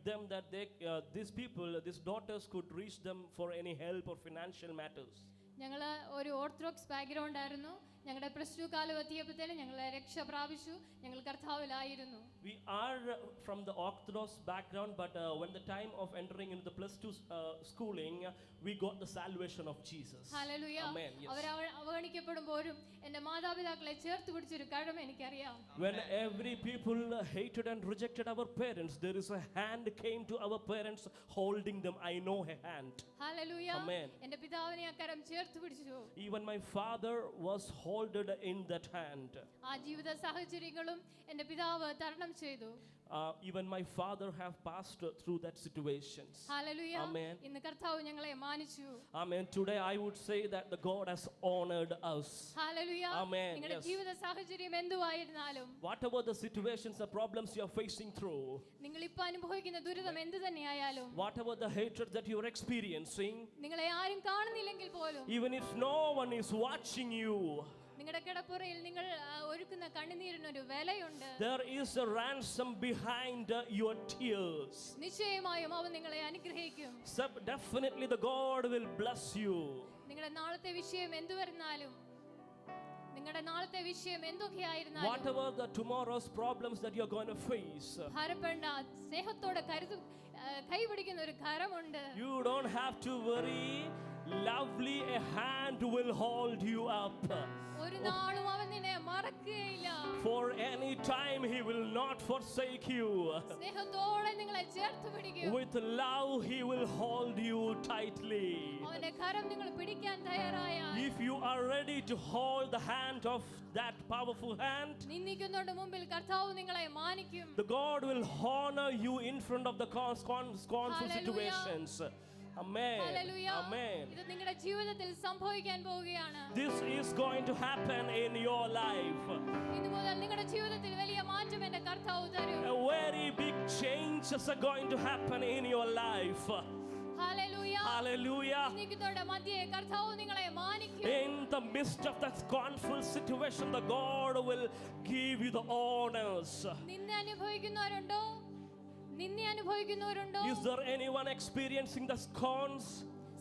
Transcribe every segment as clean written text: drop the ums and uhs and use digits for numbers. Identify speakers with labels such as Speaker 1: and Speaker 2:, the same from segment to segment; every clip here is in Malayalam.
Speaker 1: them that these people, these daughters could reach them for any help or financial matters.
Speaker 2: ഞങ്ങൾ ഒരു ഓർത്തഡോക്സ് ബാക്ക്ഗ്രൗണ്ട് ആയിരുന്നു. ഞങ്ങളുടെ +2 കാലം എത്തിയപ്പോഴത്തേനും ഞങ്ങൾ രക്ഷ പ്രാപിച്ചു. ഞങ്ങൾ കർത്താവിലായിരുന്നു.
Speaker 1: We are from the Orthodox background, but when the time of entering into the +2 schooling, we got the salvation of Jesus.
Speaker 2: Hallelujah.
Speaker 1: Amen. Yes.
Speaker 2: അവർ അവഗണിക്കപ്പെടുമ്പോഴും എൻ്റെ മാതാപിതാക്കളെ ചേർത്ത് പിടിച്ചൊരു കഴിവ് എനിക്കറിയാം.
Speaker 1: When every people hated and rejected our parents, there is a hand came to our parents holding them. I know a hand.
Speaker 2: Hallelujah.
Speaker 1: Amen.
Speaker 2: എൻ്റെ പിതാവിനെ അക്കരം ചേർത്ത് പിടിച്ചു.
Speaker 1: Even my father was holded in that hand.
Speaker 2: ആ ജീവിത സാഹചര്യങ്ങളും എൻ്റെ പിതാവ് തരണം ചെയ്തു.
Speaker 1: Even my father have passed through that situations.
Speaker 2: Hallelujah.
Speaker 1: Amen.
Speaker 2: ഇന്ന് കർത്താവ് ഞങ്ങളെ മാനിച്ചു.
Speaker 1: Amen. Today I would say that the God has honored us.
Speaker 2: Hallelujah.
Speaker 1: Amen.
Speaker 2: നിങ്ങളുടെ
Speaker 1: Yes.
Speaker 2: ജീവിത സാഹചര്യം എന്തുവായിരുന്നാലും,
Speaker 1: Whatever the situations, the problems you are facing through,
Speaker 2: നിങ്ങൾ ഇപ്പോൾ അനുഭവിക്കുന്ന ദുരിതം എന്ത് തന്നെയായാലും,
Speaker 1: whatever the hatred that you are experiencing,
Speaker 2: നിങ്ങളെ ആരും കാണുന്നില്ലെങ്കിൽ പോലും,
Speaker 1: even if no one is watching you,
Speaker 2: നിങ്ങളുടെ കിടപ്പുറയിൽ നിങ്ങൾ ഒഴുക്കുന്ന കണ്ണുനീരിനൊരു വിലയുണ്ട്.
Speaker 1: there is a ransom behind your tears.
Speaker 2: നിശ്ചയമായും അവൻ നിങ്ങളെ അനുഗ്രഹിക്കും.
Speaker 1: Definitely the God will bless you.
Speaker 2: നിങ്ങളുടെ നാളത്തെ വിഷയം എന്തുവരുന്നാലും, നിങ്ങളുടെ നാളത്തെ വിഷയം എന്തൊക്കെയായിരുന്നാലും,
Speaker 1: Whatever the tomorrow's problems that you are going to face,
Speaker 2: ഭാരപ്പെടേണ്ട. സ്നേഹത്തോടെ കൈപിടിക്കുന്ന ഒരു കരമുണ്ട്.
Speaker 1: you don't have to worry. Lovely a hand will hold you up.
Speaker 2: ഒരു നാളും അവൻ നിന്നെ മറക്കുകയില്ല.
Speaker 1: For any time he will not forsake you.
Speaker 2: സ്നേഹത്തോടെ നിങ്ങളെ ചേർത്ത് പിടിക്കും.
Speaker 1: With love he will hold you tightly.
Speaker 2: അവന്റെ കരം നിങ്ങൾ പിടിക്കാൻ തയ്യാറായാൽ,
Speaker 1: If you are ready to hold the hand of that powerful hand,
Speaker 2: നിന്ദിക്കുന്നവരുടെ മുമ്പിൽ കർത്താവ് നിങ്ങളെ മാനിക്കും.
Speaker 1: the God will honor you in front of the scornful
Speaker 2: Hallelujah.
Speaker 1: situations. Amen.
Speaker 2: Hallelujah.
Speaker 1: Amen.
Speaker 2: ഇത് നിങ്ങളുടെ ജീവിതത്തിൽ സംഭവിക്കാൻ പോവുകയാണ്.
Speaker 1: This is going to happen in your life.
Speaker 2: ഇന്നു മുതൽ നിങ്ങളുടെ ജീവിതത്തിൽ വലിയ മാറ്റം എൻ്റെ കർത്താവ് തരും.
Speaker 1: A very big changes are going to happen in your life.
Speaker 2: Hallelujah.
Speaker 1: Hallelujah.
Speaker 2: നിന്ദിക്കുന്നവരുടെ മധ്യേ കർത്താവ് നിങ്ങളെ മാനിക്കും.
Speaker 1: In the midst of that scornful situation, the God will give you the honors.
Speaker 2: നിന്നെ അനുഭവിക്കുന്നവരുണ്ടോ? നിന്നെ അനുഭവിക്കുന്നവരുണ്ടോ?
Speaker 1: Is there anyone experiencing the scorns?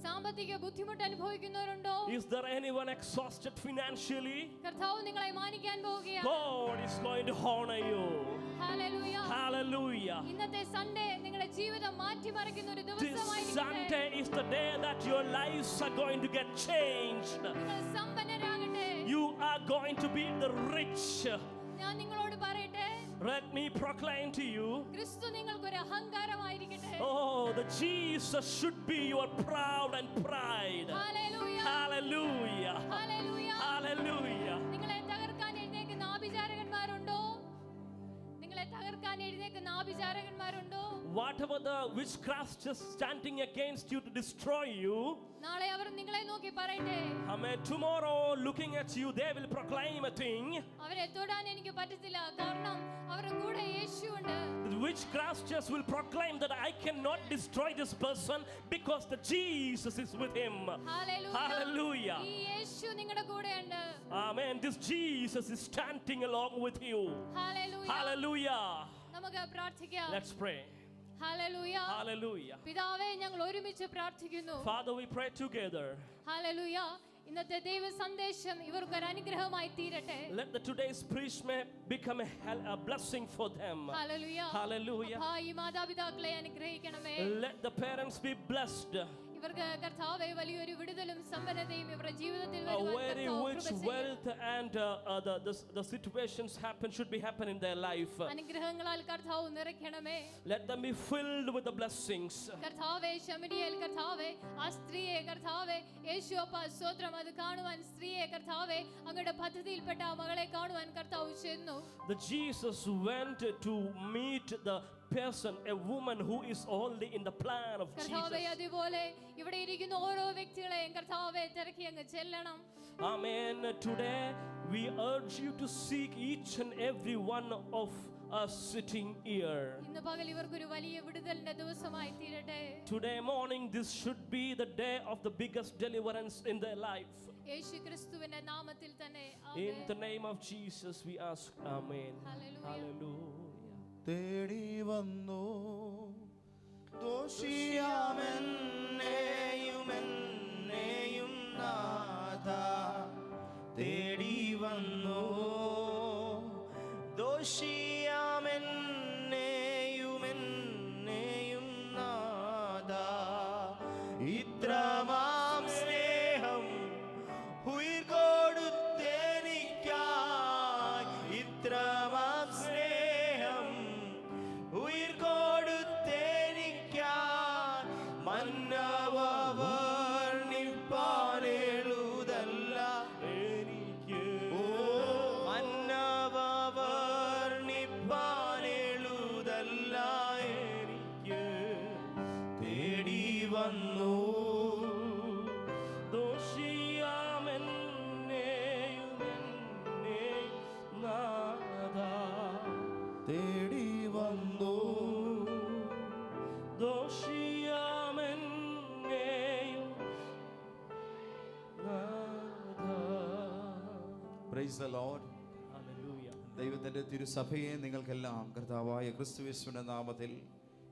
Speaker 2: സാമ്പത്തിക ബുദ്ധിമുട്ട് അനുഭവിക്കുന്നവരുണ്ടോ?
Speaker 1: Is there anyone exhausted financially?
Speaker 2: കർത്താവ് നിങ്ങളെ മാനിക്കാൻ പോവുകയാണ്.
Speaker 1: God is going to honor you.
Speaker 2: Hallelujah.
Speaker 1: Hallelujah.
Speaker 2: ഇന്നത്തെ സൺഡേ നിങ്ങളുടെ ജീവിതം മാറ്റിമറിക്കുന്ന ഒരു
Speaker 1: This
Speaker 2: ദിവസമായിരിക്കട്ടെ.
Speaker 1: Sunday is the day that your lives are going to get changed.
Speaker 2: നിങ്ങൾ സമ്പന്നരാകട്ടെ.
Speaker 1: You are going to be the rich.
Speaker 2: ഞാൻ നിങ്ങളോട് പറയട്ടെ,
Speaker 1: Let me proclaim to you,
Speaker 2: ക്രിസ്തു നിങ്ങൾക്കൊരു അഹങ്കാരമായിരിക്കട്ടെ.
Speaker 1: oh, the Jesus should be your proud and pride.
Speaker 2: Hallelujah.
Speaker 1: Hallelujah.
Speaker 2: Hallelujah.
Speaker 1: Hallelujah.
Speaker 2: നിങ്ങളെ തകർക്കാൻ എഴുന്നേൽക്കുന്ന ആഭിചാരകന്മാരുണ്ടോ? നിങ്ങളെ തകർക്കാൻ എഴുന്നേൽക്കുന്ന ആഭിചാരകന്മാരുണ്ടോ?
Speaker 1: Whatever the witchcraft is standing against you to destroy you,
Speaker 2: നാളെ അവർ നിങ്ങളെ നോക്കി പറയട്ടെ,
Speaker 1: amen, tomorrow looking at you they will proclaim a thing.
Speaker 2: അവരെ തൊടാൻ എനിക്ക് പറ്റത്തില്ല, കാരണം അവരുടെ കൂടെ യേശുവുണ്ട്.
Speaker 1: The witchcrafters will proclaim that I cannot destroy this person because the Jesus is with him.
Speaker 2: Hallelujah.
Speaker 1: Hallelujah.
Speaker 2: ഈ യേശു നിങ്ങളുടെ കൂടെയുണ്ട്.
Speaker 1: Amen. This Jesus is standing along with you.
Speaker 2: Hallelujah.
Speaker 1: Hallelujah.
Speaker 2: നമുക്ക് പ്രാർത്ഥിക്കാം.
Speaker 1: Let's pray.
Speaker 2: Hallelujah.
Speaker 1: Hallelujah.
Speaker 2: പിതാവേ, ഞങ്ങൾ ഒരുമിച്ച് പ്രാർത്ഥിക്കുന്നു.
Speaker 1: Father, we pray together.
Speaker 2: Hallelujah. ഇന്നത്തെ ദൈവ സന്ദേശം ഇവർക്ക് ഒരു അനുഗ്രഹമായി തീരട്ടെ.
Speaker 1: Let the today's preach may become a blessing for them.
Speaker 2: Hallelujah.
Speaker 1: Hallelujah.
Speaker 2: അപ്പാ, ഈ മാതാപിതാക്കളെ അനുഗ്രഹിക്കണമേ.
Speaker 1: Let the parents be blessed.
Speaker 2: ഇവർക്ക് കർത്താവേ വലിയൊരു വിടുതലും സമ്പന്നതയും ഇവരുടെ ജീവിതത്തിൽ
Speaker 1: A very rich wealth and the situations should be happen in their life.
Speaker 2: അനുഗ്രഹങ്ങളാൽ കർത്താവ് നിറയ്ക്കണമേ.
Speaker 1: Let them be filled with the blessings.
Speaker 2: കർത്താവേ, ശമരിയേൽ കർത്താവേ, ആ സ്ത്രീയെ കർത്താവേ, യേശു അപ്പാ സ്തോത്രം, അത് കാണുവാൻ സ്ത്രീയെ കർത്താവേ, അങ്ങയുടെ പദ്ധതിയിൽപ്പെട്ട ആ മകളെ കാണുവാൻ കർത്താവ് ചെന്നു.
Speaker 1: The Jesus went to meet the person, a woman who is only in the plan of
Speaker 2: കർത്താവേ,
Speaker 1: Jesus.
Speaker 2: അതുപോലെ ഇവിടെ ഇരിക്കുന്ന ഓരോ വ്യക്തികളെയും കർത്താവേ തിരക്കി അങ്ങ് ചെല്ലണം.
Speaker 1: Amen. Today we urge you to seek each and every one of us sitting here.
Speaker 2: ഇന്ന് പകൽ ഇവർക്കൊരു വലിയ വിടുതലിന്റെ ദിവസമായി തീരട്ടെ.
Speaker 1: Today morning this should be the day of the biggest deliverance in their life.
Speaker 2: യേശു ക്രിസ്തുവിന്റെ നാമത്തിൽ തന്നെ
Speaker 1: In the name of Jesus we ask. Amen.
Speaker 2: Hallelujah.
Speaker 1: Hallelujah.
Speaker 3: തേടി വന്നു ഇത്രമാം സ്നേഹം ഉയിർ കൊടുത്തെനിക്കായി, ഇത്രമാം സ്നേഹം ഉയിർ കൊടുത്തെനിക്കായി, മന്നവ വർണ്ണിപ്പാനെഴുതല്ല എനിക്ക്, മന്നവ വർണ്ണിപ്പാനെഴുതല്ല എനിക്ക്, തേടി വന്നു തേടി വന്നു പ്രൈസ് ദി ലോർഡ്. ദൈവത്തിൻ്റെ തിരുസഭയെ നിങ്ങൾക്കെല്ലാം കർത്താവായ ക്രിസ്തുയേശുവിന്റെ നാമത്തിൽ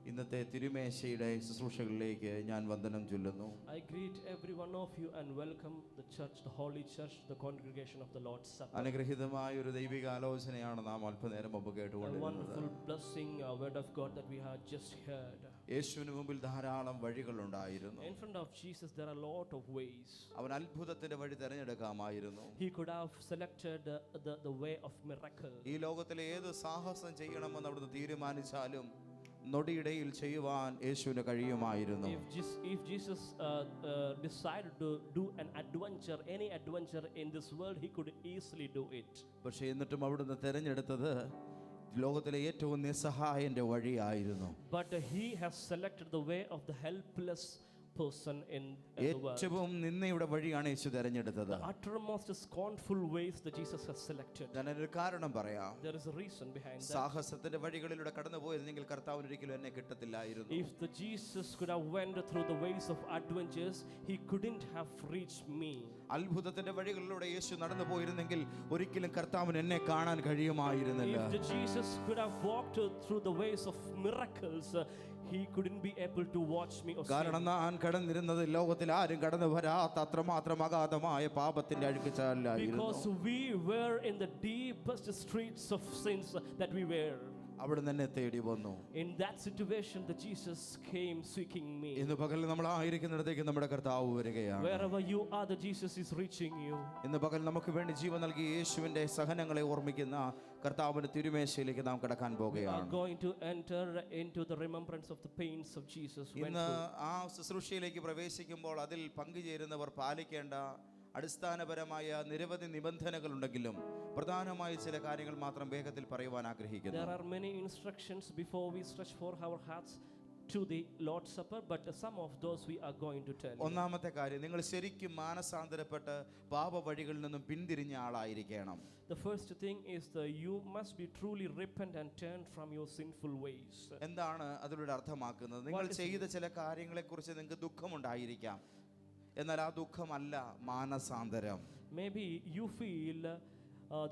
Speaker 3: ഇന്നത്തെ തിരുമേശയുടെ ശുശ്രൂഷകളിലേക്ക് ഞാൻ വന്ദനം ചൊല്ലുന്നു.
Speaker 1: I greet every one of you and welcome the church, the holy church, the congregation of the Lord's Supper.
Speaker 3: അനുഗ്രഹീതമായ ഒരു ദൈവിക ആലോചനയാണ് നാം അല്പനേരം മുമ്പ്
Speaker 1: A
Speaker 3: കേട്ടുകൊണ്ടിരുന്നത്.
Speaker 1: wonderful blessing, word of God that we have just heard.
Speaker 3: യേശുവിന് മുമ്പിൽ ധാരാളം വഴികളുണ്ടായിരുന്നു.
Speaker 1: In front of Jesus there are a lot of ways.
Speaker 3: അവൻ അത്ഭുതത്തിന്റെ വഴി തിരഞ്ഞെടുക്കാമായിരുന്നു.
Speaker 1: He could have selected the way of miracle.
Speaker 3: ഈ ലോകത്തിലെ ഏത് സാഹസം ചെയ്യണമെന്ന് അവിടുന്ന് തീരുമാനിച്ചാലും നൊടിയിടയിൽ ചെയ്യുവാൻ യേശുവിന് കഴിയുമായിരുന്നു.
Speaker 1: If Jesus decided to do an adventure, any adventure in this world, he could easily do it.
Speaker 3: പക്ഷേ എന്നിട്ടും അവിടുന്ന് തിരഞ്ഞെടുത്തത് ലോകത്തിലെ ഏറ്റവും നിസ്സഹായന്റെ വഴിയായിരുന്നു.
Speaker 1: But he has selected the way of the helpless person in the world.
Speaker 3: ഏറ്റവും നിന്ദയുടെ വഴിയാണ് യേശു തിരഞ്ഞെടുത്തത്.
Speaker 1: The uttermost scornful ways that Jesus has selected.
Speaker 3: ഞാനൊരു കാരണം പറയാം.
Speaker 1: There is a reason behind that.
Speaker 3: സാഹസത്തിന്റെ വഴികളിലൂടെ കടന്നു പോയിരുന്നെങ്കിൽ കർത്താവിന് ഒരിക്കലും എന്നെ കിട്ടത്തില്ലായിരുന്നു.
Speaker 1: If the Jesus could have went through the ways of adventures, he couldn't have reached me.
Speaker 3: അത്ഭുതത്തിന്റെ വഴികളിലൂടെ യേശു നടന്നു പോയിരുന്നെങ്കിൽ ഒരിക്കലും കർത്താവിന് എന്നെ കാണാൻ കഴിയുമായിരുന്നില്ല.
Speaker 1: If the Jesus could have walked through the ways of miracles, he couldn't be able to watch me or see
Speaker 3: കാരണം
Speaker 1: me.
Speaker 3: ഞാൻ കടന്നിരുന്നത് ലോകത്തിൽ ആരും കടന്നു വരാത്ത അത്രമാത്രം അഗാധമായ പാപത്തിന്റെ അഴുക്കുചാലിലായിരുന്നു.
Speaker 1: Because we were in the deepest streets of sins that we were.
Speaker 3: അവിടുന്ന് എന്നെ തേടി വന്നു.
Speaker 1: In that situation, the Jesus came seeking me.
Speaker 3: ഇന്ന് പകൽ നമ്മൾ ആയിരിക്കുന്നിടത്തേക്ക് നമ്മുടെ കർത്താവ് വരികയാണ്.
Speaker 1: Wherever you are, the Jesus is reaching you.
Speaker 3: ഇന്ന് പകൽ നമുക്ക് വേണ്ടി ജീവൻ നൽകിയ യേശുവിന്റെ സഹനങ്ങളെ ഓർമ്മിക്കുന്ന കർത്താവിന്റെ തിരുമേശയിലേക്ക് നാം കടക്കാൻ
Speaker 1: We are
Speaker 3: പോകുകയാണ്.
Speaker 1: going to enter into the remembrance of the pains of Jesus went
Speaker 3: ഇന്ന്
Speaker 1: through.
Speaker 3: ആ ശുശ്രൂഷയിലേക്ക് പ്രവേശിക്കുമ്പോൾ അതിൽ പങ്കുചേരുന്നവർ പാലിക്കേണ്ട അടിസ്ഥാനപരമായ നിരവധി നിബന്ധനകളുണ്ടെങ്കിലും പ്രധാനമായ ചില കാര്യങ്ങൾ മാത്രം വേഗത്തിൽ പറയുവാൻ ആഗ്രഹിക്കുന്നു.
Speaker 1: There are many instructions before we stretch for our hearts to the Lord's Supper, but some of those we are going to tell you.
Speaker 3: ഒന്നാമത്തെ കാര്യം, നിങ്ങൾ ശരിക്കും മാനസാന്തരപ്പെട്ട് പാപവഴികളിൽ നിന്നും പിന്തിരിഞ്ഞ ആളായിരിക്കണം.
Speaker 1: The first thing is you must be truly repent and turn from your sinful ways.
Speaker 3: എന്താണ് അതിലൂടെ അർത്ഥമാക്കുന്നത്? നിങ്ങൾ ചെയ്ത ചില കാര്യങ്ങളെക്കുറിച്ച് നിങ്ങൾക്ക് ദുഃഖമുണ്ടായിരിക്കാം, എന്നാൽ ആ ദുഃഖമല്ല മാനസാന്തരം.
Speaker 1: Maybe you feel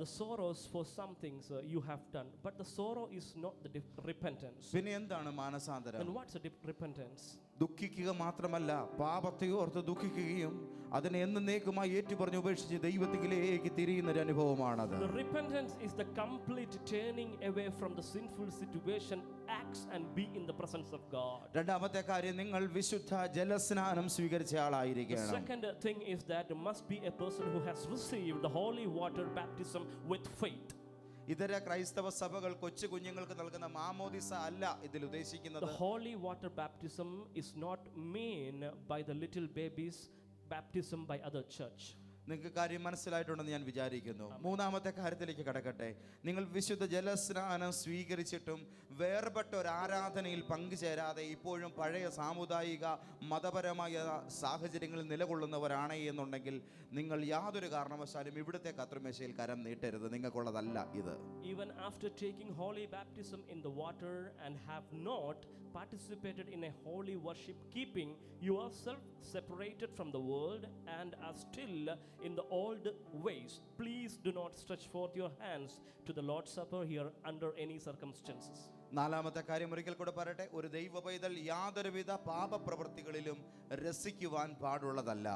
Speaker 1: the sorrows for some things you have done, but the sorrow is not the repentance.
Speaker 3: പിന്നെ എന്താണ് മാനസാന്തരം?
Speaker 1: And what's the repentance?
Speaker 3: ദുഃഖിക്കുക മാത്രമല്ല, പാപത്തെ ഓർത്ത് ദുഃഖിക്കുകയും അതിനെ എന്നേക്കുമായി ഏറ്റുപറഞ്ഞ് ഉപേക്ഷിച്ച് ദൈവത്തിലേക്ക് തിരിയുന്ന ഒരു അനുഭവമാണത്.
Speaker 1: The repentance is the complete turning away from the sinful situation, acts and be in the presence of God.
Speaker 3: രണ്ടാമത്തെ കാര്യം, നിങ്ങൾ വിശുദ്ധ ജലസ്നാനം സ്വീകരിച്ച
Speaker 1: The
Speaker 3: ആളായിരിക്കണം.
Speaker 1: second thing is that there must be a person who has received the holy water baptism with faith.
Speaker 3: ഇതര ക്രൈസ്തവ സഭകൾ കൊച്ചു കുഞ്ഞുങ്ങൾക്ക് നൽകുന്ന മാമോദിസ അല്ല ഇതിൽ ഉദ്ദേശിക്കുന്നത്.
Speaker 1: The holy water baptism is not mean by the little babies baptism by other church.
Speaker 3: നിങ്ങൾക്ക് കാര്യം മനസ്സിലായിട്ടുണ്ടെന്ന് ഞാൻ വിചാരിക്കുന്നു. മൂന്നാമത്തെ കാര്യത്തിലേക്ക് കടക്കട്ടെ. നിങ്ങൾ വിശുദ്ധ ജലസ്നാനം സ്വീകരിച്ചിട്ടും വേർപെട്ട ഒരു ആരാധനയിൽ പങ്കുചേരാതെ ഇപ്പോഴും പഴയ സാമുദായിക മതപരമായ സാഹചര്യങ്ങളിൽ നിലകൊള്ളുന്നവരാണ് എന്നുണ്ടെങ്കിൽ നിങ്ങൾ യാതൊരു കാരണവശാലും ഇവിടുത്തെ കർത്തൃമേശയിൽ കരം നീട്ടരുത്. നിങ്ങൾക്കുള്ളതല്ല ഇത്.
Speaker 1: Even after taking holy baptism in the water and have not participated in a holy worship, keeping yourself separated from the world and are still in the old ways, please do not stretch forth your hands to the Lord's Supper here under any circumstances.
Speaker 3: നാലാമത്തെ കാര്യം ഒരിക്കൽ കൂടെ പറയട്ടെ. ഒരു ദൈവ പൈതൽ യാതൊരുവിധ പാപപ്രവൃത്തികളിലും രസിക്കുവാൻ പാടുള്ളതല്ല.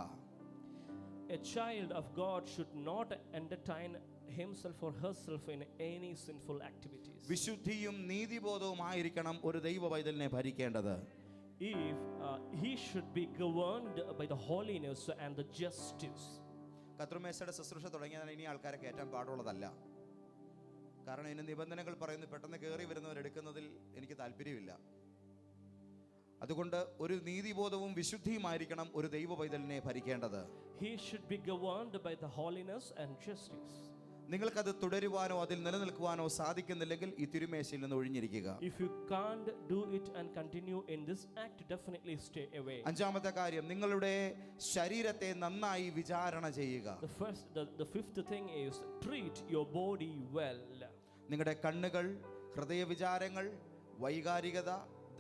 Speaker 1: A child of God should not entertain himself or herself in any sinful activities.
Speaker 3: വിശുദ്ധിയും നീതിബോധവുമായിരിക്കണം ഒരു ദൈവ പൈതലിനെ ഭരിക്കേണ്ടത്.
Speaker 1: if he should be governed by the holiness and the justice.
Speaker 3: കർത്തൃമേശയുടെ ശുശ്രൂഷ തുടങ്ങിയാൽ ഇനി ആൾക്കാരെ കയറ്റാൻ പാടുള്ളതല്ല. കാരണം ഇതിന് നിബന്ധനകൾ പറയുന്നു, പെട്ടെന്ന് കയറി വരുന്നവരെടുക്കുന്നതിൽ എനിക്ക് താല്പര്യമില്ല. അതുകൊണ്ട് ഒരു നീതിബോധവും വിശുദ്ധിയുമായിരിക്കണം ഒരു ദൈവ പൈതലിനെ ഭരിക്കേണ്ടത്.
Speaker 1: He should be governed by the holiness and justice.
Speaker 3: നിങ്ങൾക്കത് തുടരുവാനോ അതിൽ നിലനിൽക്കുവാനോ സാധിക്കുന്നില്ലെങ്കിൽ ഈ തിരുമേശയിൽ നിന്ന് ഒഴിഞ്ഞിരിക്കുക.
Speaker 1: If you can't do it and continue in this act, definitely stay away.
Speaker 3: അഞ്ചാമത്തെ കാര്യം, നിങ്ങളുടെ ശരീരത്തെ നന്നായി വിചാരണ ചെയ്യുക.
Speaker 1: The fifth thing is treat your body well.
Speaker 3: നിങ്ങളുടെ കണ്ണുകൾ, ഹൃദയ വിചാരങ്ങൾ, വൈകാരികത,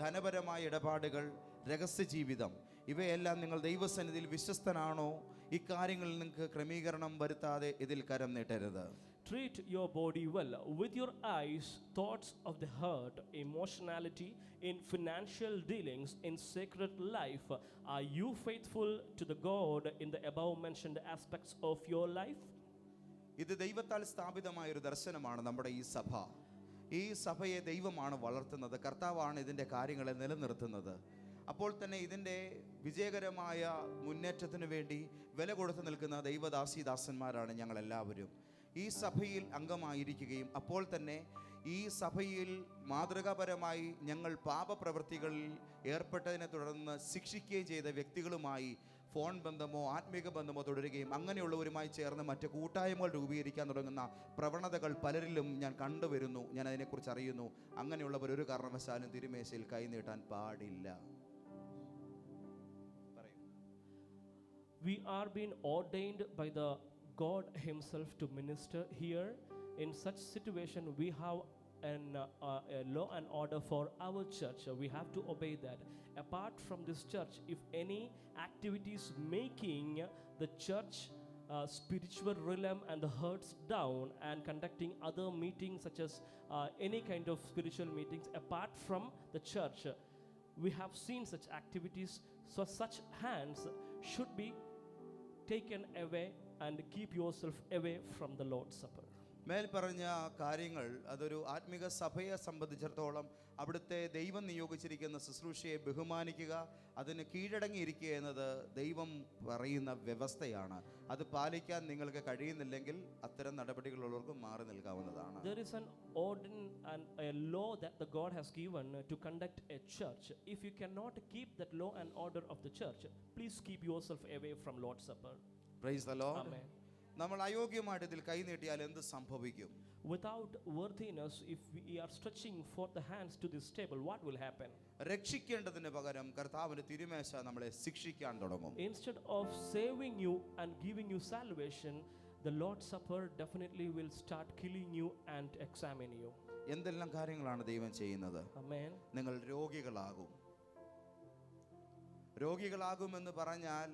Speaker 3: ധനപരമായ ഇടപാടുകൾ, രഹസ്യ ജീവിതം, ഇവയെല്ലാം നിങ്ങൾ ദൈവസന്നിധിയിൽ വിശ്വസ്തനാണോ? ഇക്കാര്യങ്ങളിൽ നിങ്ങൾക്ക് ക്രമീകരണം വരുത്താതെ ഇതിൽ കരം നീട്ടരുത്.
Speaker 1: Treat your body well with your eyes, thoughts of the heart, emotionality, in financial dealings, in sacred life. Are you faithful to the God in the above mentioned aspects of your life?
Speaker 3: ഇത് ദൈവത്താൽ സ്ഥാപിതമായ ഒരു ദർശനമാണ് നമ്മുടെ ഈ സഭ. ഈ സഭയെ ദൈവമാണ് വളർത്തുന്നത്, കർത്താവാണ് ഇതിൻ്റെ കാര്യങ്ങളെ നിലനിർത്തുന്നത്. അപ്പോൾ തന്നെ ഇതിൻ്റെ വിജയകരമായ മുന്നേറ്റത്തിന് വേണ്ടി വില കൊടുത്തു നിൽക്കുന്ന ദൈവദാസീദാസന്മാരാണ് ഞങ്ങളെല്ലാവരും. ഈ സഭയിൽ അംഗമായിരിക്കുകയും അപ്പോൾ തന്നെ ഈ സഭയിൽ മാതൃകാപരമായി ഞങ്ങൾ പാപപ്രവൃത്തികളിൽ ഏർപ്പെട്ടതിനെ തുടർന്ന് ശിക്ഷിക്കുകയും ചെയ്ത വ്യക്തികളുമായി ഫോൺ ബന്ധമോ ആത്മീക ബന്ധമോ തുടരുകയും അങ്ങനെയുള്ളവരുമായി ചേർന്ന് മറ്റ് കൂട്ടായ്മകൾ രൂപീകരിക്കാൻ തുടങ്ങുന്ന പ്രവണതകൾ പലരിലും ഞാൻ കണ്ടുവരുന്നു. ഞാൻ അതിനെക്കുറിച്ച് അറിയുന്നു. അങ്ങനെയുള്ളവർ ഒരു കാരണവശാലും തിരുമേശയിൽ കൈനീട്ടാൻ പാടില്ല.
Speaker 1: We are being ordained by the God himself to minister here. In such situation we have a law and order for our church. We have to obey that. Apart from this church, if any activities making the church spiritual realm and the herds down and conducting other meetings such as any kind of spiritual meetings apart from the church, we have seen such activities. So such hands should be taken away and keep yourself away from the Lord's Supper.
Speaker 3: മേൽ പറഞ്ഞ കാര്യങ്ങൾ അതൊരു ആത്മിക സഭയെ സംബന്ധിച്ചിടത്തോളം അവിടുത്തെ ദൈവം നിയോഗിച്ചിരിക്കുന്ന ശുശ്രൂഷയെ ബഹുമാനിക്കുക, അതിന് കീഴടങ്ങിയിരിക്കുക എന്നത് ദൈവം പറയുന്ന വ്യവസ്ഥയാണ്. അത് പാലിക്കാൻ നിങ്ങൾക്ക് കഴിയുന്നില്ലെങ്കിൽ അത്തരം നടപടികളുള്ളവർക്ക് മാറി നിൽക്കാവുന്നതാണ്.
Speaker 1: There is an ordinance and a law that the God has given to conduct a church. If you cannot keep that law and order of the church, please keep yourself away from Lord's Supper.
Speaker 3: Praise the Lord.
Speaker 1: Amen.
Speaker 3: നമ്മൾ അയോഗ്യമായിട്ട് ഇതിൽ കൈനീട്ടിയാൽ എന്ത് സംഭവിക്കും?
Speaker 1: Without worthiness, if we are stretching forth the hands to this table, what will happen?
Speaker 3: രക്ഷിക്കേണ്ടതിന് പകരം കർത്താവിന്റെ തിരുമേശ നമ്മളെ ശിക്ഷിക്കാൻ തുടങ്ങും.
Speaker 1: Instead of saving you and giving you salvation, the Lord's Supper definitely will start killing you and examine you.
Speaker 3: എന്തെല്ലാം കാര്യങ്ങളാണ് ദൈവം ചെയ്യുന്നത്?
Speaker 1: Amen.
Speaker 3: നിങ്ങൾ രോഗികളാകും. രോഗികളാകുമെന്ന് പറഞ്ഞാൽ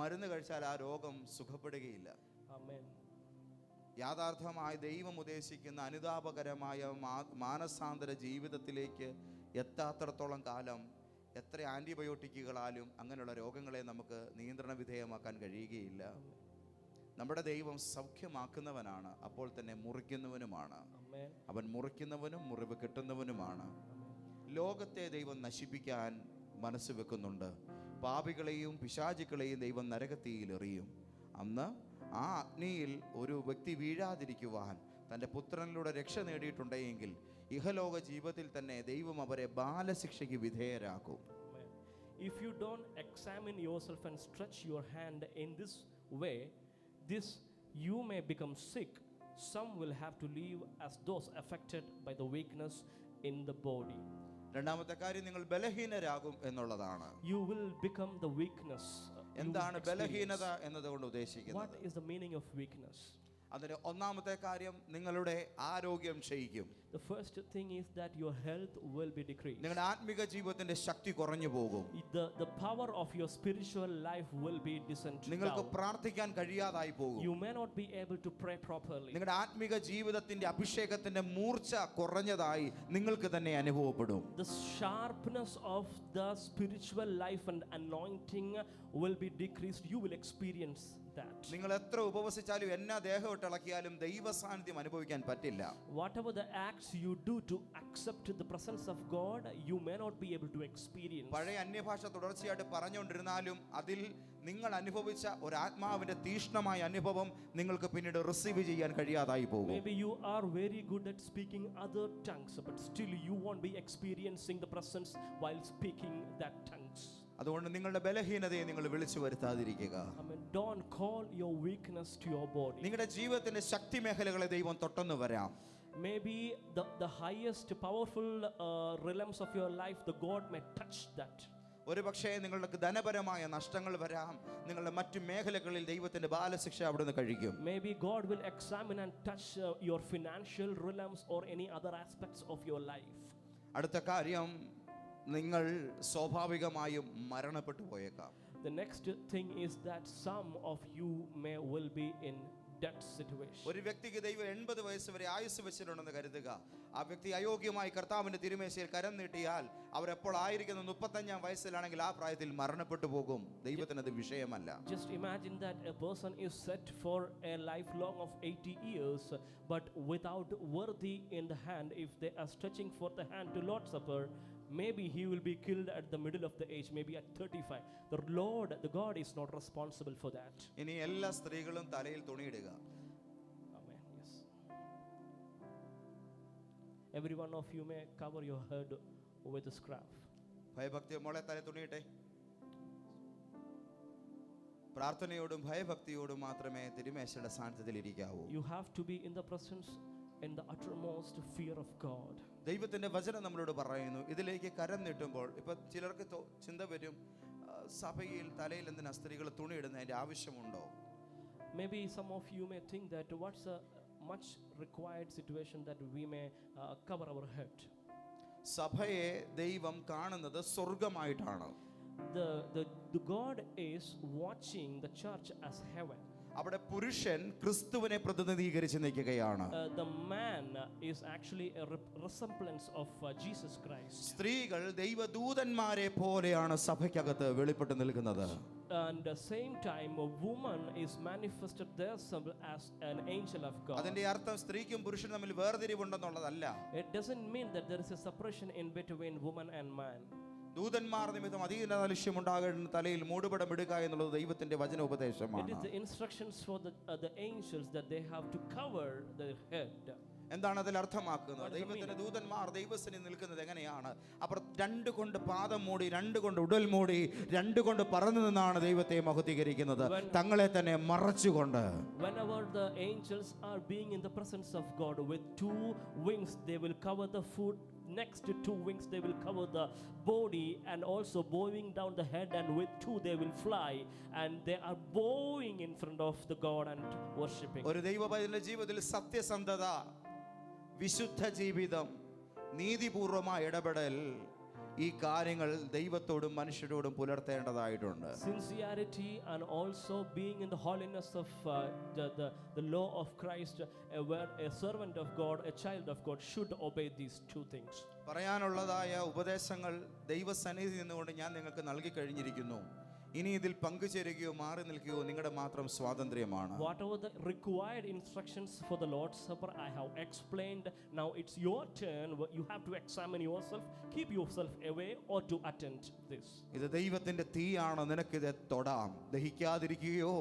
Speaker 3: മരുന്ന് കഴിച്ചാൽ ആ രോഗം സുഖപ്പെടുകയില്ല.
Speaker 1: Amen.
Speaker 3: യാഥാർത്ഥമായി ദൈവം ഉദ്ദേശിക്കുന്ന അനുതാപകരമായ മാനസാന്തര ജീവിതത്തിലേക്ക് എത്താത്തിടത്തോളം കാലം എത്ര ആൻറ്റിബയോട്ടിക്കുകളാലും അങ്ങനെയുള്ള രോഗങ്ങളെ നമുക്ക് നിയന്ത്രണ വിധേയമാക്കാൻ കഴിയുകയില്ല. നമ്മുടെ ദൈവം സൗഖ്യമാക്കുന്നവനാണ്, അപ്പോൾ തന്നെ മുറിക്കുന്നവനുമാണ്. അവൻ മുറിക്കുന്നവനും മുറിവ് കിട്ടുന്നവനുമാണ്. ലോകത്തെ ദൈവം നശിപ്പിക്കാൻ മനസ്സ് വെക്കുന്നുണ്ട്. പാപികളെയും പിശാചുക്കളെയും ദൈവം നരകത്തീയിൽ എറിയും. അന്ന് ആ അഗ്നിയിൽ ഒരു വ്യക്തി വീഴാതിരിക്കുവാൻ തൻ്റെ പുത്രനിലൂടെ രക്ഷ നേടിയിട്ടുണ്ടെങ്കിൽ ഇഹലോക ജീവിതത്തിൽ തന്നെ ദൈവം അവരെ ബാലശിക്ഷയ്ക്ക് വിധേയരാക്കും.
Speaker 1: If you don't examine yourself and stretch your hand in this way, you may become sick. Some will have to live as those affected by the weakness in the body.
Speaker 3: രണ്ടാമത്തെ കാര്യം, നിങ്ങൾ ബലഹീനരാകും എന്നുള്ളതാണ്.
Speaker 1: You will become the weakness.
Speaker 3: എന്താണ് ബലഹീനത എന്നതുകൊണ്ട് ഉദ്ദേശിക്കുന്നത്?
Speaker 1: What is the meaning of weakness?
Speaker 3: അതിന് ഒന്നാമത്തെ കാര്യം, നിങ്ങളുടെ ആരോഗ്യം ക്ഷയിക്കും.
Speaker 1: The first thing is that your health will be decreased.
Speaker 3: നിങ്ങളുടെ ആത്മിക ജീവിതത്തിന്റെ ശക്തി കുറഞ്ഞു പോകും.
Speaker 1: The power of your spiritual life will be descended down.
Speaker 3: നിങ്ങൾക്ക് പ്രാർത്ഥിക്കാൻ കഴിയാതായി പോകും.
Speaker 1: You may not be able to pray properly.
Speaker 3: നിങ്ങളുടെ ആത്മിക ജീവിതത്തിന്റെ അഭിഷേകത്തിന്റെ മൂർച്ച കുറഞ്ഞതായി നിങ്ങൾക്ക് തന്നെ അനുഭവപ്പെടും.
Speaker 1: The sharpness of the spiritual life and anointing will be decreased. You will experience that.
Speaker 3: നിങ്ങൾ എത്ര ഉപവസിച്ചാലും എന്നാ ദേഹം ഇളക്കിയാലും ദൈവ സാന്നിധ്യം അനുഭവിക്കാൻ പറ്റില്ല.
Speaker 1: Whatever the acts you do to accept the presence of God, you may not be able to experience.
Speaker 3: പഴയ അന്യഭാഷ തുടർച്ചയായിട്ട് പറഞ്ഞുകൊണ്ടിരുന്നാലും അതിൽ നിങ്ങൾ അനുഭവിച്ച ഒരു ആത്മാവിന്റെ തീഷ്ണമായ അനുഭവം നിങ്ങൾക്ക് പിന്നീട് റിസീവ് ചെയ്യാൻ കഴിയാതായി പോകും.
Speaker 1: Maybe you are very good at speaking other tongues, but still you won't be experiencing the presence while speaking that tongues.
Speaker 3: അതുകൊണ്ട് നിങ്ങളുടെ ബലഹീനതയെ നിങ്ങൾ വിളിച്ചു വരുത്താതിരിക്കുക.
Speaker 1: I mean, don't call your weakness to your body.
Speaker 3: നിങ്ങളുടെ ജീവിതത്തിന്റെ ശക്തി മേഖലകളെ ദൈവം തൊട്ടെന്ന് വരാം.
Speaker 1: Maybe the highest powerful realms of your life, the God may touch that.
Speaker 3: ഒരു പക്ഷേ നിങ്ങൾക്ക് ധനപരമായ നഷ്ടങ്ങൾ വരാം. നിങ്ങളുടെ മറ്റു മേഖലകളിൽ ദൈവത്തിന്റെ ബാലശിക്ഷ അവിടുന്ന് കഴിക്കും.
Speaker 1: Maybe God will examine and touch your financial realms or any other aspects of your life.
Speaker 3: അടുത്ത കാര്യം, നിങ്ങൾ സ്വാഭാവികമായും മരണപ്പെട്ടു പോയേക്കാം.
Speaker 1: The next thing is that some of you will be in death situation.
Speaker 3: ഒരു വ്യക്തിക്ക് ദൈവം 80 വയസ്സ് വരെ ആയുസ് വെച്ചിട്ടുണ്ടെന്ന് കരുതുക. ആ വ്യക്തി അയോഗ്യമായി കർത്താവിന്റെ തിരുമേശയിൽ കരം നീട്ടിയാൽ അവർ എപ്പോൾ ആയിരിക്കുന്ന 35-ാം വയസ്സിലാണെങ്കിൽ ആ പ്രായത്തിൽ മരണപ്പെട്ടു പോകും. ദൈവത്തിന് അത് വിഷയമല്ല.
Speaker 1: Just imagine that a person is set for a lifelong of 80 years, but without worthy in the hand. If they are stretching for the hand to Lord's Supper, maybe he will be killed at the middle of the age, maybe at 35. The God is not responsible for that.
Speaker 3: ഇനി എല്ലാ സ്ത്രീകളും തലയിൽ തുണിയിടുക.
Speaker 1: Amen. Yes. Every one of you may cover your head with a scarf.
Speaker 3: ഭയഭക്തി മോളെ തല തുണിയിട്ടെ. പ്രാർത്ഥനയോടും ഭയഭക്തിയോടും മാത്രമേ തിരുമേശയുടെ സാന്നിധ്യത്തിൽ ഇരിക്കാവൂ.
Speaker 1: You have to be in the presence, in the uttermost fear of God.
Speaker 3: ദൈവത്തിന്റെ വചനം നമ്മളോട് പറയുന്നു, ഇതിലേക്ക് കരം നീട്ടുമ്പോൾ ഇപ്പൊ ചിലർക്ക് ചിന്ത വരും, സഭയിൽ തലയിൽ എന്തിനാ സ്ത്രീകൾ തുണിയിടുന്നതിന്റെ ആവശ്യമുണ്ടോ?
Speaker 1: Maybe some of you may think that what's a much required situation that we may cover our head.
Speaker 3: സഭയെ ദൈവം കാണുന്നത് സ്വർഗമായിട്ടാണ്.
Speaker 1: The God is watching the church as heaven.
Speaker 3: അവിടെ പുരുഷൻ ക്രിസ്തുവിനെ പ്രതിനിധീകരിച്ച് നിൽക്കുകയാണ്.
Speaker 1: The man is actually a resemblance of Jesus Christ.
Speaker 3: സ്ത്രീകൾ ദൈവദൂതന്മാരെ പോലെയാണ് സഭയ്ക്കകത്ത് വെളിപ്പെട്ട് നിൽക്കുന്നത്.
Speaker 1: And the same time a woman is manifested there as an angel of God.
Speaker 3: അതിന്റെ അർത്ഥം സ്ത്രീക്കും പുരുഷനും തമ്മിൽ വേർതിരിവുണ്ടെന്നുള്ളതല്ല.
Speaker 1: It doesn't mean that there is a separation in between woman and man.
Speaker 3: ദൂതന്മാർ നിമിത്തം അധീനതാലിഷ്യമുണ്ടാകേണ്ട തലയിൽ മൂടുപടം ഇടുക എന്നുള്ളത് ദൈവത്തിന്റെ വചനോപദേശമാണ്.
Speaker 1: It is the instructions for the angels that they have to cover their head.
Speaker 3: എന്താണ് അതിൽ അർത്ഥമാക്കുന്നത്? ദൈവത്തിന്റെ ദൂതന്മാർ ദൈവസന്നിധിയിൽ നിൽക്കുന്നത് എങ്ങനെയാണ്? അവർ 2 കൊണ്ട് പാദം മൂടി, 2 കൊണ്ട് ഉടൽ മൂടി, 2 കൊണ്ട് പറന്നു നിന്നാണ് ദൈവത്തെ മഹത്വീകരിക്കുന്നത്, തങ്ങളെ തന്നെ മറച്ചുകൊണ്ട്.
Speaker 1: Whenever the angels are being in the presence of God, with 2 wings they will cover the foot, next to 2 wings they will cover the body, and also bowing down the head, and with 2 they will fly, and they are bowing in front of the God and worshiping.
Speaker 3: ഒരു ദൈവപൈതലിന്റെ ജീവിതത്തിൽ സത്യസന്ധത, വിശുദ്ധ ജീവിതം, നീതിപൂർവമായ ഇടപെടൽ, ഈ കാര്യങ്ങൾ ദൈവത്തോടും മനുഷ്യരോടും പുലർത്തേണ്ടതായിട്ടുണ്ട്.
Speaker 1: Sincerity and also being in the holiness of the law of Christ, where a servant of God, a child of God should obey these 2 things.
Speaker 3: പറയാനുള്ളതായ ഉപദേശങ്ങൾ ദൈവസന്നിധിയിൽ നിന്നുകൊണ്ട് ഞാൻ നിങ്ങൾക്ക് നൽകി കഴിഞ്ഞിരിക്കുന്നു. ഇനി ഇതിൽ പങ്കുചേരുകയോ മാറി നിൽക്കുകയോ നിങ്ങളുടെ മാത്രം സ്വാതന്ത്ര്യമാണ്.
Speaker 1: Whatever the required instructions for the Lord's Supper I have explained. Now it's your turn. You have to examine yourself, keep yourself away, or to attend this.
Speaker 3: ഇത് ദൈവത്തിന്റെ തീയാണ്, നിനക്കിത് തൊടാം. ദഹിക്കാതിരിക്കുകയോ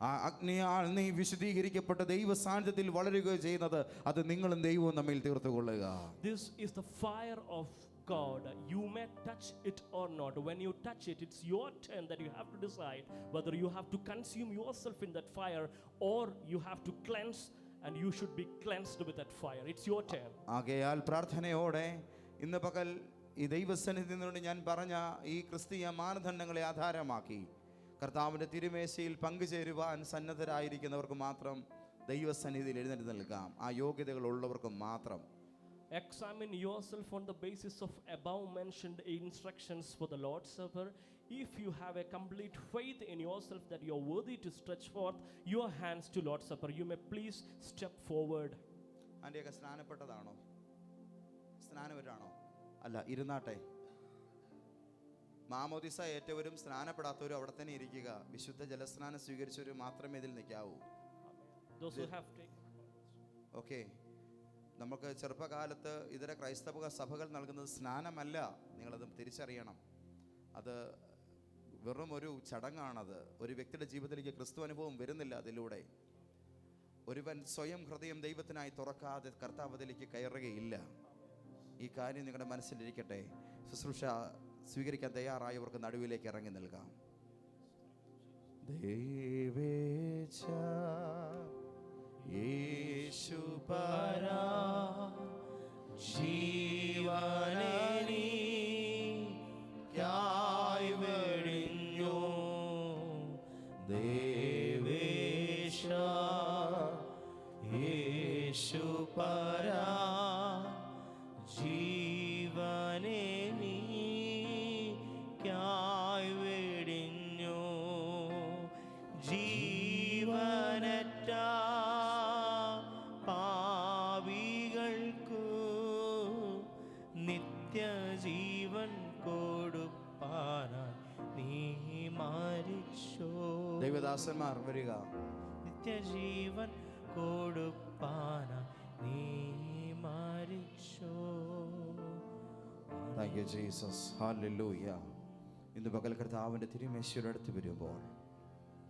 Speaker 3: ആ അഗ്നിയാൽ നീ വിശുദ്ധീകരിക്കപ്പെട്ട ദൈവ സാന്നിധ്യത്തിൽ വളരുകയോ ചെയ്യുന്നത് അത് നിങ്ങളും ദൈവവും തമ്മിൽ തീർത്തുകൊള്ളുക.
Speaker 1: This is the fire of God. You may touch it or not. When you touch it, it's your turn that you have to decide whether you have to consume yourself in that fire or you have to cleanse, and you should be cleansed with that fire. It's your turn.
Speaker 3: ആകയാൽ പ്രാർത്ഥനയോടെ ഇന്ന് പകൽ ഈ ദൈവസന്നിധിയിൽ നിന്നുകൊണ്ട് ഞാൻ പറഞ്ഞ ഈ ക്രിസ്തീയ മാനദണ്ഡങ്ങളെ ആധാരമാക്കി കർത്താവിന്റെ തിരുമേശയിൽ പങ്കുചേരുവാൻ സന്നദ്ധരായിരിക്കുന്നവർക്ക് മാത്രം ദൈവസന്നിധിയിൽ എഴുന്നേറ്റ് നിൽക്കാം. ആ യോഗ്യതകൾ ഉള്ളവർക്ക് മാത്രം.
Speaker 1: Examine yourself on the basis of above mentioned instructions for the Lord's Supper. If you have a complete faith in yourself that you are worthy to stretch forth your hands to Lord's Supper, you may please step forward.
Speaker 3: ആൻ്റിയൊക്കെ സ്നാനപ്പെട്ടതാണോ? സ്നാനവരാണോ? അല്ല, ഇരുന്നാട്ടെ. മാമോദിസ ഏറ്റവരും സ്നാനപ്പെടാത്തവരും അവിടെ തന്നെ ഇരിക്കുക. വിശുദ്ധ ജലസ്നാനം സ്വീകരിച്ചവരും മാത്രമേ ഇതിൽ നിൽക്കാവൂ.
Speaker 1: Those who have taken.
Speaker 3: Okay, നമുക്ക് ചെറുപ്പകാലത്ത് ഇതര ക്രൈസ്തവ സഭകൾ നൽകുന്നത് സ്നാനമല്ല. നിങ്ങളത് തിരിച്ചറിയണം. അത് വെറും ഒരു ചടങ്ങാണത്. ഒരു വ്യക്തിയുടെ ജീവിതത്തിലേക്ക് ക്രിസ്തു അനുഭവം വരുന്നില്ല അതിലൂടെ. ഒരുവൻ സ്വയം ഹൃദയം ദൈവത്തിനായി തുറക്കാതെ കർത്താവ് അതിലേക്ക് കയറുകയില്ല. ഈ കാര്യം നിങ്ങളുടെ മനസ്സിലിരിക്കട്ടെ. ശുശ്രൂഷ സ്വീകരിക്കാൻ തയ്യാറായവർക്ക് നടുവിലേക്ക് ഇറങ്ങി നൽകാം. ദേവേച്ച യേശുപരാ ജീവനെ നീക്കായി വെടിഞ്ഞു. ദേവേശ യേശുപരാ ജീവനെ നീക്കായി വെടിഞ്ഞു. ജീവനറ്റ പാപികൾക്കു നിത്യജീവൻ കൊടുപ്പാനായി നീ മരിച്ചോ. ദൈവദാസന്മാർ വരിക. നിത്യജീവൻ കൊടുപ്പാനായി നീ മരിച്ചോ. Thank you Jesus. ഹല്ലേലൂയ. ഇന്ന് പകൽ കർത്താവിൻ്റെ തിരുമേശയുടെ അടുത്ത് വരുമ്പോൾ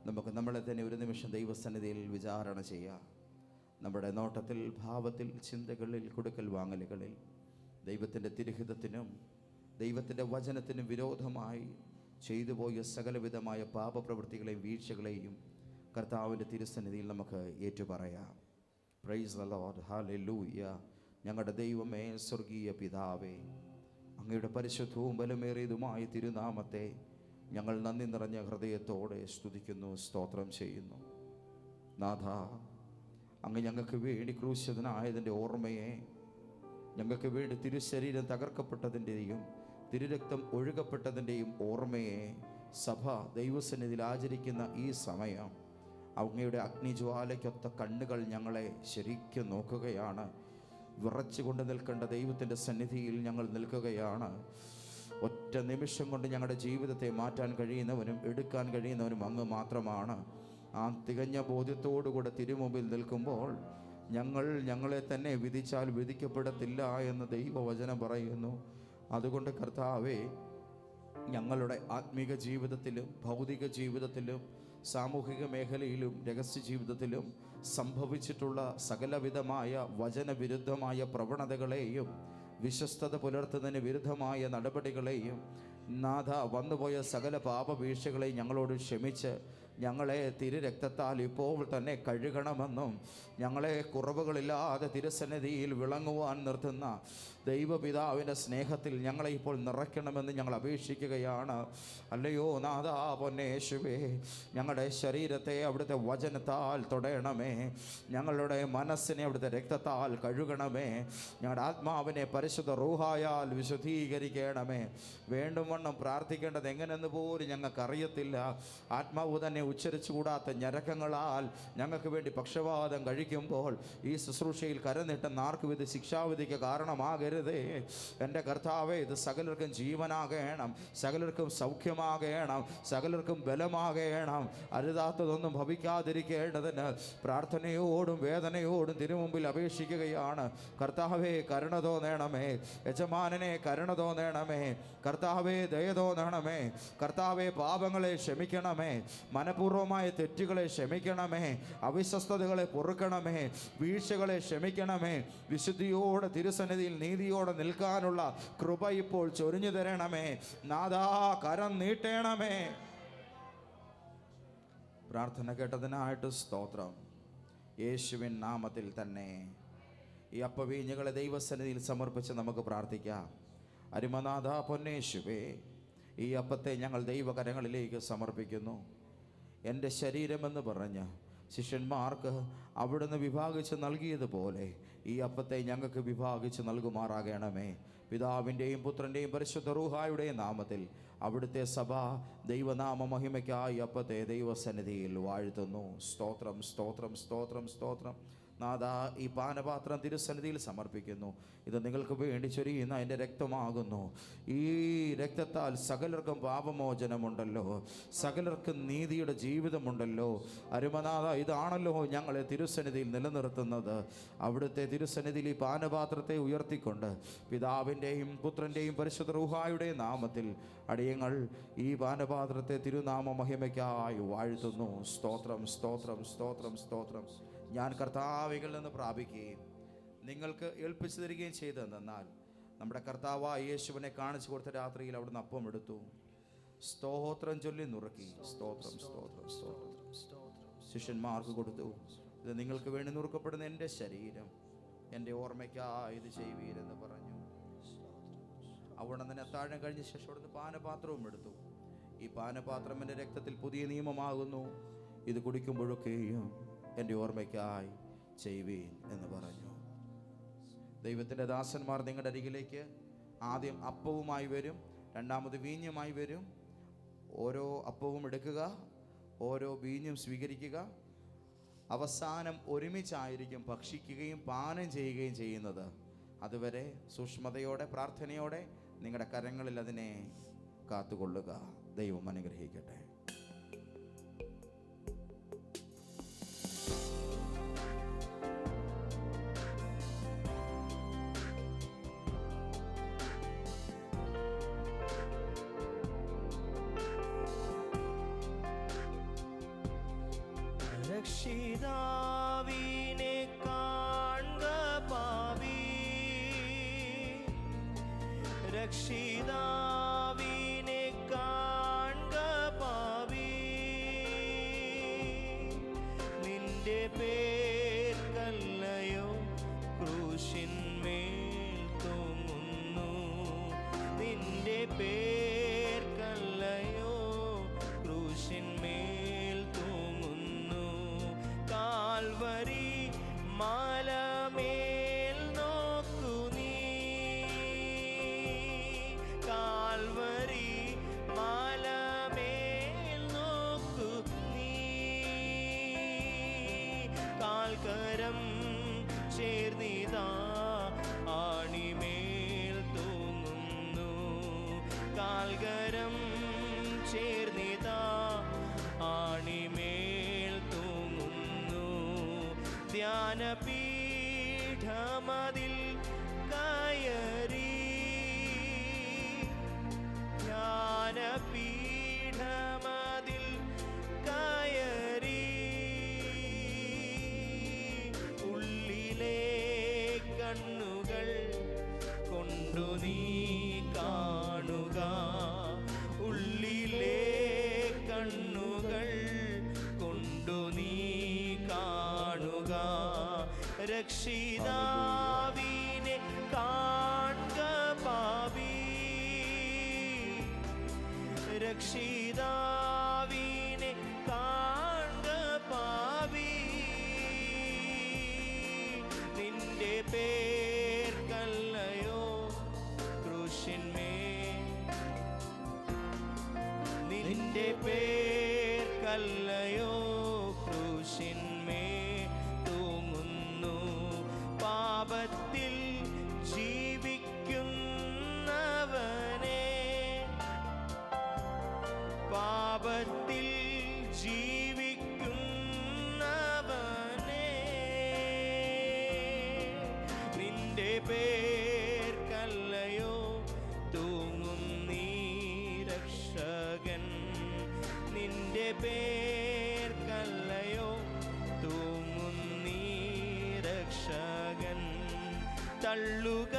Speaker 3: നമുക്ക് നമ്മളെ തന്നെ ഒരു നിമിഷം ദൈവസന്നിധിയിൽ വിചാരണ ചെയ്യാം. നമ്മുടെ നോട്ടത്തിൽ, ഭാവത്തിൽ, ചിന്തകളിൽ, കൊടുക്കൽ വാങ്ങലുകളിൽ ദൈവത്തിൻ്റെ തിരുഹിതത്തിനും ദൈവത്തിൻ്റെ വചനത്തിനും വിരോധമായി ചെയ്തുപോയ സകലവിധമായ പാപപ്രവൃത്തികളെയും വീഴ്ചകളെയും കർത്താവിൻ്റെ തിരുസന്നിധിയിൽ നമുക്ക് ഏറ്റുപറയാം. Praise the Lord. ഹല്ലേലൂയ. ഞങ്ങളുടെ ദൈവമേ, സ്വർഗീയ പിതാവേ, അങ്ങയുടെ പരിശുദ്ധവും ബലമേറിയതുമായ തിരുനാമത്തെ ഞങ്ങൾ നന്ദി നിറഞ്ഞ ഹൃദയത്തോടെ സ്തുതിക്കുന്നു, സ്തോത്രം ചെയ്യുന്നു. നാഥ, അങ്ങ് ഞങ്ങൾക്ക് വേണ്ടി ക്രൂശിതനായതിൻ്റെ ഓർമ്മയെ, ഞങ്ങൾക്ക് വേണ്ടി തിരുശരീരം തകർക്കപ്പെട്ടതിൻ്റെയും തിരുരക്തം ഒഴുകപ്പെട്ടതിൻ്റെയും ഓർമ്മയെ സഭ ദൈവസന്നിധിയിൽ ആചരിക്കുന്ന ഈ സമയം അങ്ങയുടെ അഗ്നിജ്വാലയ്ക്കൊത്ത കണ്ണുകൾ ഞങ്ങളെ ശരിക്കും നോക്കുകയാണ്. വിറച്ചുകൊണ്ട് നിൽക്കേണ്ട ദൈവത്തിൻ്റെ സന്നിധിയിൽ ഞങ്ങൾ നിൽക്കുകയാണ്. ഒറ്റ നിമിഷം കൊണ്ട് ഞങ്ങളുടെ ജീവിതത്തെ മാറ്റാൻ കഴിയുന്നവനും എടുക്കാൻ കഴിയുന്നവനും അങ്ങ് മാത്രമാണ്. ആ തികഞ്ഞ ബോധ്യത്തോടുകൂടെ തിരുമുമ്പിൽ നിൽക്കുമ്പോൾ ഞങ്ങളെ തന്നെ വിധിച്ചാൽ വിധിക്കപ്പെടത്തില്ല എന്ന് ദൈവവചനം പറയുന്നു. അതുകൊണ്ട് കർത്താവേ, ഞങ്ങളുടെ ആത്മീക ജീവിതത്തിലും ഭൗതിക ജീവിതത്തിലും സാമൂഹിക മേഖലയിലും രഹസ്യ ജീവിതത്തിലും സംഭവിച്ചിട്ടുള്ള സകലവിധമായ വചനവിരുദ്ധമായ പ്രവണതകളെയും വിശ്വസ്തത പുലർത്തുന്നതിന് വിരുദ്ധമായ നടപടികളെയും നാഥ വന്നുപോയ സകല പാപവീഴ്ചകളെയും ഞങ്ങളോട് ക്ഷമിച്ച് ഞങ്ങളെ തിരുരക്തത്താൽ ഇപ്പോൾ തന്നെ കഴുകണമെന്നും ഞങ്ങളെ കുറവുകളില്ലാതെ തിരുസന്നിധിയിൽ വിളങ്ങുവാൻ നിർത്തുന്ന ദൈവപിതാവിൻ്റെ സ്നേഹത്തിൽ ഞങ്ങളെ ഇപ്പോൾ നിറയ്ക്കണമെന്ന് ഞങ്ങൾ അപേക്ഷിക്കുകയാണ്. അല്ലയോ നാഥ പൊന്നേ യേശുവേ, ഞങ്ങളുടെ ശരീരത്തെ അവിടുത്തെ വചനത്താൽ തൊടയണമേ. ഞങ്ങളുടെ മനസ്സിനെ അവിടുത്തെ രക്തത്താൽ കഴുകണമേ. ഞങ്ങളുടെ ആത്മാവിനെ പരിശുദ്ധ റൂഹായാൽ വിശുദ്ധീകരിക്കണമേ. വേണ്ടും വണ്ണം പ്രാർത്ഥിക്കേണ്ടത് എങ്ങനെയെന്ന് പോലും ഞങ്ങൾക്കറിയത്തില്ല. ആത്മാവ് തന്നെ ഉച്ചരിച്ചുകൂടാത്ത ഞരക്കങ്ങളാൽ ഞങ്ങൾക്ക് വേണ്ടി പക്ഷപാതം കഴിക്കുമ്പോൾ ഈ ശുശ്രൂഷയിൽ കരന്നിട്ടുന്ന ആർക്കും ഇത് ശിക്ഷാവിധിക്ക് കാരണമാകരുതേ. എൻ്റെ കർത്താവേ, ഇത് സകലർക്കും ജീവനാകണം, സകലർക്കും സൗഖ്യമാകണം, സകലർക്കും ബലമാകണം. അരുതാത്തതൊന്നും ഭവിക്കാതിരിക്കേണ്ടതിന് പ്രാർത്ഥനയോടും വേദനയോടും തിരുമുമ്പിൽ അപേക്ഷിക്കുകയാണ്. കർത്താവേ, കരുണ തോന്നണമേ. യജമാനനെ കരുണ തോന്നണമേ. കർത്താവേ, ദയ തോന്നണമേ. കർത്താവേ, പാപങ്ങളെ ക്ഷമിക്കണമേ. മനഃപൂർവമായ തെറ്റുകളെ ക്ഷമിക്കണമേ. അവിശ്വസ്തതകളെ പൊറുക്കണമേ. വീഴ്ചകളെ ക്ഷമിക്കണമേ. വിശുദ്ധിയോടെ തിരുസന്നിധിയിൽ നീതിയോടെ നിൽക്കാനുള്ള കൃപ ഇപ്പോൾ ചൊരിഞ്ഞു തരണമേ. നാഥാ, കരം നീട്ടണമേ. പ്രാർത്ഥന കേട്ടതിനായിട്ട് സ്തോത്രം. യേശുവിൻ നാമത്തിൽ തന്നെ ഈ അപ്പവീഞ്ഞുകളെ ദൈവസന്നിധിയിൽ സമർപ്പിച്ച് നമുക്ക് പ്രാർത്ഥിക്കാം. അരുമനാഥ പൊന്നേശുവേ, ഈ അപ്പത്തെ ഞങ്ങൾ ദൈവകരങ്ങളിലേക്ക് സമർപ്പിക്കുന്നു. എൻ്റെ ശരീരമെന്ന് പറഞ്ഞ് ശിഷ്യന്മാർക്ക് അവിടുന്ന് വിഭാഗിച്ച് നൽകിയതുപോലെ ഈ അപ്പത്തെ ഞങ്ങൾക്ക് വിഭാഗിച്ച് നൽകുമാറാകണമേ. പിതാവിൻ്റെയും പുത്രൻ്റെയും പരിശുദ്ധ റൂഹായുടെയും നാമത്തിൽ അവിടുത്തെ സഭ ദൈവനാമ മഹിമയ്ക്കായി അപ്പത്തെ ദൈവസന്നിധിയിൽ വാഴ്ത്തുന്നു. സ്തോത്രം, സ്തോത്രം, സ്തോത്രം, സ്തോത്രം. നാഥാ, ഈ പാനപാത്രം തിരുസന്നിധിയിൽ സമർപ്പിക്കുന്നു. ഇത് നിങ്ങൾക്ക് വേണ്ടി ചൊരിയുന്ന എൻ്റെ രക്തമാകുന്നു. ഈ രക്തത്താൽ സകലർക്കും പാപമോചനമുണ്ടല്ലോ, സകലർക്കും നീതിയുടെ ജീവിതമുണ്ടല്ലോ. അരുമനാഥ, ഇതാണല്ലോ ഞങ്ങളെ തിരുസന്നിധിയിൽ നിലനിർത്തുന്നത്. അവിടുത്തെ തിരുസന്നിധിയിൽ ഈ പാനപാത്രത്തെ ഉയർത്തിക്കൊണ്ട് പിതാവിൻ്റെയും പുത്രൻ്റെയും പരിശുദ്ധ റൂഹായുടെയും നാമത്തിൽ അടിയങ്ങൾ ഈ പാനപാത്രത്തെ തിരുനാമ മഹിമയ്ക്കായി വാഴ്ത്തുന്നു. സ്തോത്രം, സ്തോത്രം, സ്തോത്രം, സ്തോത്രം. ഞാൻ കർത്താവികളിൽ നിന്ന് പ്രാപിക്കുകയും നിങ്ങൾക്ക് ഏൽപ്പിച്ചു തരികയും ചെയ്തതെന്നാൽ നമ്മുടെ കർത്താവായ യേശുവിനെ കാണിച്ചു കൊടുത്ത രാത്രിയിൽ അവിടുന്ന് അപ്പം എടുത്തു, സ്തോത്രം ചൊല്ലി നുറുക്കി. സ്തോത്രം, സ്തോത്രം, സ്തോത്രം. ശിഷ്യന്മാർക്ക് കൊടുത്തു, ഇത് നിങ്ങൾക്ക് വേണ്ടി നുറുക്കപ്പെടുന്ന എൻ്റെ ശരീരം, എൻ്റെ ഓർമ്മയ്ക്കായി ഇത് ചെയ്യുവീരെന്ന് പറഞ്ഞു. അവിടെ നിന്ന് അത്താഴം കഴിഞ്ഞ ശേഷം അവിടുന്ന് പാനപാത്രവും എടുത്തു. ഈ പാനപാത്രം എൻ്റെ രക്തത്തിൽ പുതിയ നിയമമാകുന്നു, ഇത് കുടിക്കുമ്പോഴൊക്കെയും എൻ്റെ ഓർമ്മയ്ക്കായി ചെയ്യുവീൻ എന്ന് പറഞ്ഞു. ദൈവത്തിൻ്റെ ദാസന്മാർ നിങ്ങളുടെ അരികിലേക്ക് ആദ്യം അപ്പവുമായി വരും, രണ്ടാമത് വീഞ്ഞുമായി വരും. ഓരോ അപ്പവും എടുക്കുക, ഓരോ വീഞ്ഞും സ്വീകരിക്കുക. അവസാനം ഒരുമിച്ചായിരിക്കും ഭക്ഷിക്കുകയും പാനം ചെയ്യുകയും ചെയ്യുന്നത്. അതുവരെ സൂക്ഷ്മതയോടെ പ്രാർത്ഥനയോടെ നിങ്ങളുടെ കരങ്ങളിൽ അതിനെ കാത്തുകൊള്ളുക. ദൈവം അനുഗ്രഹിക്കട്ടെ.
Speaker 4: രക്ഷിതാവിനെ കാൺക പാവി, രക്ഷിതാവിനെ കാൺക പാവി, നിന്റെ പേർക്കല്ലയോ ക്രൂശിന്മേൽ തൂങ്ങുന്നു, നിന്റെ പേർക്കല്ലയോ ക്രൂശിന്മേൽ തൂങ്ങുന്നു. കാൽവരി മലമേൽ നോക്കു നീ, കാൽവരി മലമേൽ നോക്കു നീ. കാൽക്കരം ചേർന്നിതാ ആണിമേൽ തൂങ്ങുന്നു, കാൽക്കരം ചേർന്നിതാ ആണിമേൽ തൂങ്ങുന്നു. ധ്യാനപീഠമതിൽ കയറി, ധ്യാനപീഠമതിൽ കയറി, ഉള്ളിലെ കണ്ണുകൾ കൊണ്ടു നീ കാണുക, ഉള്ളിലെ കണ്ണുകൾ കൊണ്ടു നീ കാണുക. രക്ഷിതാവിനെ കാൺക പാവി, രക്ഷിതാവിനെ കാൺക പാവി, നിന്റെ പേർക്കല്ലയോ ക്രൂശിന്മേൽ, നിന്റെ പേർക്കല്ലയോ ക്രൂശിന്മേൽ തൂങ്ങുന്നു. പാപത്തിൽ ജീവിക്കുന്നവനെ, പാപത്തിൽ ജീവിക്കുന്നവനെ, നിന്റെ പേർക്കല്ലയോ തൂങ്ങുന്നീ രക്ഷകൻ, നിന്റെ പേർക്കല്ലയോ തൂങ്ങുന്നീ രക്ഷകൻ. തള്ളുക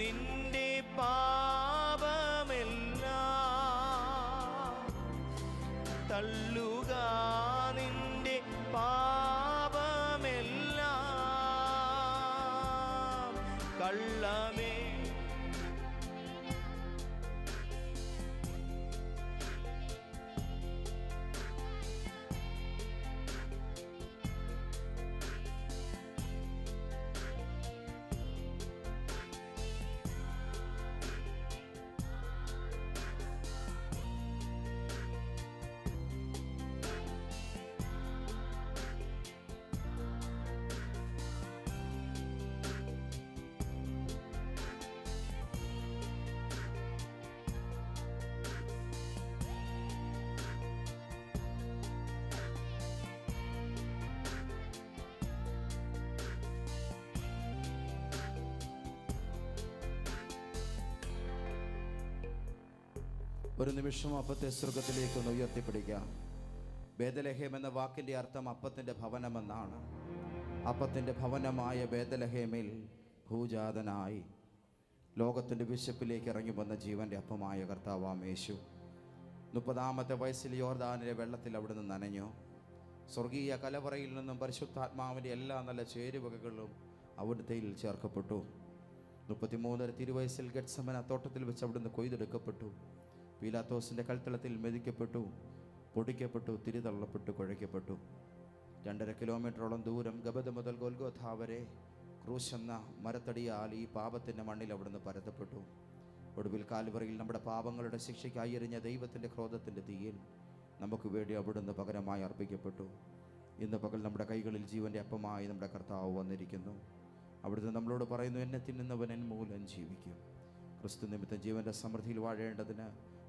Speaker 4: നിന്റെ പാപമെല്ലാം, തള്ളുക നിന്റെ പാപമെല്ലാം. കള്ളമേ
Speaker 3: ഒരു നിമിഷം അപ്പത്തെ സ്വർഗത്തിലേക്കൊന്ന് ഉയർത്തിപ്പിടിക്കാം. ബേദലഹേം എന്ന വാക്കിൻ്റെ അർത്ഥം അപ്പത്തിൻ്റെ ഭവനമെന്നാണ്. അപ്പത്തിൻ്റെ ഭവനമായ ബേദലഹേമിൽ ഭൂജാതനായി ലോകത്തിൻ്റെ വിശപ്പിലേക്ക് ഇറങ്ങി വന്ന ജീവൻ്റെ അപ്പമായ കർത്താവാം യേശു 30-ാമത്തെ വയസ്സിൽ യോർദാനിലെ വെള്ളത്തിൽ അവിടുന്ന് നനഞ്ഞു. സ്വർഗീയ കലവറയിൽ നിന്നും പരിശുദ്ധാത്മാവിൻ്റെ എല്ലാ നല്ല ചേരുവകകളും അവിടുത്തെയിൽ ചേർക്കപ്പെട്ടു. 33 തിരുവയസ്സിൽ ഗെത്സമന തോട്ടത്തിൽ വെച്ച് അവിടുന്ന് കൊയ്തെടുക്കപ്പെട്ടു. പീലാത്തോസിൻ്റെ കൽത്തളത്തിൽ മെതിക്കപ്പെട്ടു, പൊടിക്കപ്പെട്ടു, തിരിതള്ളപ്പെട്ടു, കുഴയ്ക്കപ്പെട്ടു. 2.5 കിലോമീറ്ററോളം ദൂരം ഗബദ മുതൽ ഗൊൽഗോഥ വരെ ക്രൂശെന്ന മരത്തടിയാൽ ഈ പാപത്തിൻ്റെ മണ്ണിൽ അവിടുന്ന് പരത്തപ്പെട്ടു. ഒടുവിൽ കാൽവറിയിൽ നമ്മുടെ പാപങ്ങളുടെ ശിക്ഷയ്ക്കായി എറിഞ്ഞ ദൈവത്തിൻ്റെ ക്രോധത്തിൻ്റെ തീയിൽ നമുക്ക് വേണ്ടി അവിടുന്ന് പകരമായി അർപ്പിക്കപ്പെട്ടു. ഇന്ന് പകൽ നമ്മുടെ കൈകളിൽ ജീവൻ്റെ അപ്പമായി നമ്മുടെ കർത്താവ് വന്നിരിക്കുന്നു. അവിടുന്ന് നമ്മളോട് പറയുന്നു, എന്നെ തിന്നുന്നവൻ എൻ മൂലം ജീവിക്കും. ക്രിസ്തു നിമിത്തം ജീവൻ്റെ സമൃദ്ധിയിൽ വാഴേണ്ടതിന്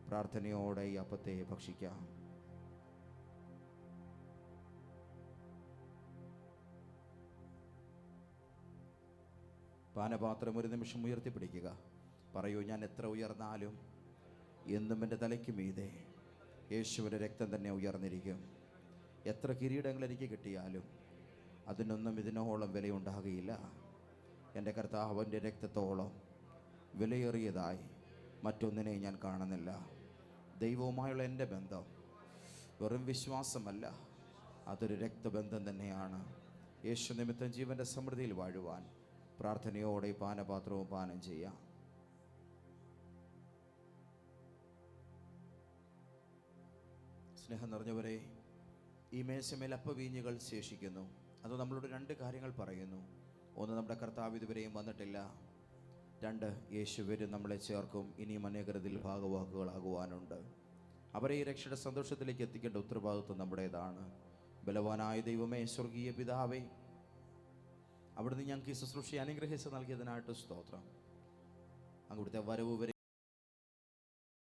Speaker 3: പ്രാർത്ഥനയോടെ ഈ അപ്പത്തെ ഭക്ഷിക്കാം. പാനപാത്രം ഒരു നിമിഷം ഉയർത്തിപ്പിടിക്കുക. പറയൂ, ഞാൻ എത്ര ഉയർന്നാലും എന്നും എൻ്റെ തലയ്ക്ക് മീതെ യേശുവിൻ്റെ രക്തം തന്നെ ഉയർന്നിരിക്കും. എത്ര കിരീടങ്ങൾ എനിക്ക് കിട്ടിയാലും അതിനൊന്നും ഇതിനോളം വിലയുണ്ടാകുകയില്ല. എൻ്റെ കർത്താവിൻ്റെ രക്തത്തോളം വിലയേറിയതായി മറ്റൊന്നിനെ ഞാൻ കാണുന്നില്ല. ദൈവവുമായുള്ള എൻ്റെ ബന്ധം വെറും വിശ്വാസമല്ല, അതൊരു രക്തബന്ധം തന്നെയാണ്. യേശു നിമിത്തം ജീവൻ്റെ സമൃദ്ധിയിൽ വാഴുവാൻ പ്രാർത്ഥനയോടെ ഈ പാനപാത്രവും പാനം ചെയ്യാം. സ്നേഹം നിറഞ്ഞവരെ, ഈ മേശമേൽ അപ്പവീഞ്ഞുകൾ ശേഷിക്കുന്നു. അത് നമ്മളോട് 2 കാര്യങ്ങൾ പറയുന്നു. ഒന്ന്, നമ്മുടെ കർത്താവ് ഇതുവരെയും വന്നിട്ടില്ല. 2, യേശു വരും, നമ്മളെ ചേർക്കും. ഇനിയും അനേകരതിൽ ഭാഗവാക്കുകളാകുവാനുണ്ട്. അവരെ ഈ രക്ഷയുടെ സന്തോഷത്തിലേക്ക് എത്തിക്കേണ്ട ഉത്തരവാദിത്വം നമ്മുടേതാണ്. ബലവാനായ ദൈവമേ, സ്വർഗീയ പിതാവേ, അവിടുന്ന് ഞങ്ങൾക്ക് ഈ ശുശ്രൂഷയെ അനുഗ്രഹിച്ച് നൽകിയതിനായിട്ട് സ്തോത്രം. അവിടുത്തെ വരവ് വരെ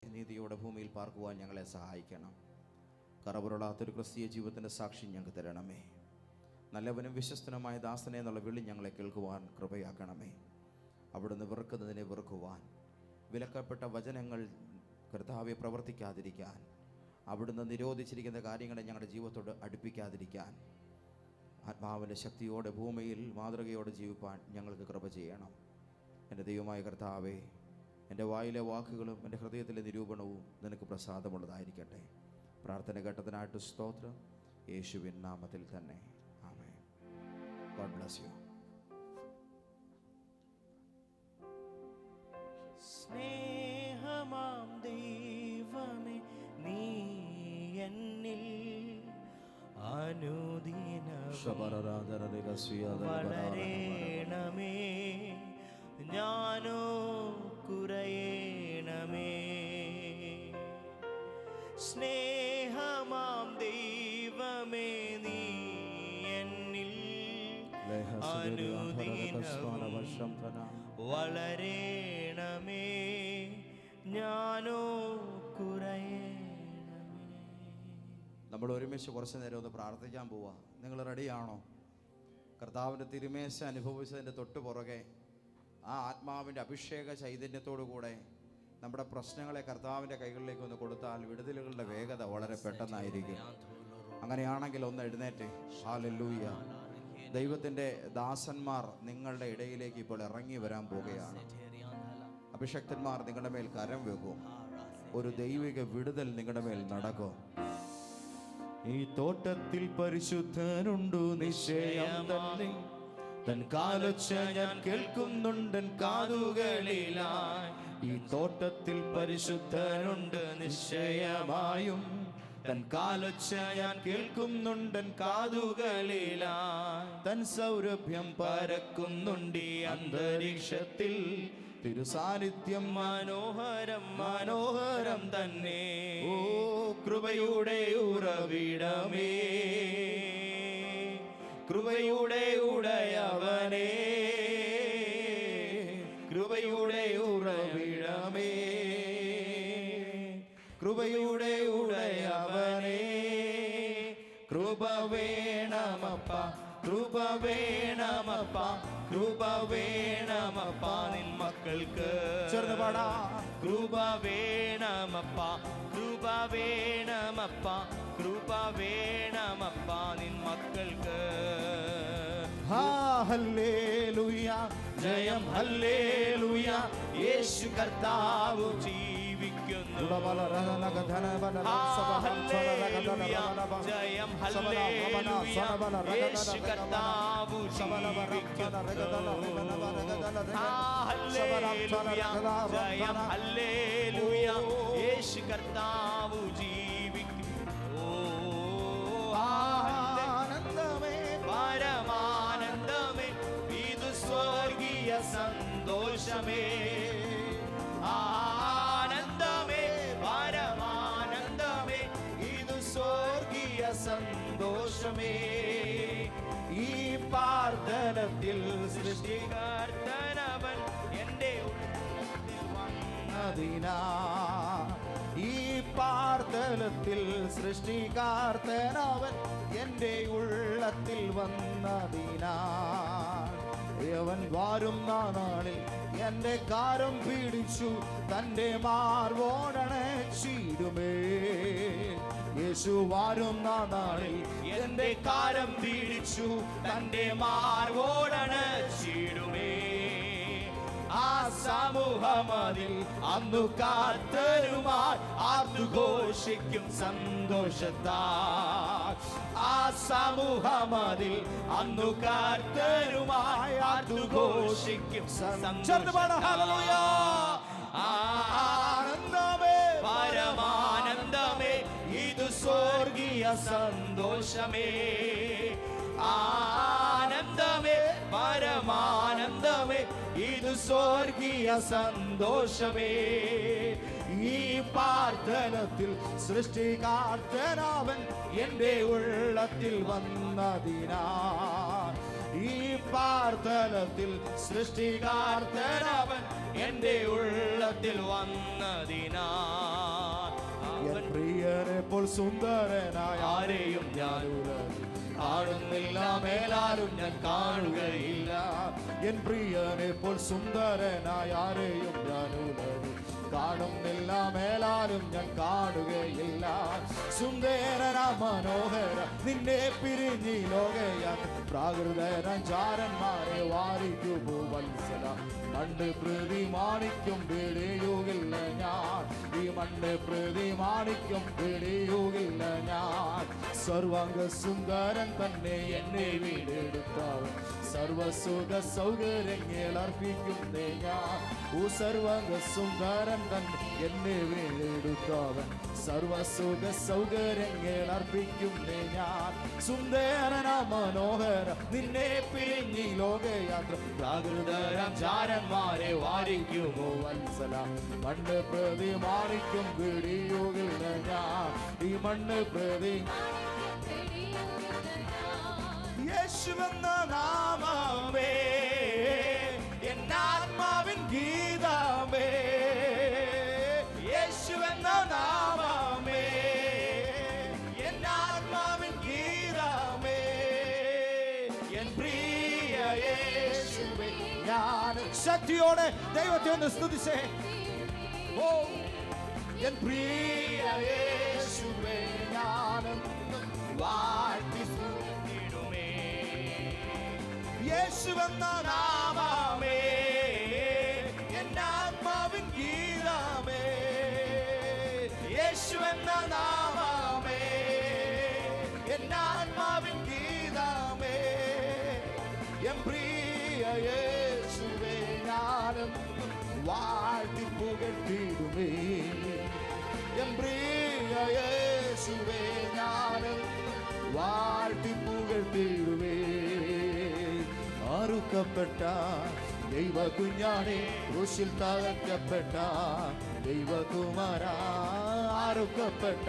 Speaker 3: നീതിയോടെ ഭൂമിയിൽ പാർക്കുവാൻ ഞങ്ങളെ സഹായിക്കണം. കറപുരളാത്തൊരു ക്രിസ്തീയ ജീവിതത്തിൻ്റെ സാക്ഷി ഞങ്ങൾക്ക് തരണമേ. നല്ലവനും വിശ്വസ്തനുമായ ദാസനെ എന്നുള്ള വിളി ഞങ്ങളെ കേൾക്കുവാൻ കൃപയാക്കണമേ. അവിടുന്ന് വെറുക്കുന്നതിനെ വെറുക്കുവാൻ, വിലക്കപ്പെട്ട വചനങ്ങൾ കർത്താവെ പ്രവർത്തിക്കാതിരിക്കാൻ, അവിടുന്ന് നിരോധിച്ചിരിക്കുന്ന കാര്യങ്ങളെ ഞങ്ങളുടെ ജീവിതത്തോട് അടുപ്പിക്കാതിരിക്കാൻ, ആത്മാവിൻ്റെ ശക്തിയോടെ ഭൂമിയിൽ മാതൃകയോടെ ജീവിപ്പാൻ ഞങ്ങൾക്ക് കൃപ ചെയ്യണം. എൻ്റെ ദൈവമായ കർത്താവേ, എൻ്റെ വായിലെ വാക്കുകളും എൻ്റെ ഹൃദയത്തിലെ നിരൂപണവും നിനക്ക് പ്രസാദമുള്ളതായിരിക്കട്ടെ. പ്രാർത്ഥന കേട്ടതിനായിട്ട് സ്തോത്രം, യേശുവിൻ നാമത്തിൽ തന്നെ. ആമേൻ. God bless you.
Speaker 4: സ്നേഹമാം ദൈവമേ, നീ എന്നിൽ വളരേണമേ, ഞാനോ കുറയേണമേ. സ്നേഹമാം ദൈവമേ, നീ എന്നിൽ അനുദിനം വളരേണമേ, ഞാനോ കുറയേണമേ.
Speaker 3: നമ്മൾ ഒരുമിച്ച് കുറച്ച് നേരം ഒന്ന് പ്രാർത്ഥിക്കാൻ പോവാ. നിങ്ങൾ റെഡിയാണോ? കർത്താവിൻ്റെ തിരുമേശ അനുഭവിച്ചതിൻ്റെ തൊട്ട് പുറകെ ആ ആത്മാവിൻ്റെ അഭിഷേക ചൈതന്യത്തോടു കൂടെ നമ്മുടെ പ്രശ്നങ്ങളെ കർത്താവിൻ്റെ കൈകളിലേക്ക് ഒന്ന് കൊടുത്താൽ വിടുതലുകളുടെ വേഗത വളരെ പെട്ടെന്നായിരിക്കും. അങ്ങനെയാണെങ്കിൽ ഒന്ന് എഴുന്നേറ്റ്. ഹല്ലേലൂയ. ദൈവത്തിൻ്റെ ദാസന്മാർ നിങ്ങളുടെ ഇടയിലേക്ക് ഇപ്പോൾ ഇറങ്ങി വരാൻ പോവുകയാണ്. അഭിഷക്തന്മാർ നിങ്ങളുടെ മേൽ കരം വെക്കും. ഒരു ദൈവിക വിടുതൽ നിങ്ങളുടെ മേൽ നടക്കും. ഈ തോട്ടത്തിൽ പരിശുദ്ധനുണ്ടു നിശ്ചയം തന്നെ, തൻ കാലൊച്ച ഞാൻ കേൾക്കുന്നുണ്ടൻ കാതുകളിലായി. ഈ തോട്ടത്തിൽ പരിശുദ്ധനുണ്ട് നിശ്ചയമായും, തൻ കാലൊച്ച ഞാൻ കേൾക്കുന്നുണ്ടൻ കാതുകളിലായി. തൻ സൗരഭ്യം പരക്കുന്നുണ്ട് ഈ അന്തരീക്ഷത്തിൽ, തിരുസാന്നിധ്യം മനോഹരം മനോഹരം തന്നെ. ഓ കൃപയുടെ ഉറവിടമേ, കൃപയുടെ ഉടയവനേ, കൃപയുടെ ഉറവിടമേ, കൃപയുടെ ഉടയവനേ. കൃപ വേണമപ്പ,
Speaker 4: കൃപ വേണമപ്പ, കൃപ വേണമപ്പ നിൻ മക്കൾക്ക്.
Speaker 3: ചേർന്ന് പാടാം.
Speaker 4: കൃപ വേണമപ്പ, കൃപ വേണമപ്പ, കൃപ വേണമപ്പ നിൻ മക്കൾക്ക്.
Speaker 3: ഹല്ലേലൂയ,
Speaker 4: ജയം ഹല്ലേലൂയ, യേശു കർത്താവ് ജീവിക്കുന്നു. ഹല്ലേലൂയ, ജയം ഹല്ലേലൂയ, യേശു കർത്താവ് ജീവിക്കുന്നു. ഹല്ലേലൂയ, ജയം ഹല്ലേലൂയ, യേശു കർത്താവ് ജീവിക്കുന്നു.
Speaker 3: ആനന്ദമേ,
Speaker 4: പരമാനന്ദമേ, ഇത് സ്വർഗീയ സന്തോഷമേ. ആനന്ദമേ, പരമാനന്ദമേ, ഇത് സ്വർഗീയ സന്തോഷമേ. ഈ പ്രാർത്ഥനത്തിൽ സൃഷ്ടികർത്തനവൻ എൻ്റെ ഉള്ളത്തിൽ വന്നതിനാ.
Speaker 3: ഈ പ്രാർത്ഥനത്തിൽ സൃഷ്ടികർത്തനവൻ എൻ്റെ ഉള്ളത്തിൽ വന്നതിനാ. അവൻ വാരുന്ന നാളിൽ എൻ്റെ കാരം പിടിച്ചു തൻ്റെ മാർവോടണച്ചിടുമേ. യേശു വാരുന്ന നാളിൽ
Speaker 4: എൻ്റെ കാരം പിടിച്ചു തൻ്റെ മാർവോടണച്ചിടുമേ. ആ സമൂഹമതിൽ അന്നു കാത്തരുമായി ആർത്തുഘോഷിക്കും സന്തോഷത്താൽ. ആ സമൂഹമതിൽ അന്നു കാത്തരുമായി ആർത്തുഘോഷിക്കും സന്തോഷത്താൽ. ആനന്ദമേ, പരമാനന്ദമേ, ഇത് സ്വർഗീയ സന്തോഷമേ. ആനന്ദമേ, പരമാനന്ദമേ, ഇത് സ്വർഗീയ സന്തോഷമേ.
Speaker 3: ഈ പ്രാർത്ഥനത്തിൽ സൃഷ്ടികർത്താവൻ എൻ്റെ ഉള്ളത്തിൽ വന്നതിനാ. ഈ പ്രാർത്ഥനത്തിൽ
Speaker 4: സൃഷ്ടികർത്താവൻ എൻ്റെ ഉള്ളത്തിൽ വന്നതിനാ.
Speaker 3: എൻ പ്രിയനെപ്പോൾ സുന്ദരനായ
Speaker 4: ആരെയും ഞാൻ കാണുന്നില്ല, മേലാലും ഞാൻ കാണുകയില്ല.
Speaker 3: എൻ പ്രിയനെപ്പോൾ സുന്ദരനായ ആരെയും ഞാൻ കാണുന്നില്ല, മേലാലും ഞാൻ കാണുകയില്ല. സുന്ദരന മനോഹര നിന്നെ പിരിഞ്ഞി ലോകയാ. പ്രാകൃതരഞ്ചാരന്മാരെ വാരിക്കുമോ വത്സല. മണ്ണ് പ്രതി മാണിക്കും പിടിയുകില്ല ഞാൻ. ഈ മണ്ണ് പ്രതി മാണിക്കും പിടിയുകില്ല ഞാൻ. സർവാംഗ സുന്ദരൻ തന്നെ എന്നെ വീടെടുത്തവൻ. സർവസുഖ സൗകര്യങ്ങൾ അർപ്പിക്കുന്നേ ഞാൻ. ഓ സർവാംഗ സുന്ദരൻ തന്നെ എന്നെ വീടെടുത്തവൻ. സർവസുഖ സൗകര്യങ്ങൾ അർപ്പിക്കുന്നേ ഞാൻ. സുന്ദരന മനോഹര നിന്നെ പിരിഞ്ഞി ലോകയാത്ര.
Speaker 4: പ്രാകൃതരഞ്ചാരന്മാരെ വാരിക്കുമോ
Speaker 3: വത്സല. മണ്ണ് പ്രതി മാണിക്കും പിടിയുകില്ല ഞാൻ. ഈ മണ്ണ് പ്രതി യേശുവെന്ന നാമമേ എന്നാത്മാവിൻ ഗീതമേ.
Speaker 4: യേശുവെന്ന നാമമേ എന്നാത്മാവിൻ ഗീതമേ. എൻ പ്രിയ യേശുവേ,
Speaker 3: ഞാൻ ശക്തിയോടെ ദൈവത്തെ ഒന്ന് സ്തുതിച്ചേ. ഓ എൻ പ്രിയ യേശുവേ, ഞാനെന്നും വാഴ്ത്തി
Speaker 4: സ്തുതിച്ചിടുമേ.
Speaker 3: യേശുവെന്ന നാമമേ എന്നാത്മാവിൻ ഗീതമേ.
Speaker 4: യേശുവെന്ന നാമമേ
Speaker 3: എന്നാത്മാവിൻ ഗീതമേ. എൻ പ്രിയ യേശുവേ, ഞാനെന്നും വാഴ്ത്തി പുകഴ്ത്തിടുമേ. എൻ പ്രിയ യേശുവേ, ഞാനെന്നും വാഴ്ത്തി പുകഴ്ത്തിടുമേ. അറുക്കപ്പെട്ട ദൈവ കുഞ്ഞാണേ, ക്രൂശിൽ തകർക്കപ്പെട്ട ദൈവകുമാര. അറുക്കപ്പെട്ട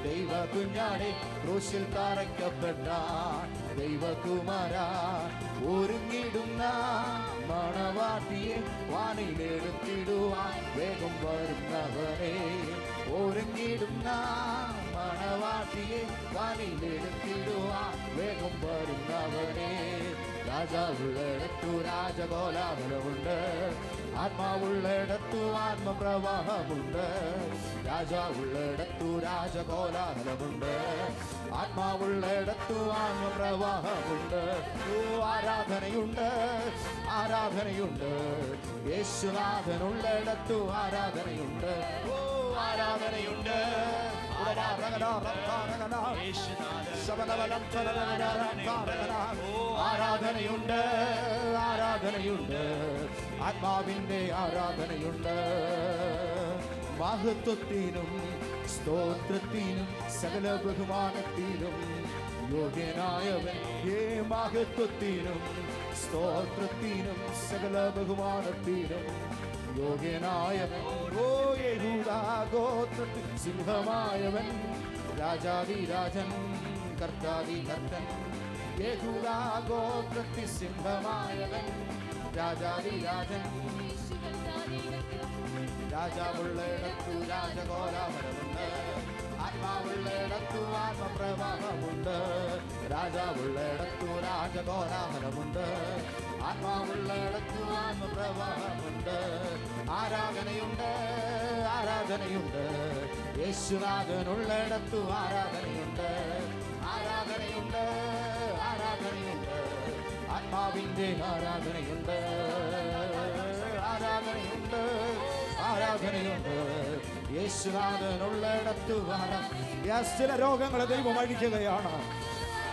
Speaker 3: ദൈവ കുഞ്ഞാണേ, ക്രൂശിൽ തറയ്ക്കപ്പെട്ട ദൈവകുമാര. ഒരുങ്ങിടുന്ന മണവാട്ടിയെ വാനിലെടുത്തിടുവാൻ വേഗം വരുന്നവനെ. ഒരുങ്ങിടുന്ന
Speaker 4: മണവാട്ടിയെ വാനിലെടുത്തിടുവാൻ വേഗം വരുന്നവനെ. രാജാവുള്ളിടത്തു രാജകോലാഹലമുണ്ട്, ആത്മാവുള്ളിടത്തു ആത്മപ്രവാഹമുണ്ട്. രാജാവുള്ളിടത്തു രാജകോലാഹലമുണ്ട്, ആത്മാവുള്ളിടത്തു ആത്മപ്രവാഹമുണ്ട്. ഓ ആരാധനയുണ്ട്, ആരാധനയുണ്ട്. യേശുനാഥനുള്ളിടത്തു ആരാധനയുണ്ട്. ഓ ആരാധനയുണ്ട്. ആരാധനയുണ്ട്, ആരാധനയുണ്ട്. ആത്മാവിന്റെ ആരാധനയുണ്ട്. മഹത്വത്തിനും സ്തോത്രത്തിനും സകല ബഹുമാനത്തിനും യോഗ്യനായവൻ. മഹത്വത്തിനും സ്തോത്രത്തിനും സകല ബഹുമാനത്തിനും യോഗ്യനായവൻ. ഓ യഹൂദാ ഗോത്രത്തിൽ സിംഹമായവൻ, രാജാതിരാജൻ കർത്താതികർത്തൻ. യഹൂദാ ഗോത്രത്തിൽ സിംഹമായവൻ, രാജാതിരാജൻ. രാജാവുള്ളിടത്തു രാജകോലാഹലമുണ്ട്, ആത്മാവുള്ളിടത്തു ആത്മപ്രവാഹമുണ്ട്. രാജാവുള്ളിടത്തു രാജകോലാഹലമുണ്ട്, ആത്മാവുള്ളിടത്തു ആത്മപ്രവാഹമുണ്ട്. ആരാധനയുണ്ട്, ആരാധനയുണ്ട്. യേശുനാഥനുള്ളിടത്തു ആരാധനയുണ്ട്, ആരാധനയുണ്ട്, ആരാധനയുണ്ട്. ആത്മാവിന്റെ ആരാധനയുണ്ട്, ആരാധനയുണ്ട്, ആരാധനയുണ്ട്. യേശുനാഥനുള്ളിടത്തു ചില രോഗങ്ങളെ ദൈവം അഴിക്കുകയാണ്.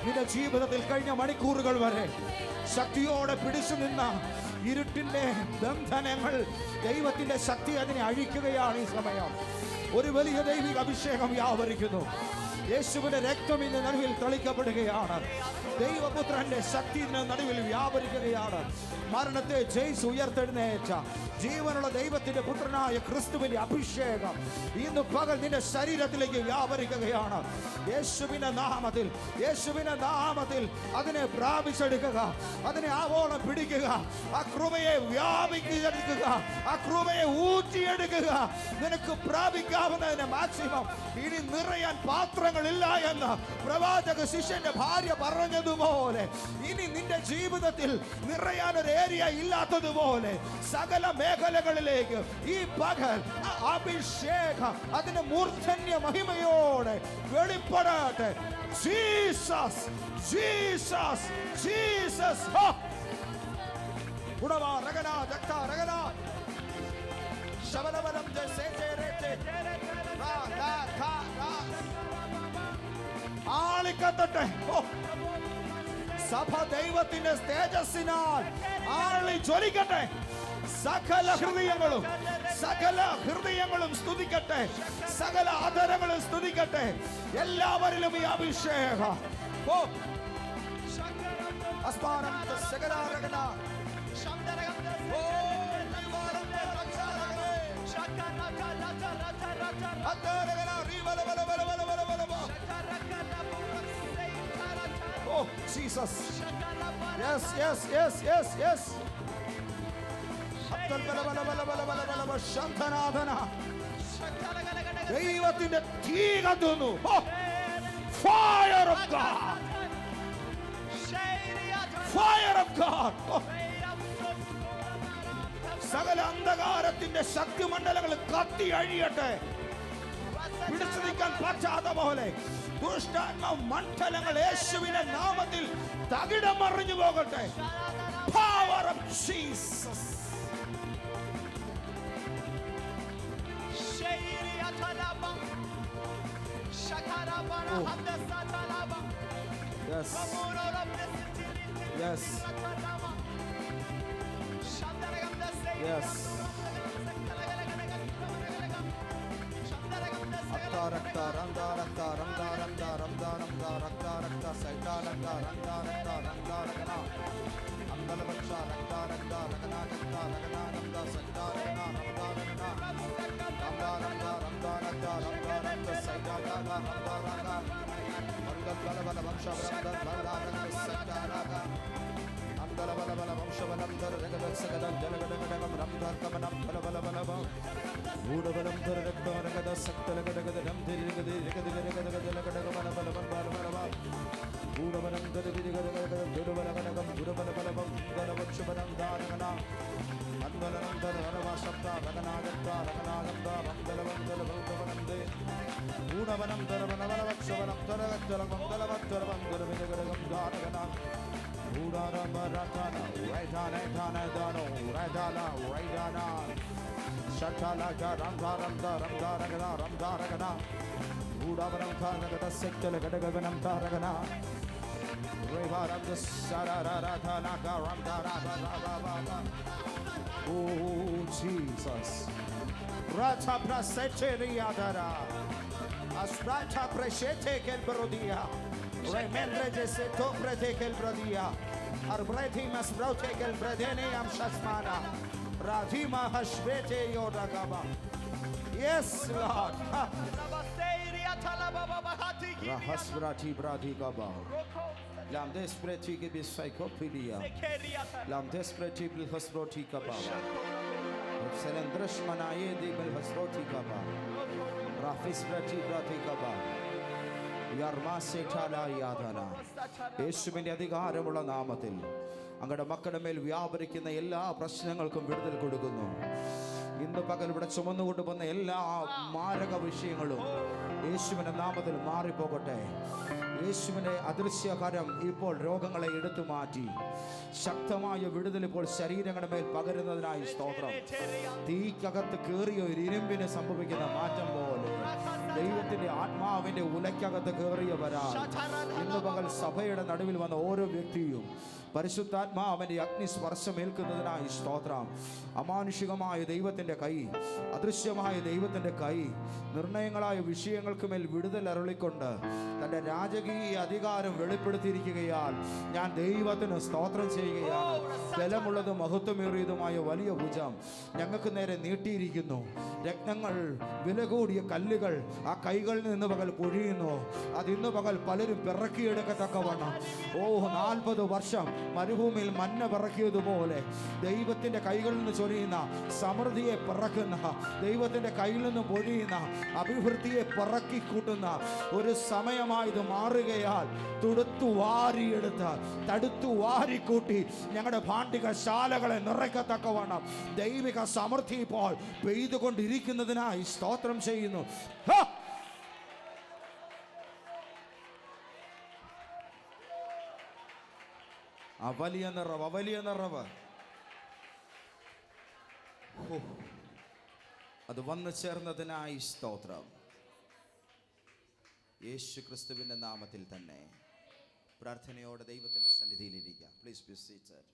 Speaker 4: നിന്റെ ജീവിതത്തിൽ കഴിഞ്ഞ മണിക്കൂറുകൾ വരെ ശക്തിയോടെ പിടിച്ചു നിന്ന ഇരുട്ടിന്റെ ബന്ധനങ്ങൾ ദൈവത്തിന്റെ ശക്തി അതിനെ അഴിക്കുകയാണ്. ഈ സമയം ഒരു വലിയ ദൈവിക അഭിഷേകം വ്യാപരിക്കുന്നു. യേശുവിന്റെ രക്തം ഇന്ന് നടുവിൽ തളിക്കപ്പെടുകയാണ്. ദൈവപുത്രന്റെ ശക്തി ഇന്ന് നടുവിൽ വ്യാപരിക്കുകയാണ്. മരണത്തെ ജയിച്ച് ഉയർത്തെഴുന്നേറ്റ ജീവനുള്ള ദൈവത്തിന്റെ പുത്രനായ ക്രിസ്തുവിന്റെ അഭിഷേകം ഇന്ന് പകൽ നിന്റെ ശരീരത്തിലേക്ക് വ്യാപരിക്കുകയാണ്. യേശുവിന്റെ നാമത്തിൽ, യേശുവിന്റെ നാമത്തിൽ അതിനെ പ്രാപിച്ചെടുക്കുക, അതിനെ ആവോളം പിടിക്കുക, ആ കൃപയെ വ്യാപിപ്പിച്ചെടുക്കുക, ആ കൃപയെ ഊറ്റിയെടുക്കുക. നിനക്ക് പ്രാപിക്കാവുന്നതിന് മാക്സിമം. ഇനി നിറയാൻ പാത്രങ്ങളില്ല എന്ന് പ്രവാചക ശിഷ്യന്റെ ഭാര്യ പറഞ്ഞതുപോലെ ഇനി നിന്റെ ജീവിതത്തിൽ നിറയാൻ ഒരു ഏരിയ ഇല്ലാത്തതുപോലെ സകല മേഖലകളിലേക്ക് ഈ പകൽ അഭിഷേകം അതിന്റെ മൂർധന്യ മഹിമയോടെ വെളിപ്പെടട്ടെ. Jesus, Jesus, Jesus. ഉടവാ രഗന ജക്ത രഗന ശബലബലം ജസേരേത്തെ റാ റാ റാ റാ ആളിക്കത്തട്ടെ. സഭ ദൈവത്തിന്റെ തേജസ്സിനാൽ ആളി ജ്വലിക്കട്ടെ. സകല ഹൃദയങ്ങളും, സകല ഹൃദയങ്ങളും സ്തുതിക്കട്ടെ, സകല ആദരങ്ങളും സ്തുതിക്കട്ടെ. എല്ലാവരിലും ഈ അഭിഷേകം. Oh, Jesus. Yes, yes, yes, yes, yes. ദൈവത്തിന്റെ തീ കത്തുന്നു. Fire of God. Fire of God. സകല അന്ധകാരത്തിന്റെ ശക്തിമണ്ഡലങ്ങൾ കത്തി അഴിയട്ടെ. പിടിച്ചു നിൽക്കാൻ പറ്റാത്ത പോലെ ദുഷ്ടാത്മ മണ്ഡലങ്ങൾ യേശുവിന്റെ നാമത്തിൽ തകിടം മറിഞ്ഞു പോകട്ടെ. Power of Jesus. Yes. Yes. Yes. Rakta randa rakta randa randa randa randa rakta rakta saita rakta randa rakta randa rakna andala bacha rakta rakta rakna rakta rakna randa saita rakna randa rakna randa randa randa rakta randa rakta saita rakna randa rakna andala bala bala bacha randa randa rakta saita rakna andala bala bala bacha randa rakta saita jalagada randa kamanam bala bala bala Udabalam Rakta Ragada Sakta Ragada Ram Tirigada Ragada Oh, Jesus. Rata praseteriadara. Asprata presete kel brodia. Remendre de seto prete kel brodia. Arbreti mas brote kel bredene am shasmana. Radima hashvete yodagaba. Yes, Lord. Rahasvrati bradi gaba. Lam despreti ke bisaikopedia. Lam despreti bil hasroti gaba. Selendresh manaye de bil hasroti gaba. Rafis brati brati gaba. യർമാസെ ടാലായാദന. യേശുവിന്റെ അധികാരമുള്ള നാമത്തിൽ അങ്ങയുടെ മക്കളുടെ മേൽ വ്യാപരിക്കുന്ന എല്ലാ പ്രശ്നങ്ങൾക്കും വിടുതൽ കൊടുക്കുന്നു. ഇന്ന് പകൽ ഇവിടെ ചുമന്നുകൊണ്ട് വന്ന എല്ലാ മാരക വിഷയങ്ങളും യേശുവിന്റെ നാമത്തിൽ മാറിപ്പോകട്ടെ. യേശുവിന്റെ അദൃശ്യകരം ഇപ്പോൾ രോഗങ്ങളെ എടുത്തു മാറ്റി ശക്തമായ വിടുതൽ ഇപ്പോൾ ശരീരങ്ങളുടെ മേൽ പകരുന്നതിനായി സ്തോത്രം. തീക്കകത്ത് കയറിയ ഒരു ഇരുമ്പിന് സംഭവിക്കുന്ന മാറ്റം പോലെ ദൈവത്തിന്റെ ആത്മാവിന്റെ ഉലക്കകത്ത് കയറിയവരാ ഇന്ന് പകൽ സഭയുടെ നടുവിൽ വന്ന ഓരോ വ്യക്തിയും പരിശുദ്ധാത്മാവിന്റെ അഗ്നിസ്പർശമേൽക്കുന്നതിനായി സ്തോത്രം. അമാനുഷികമായ ദൈവത്തിന്റെ കൈ, അദൃശ്യമായ ദൈവത്തിന്റെ കൈ നിർണയങ്ങളായ വിഷയങ്ങൾക്ക് മേൽ വിടുതൽ അരുളിക്കൊണ്ട് തന്റെ രാജകീയ അധികാരം വെളിപ്പെടുത്തിയിരിക്കുകയാൽ ഞാൻ ദൈവത്തിന് സ്തോത്രം ചെയ്യുകയാണ്. ബലമുള്ളതും മഹത്വമേറിയതുമായ വലിയ ഭുജം ഞങ്ങൾക്ക് നേരെ നീട്ടിയിരിക്കുന്നു. രത്നങ്ങൾ, വില കൂടിയ കല്ലുകൾ ആ കൈകളിൽ നിന്ന് പകൽ പൊഴിയുന്നു. അതിന്ന് പകൽ പലരും പിറക്കിയെടുക്കത്തക്കവണ്ണം 40 വർഷം മരുഭൂമിയിൽ മഞ്ഞ പിറക്കിയതുപോലെ ദൈവത്തിന്റെ കൈകളിൽ നിന്ന് ചൊരിയുന്ന സമൃദ്ധിയെ പിറക്കുന്ന, ദൈവത്തിന്റെ കയ്യിൽ നിന്ന് പൊഴിയുന്ന അഭിവൃദ്ധിയെ പിറക്കി കൂട്ടുന്ന ഒരു സമയമായത് മാറുകയാൽ തുടുത്തു വാരിയെടുത്ത് തടുത്തു വാരിക്കൂട്ടി ഞങ്ങളുടെ ഭാണ്ഡിക ശാലകളെ നിറയ്ക്കത്തക്കവണ്ണം ദൈവിക സമൃദ്ധി ഇപ്പോൾ പെയ്തുകൊണ്ടിരിക്കുന്നതിനായി സ്തോത്രം ചെയ്യുന്നു. വലിയ നിറവ് അത് വന്നു ചേർന്നതിനായി സ്തോത്രം. യേശു ക്രിസ്തുവിന്റെ നാമത്തിൽ തന്നെ പ്രാർത്ഥനയോടെ ദൈവത്തിന്റെ സന്നിധിയിലിരിക്കാം. Please be seated.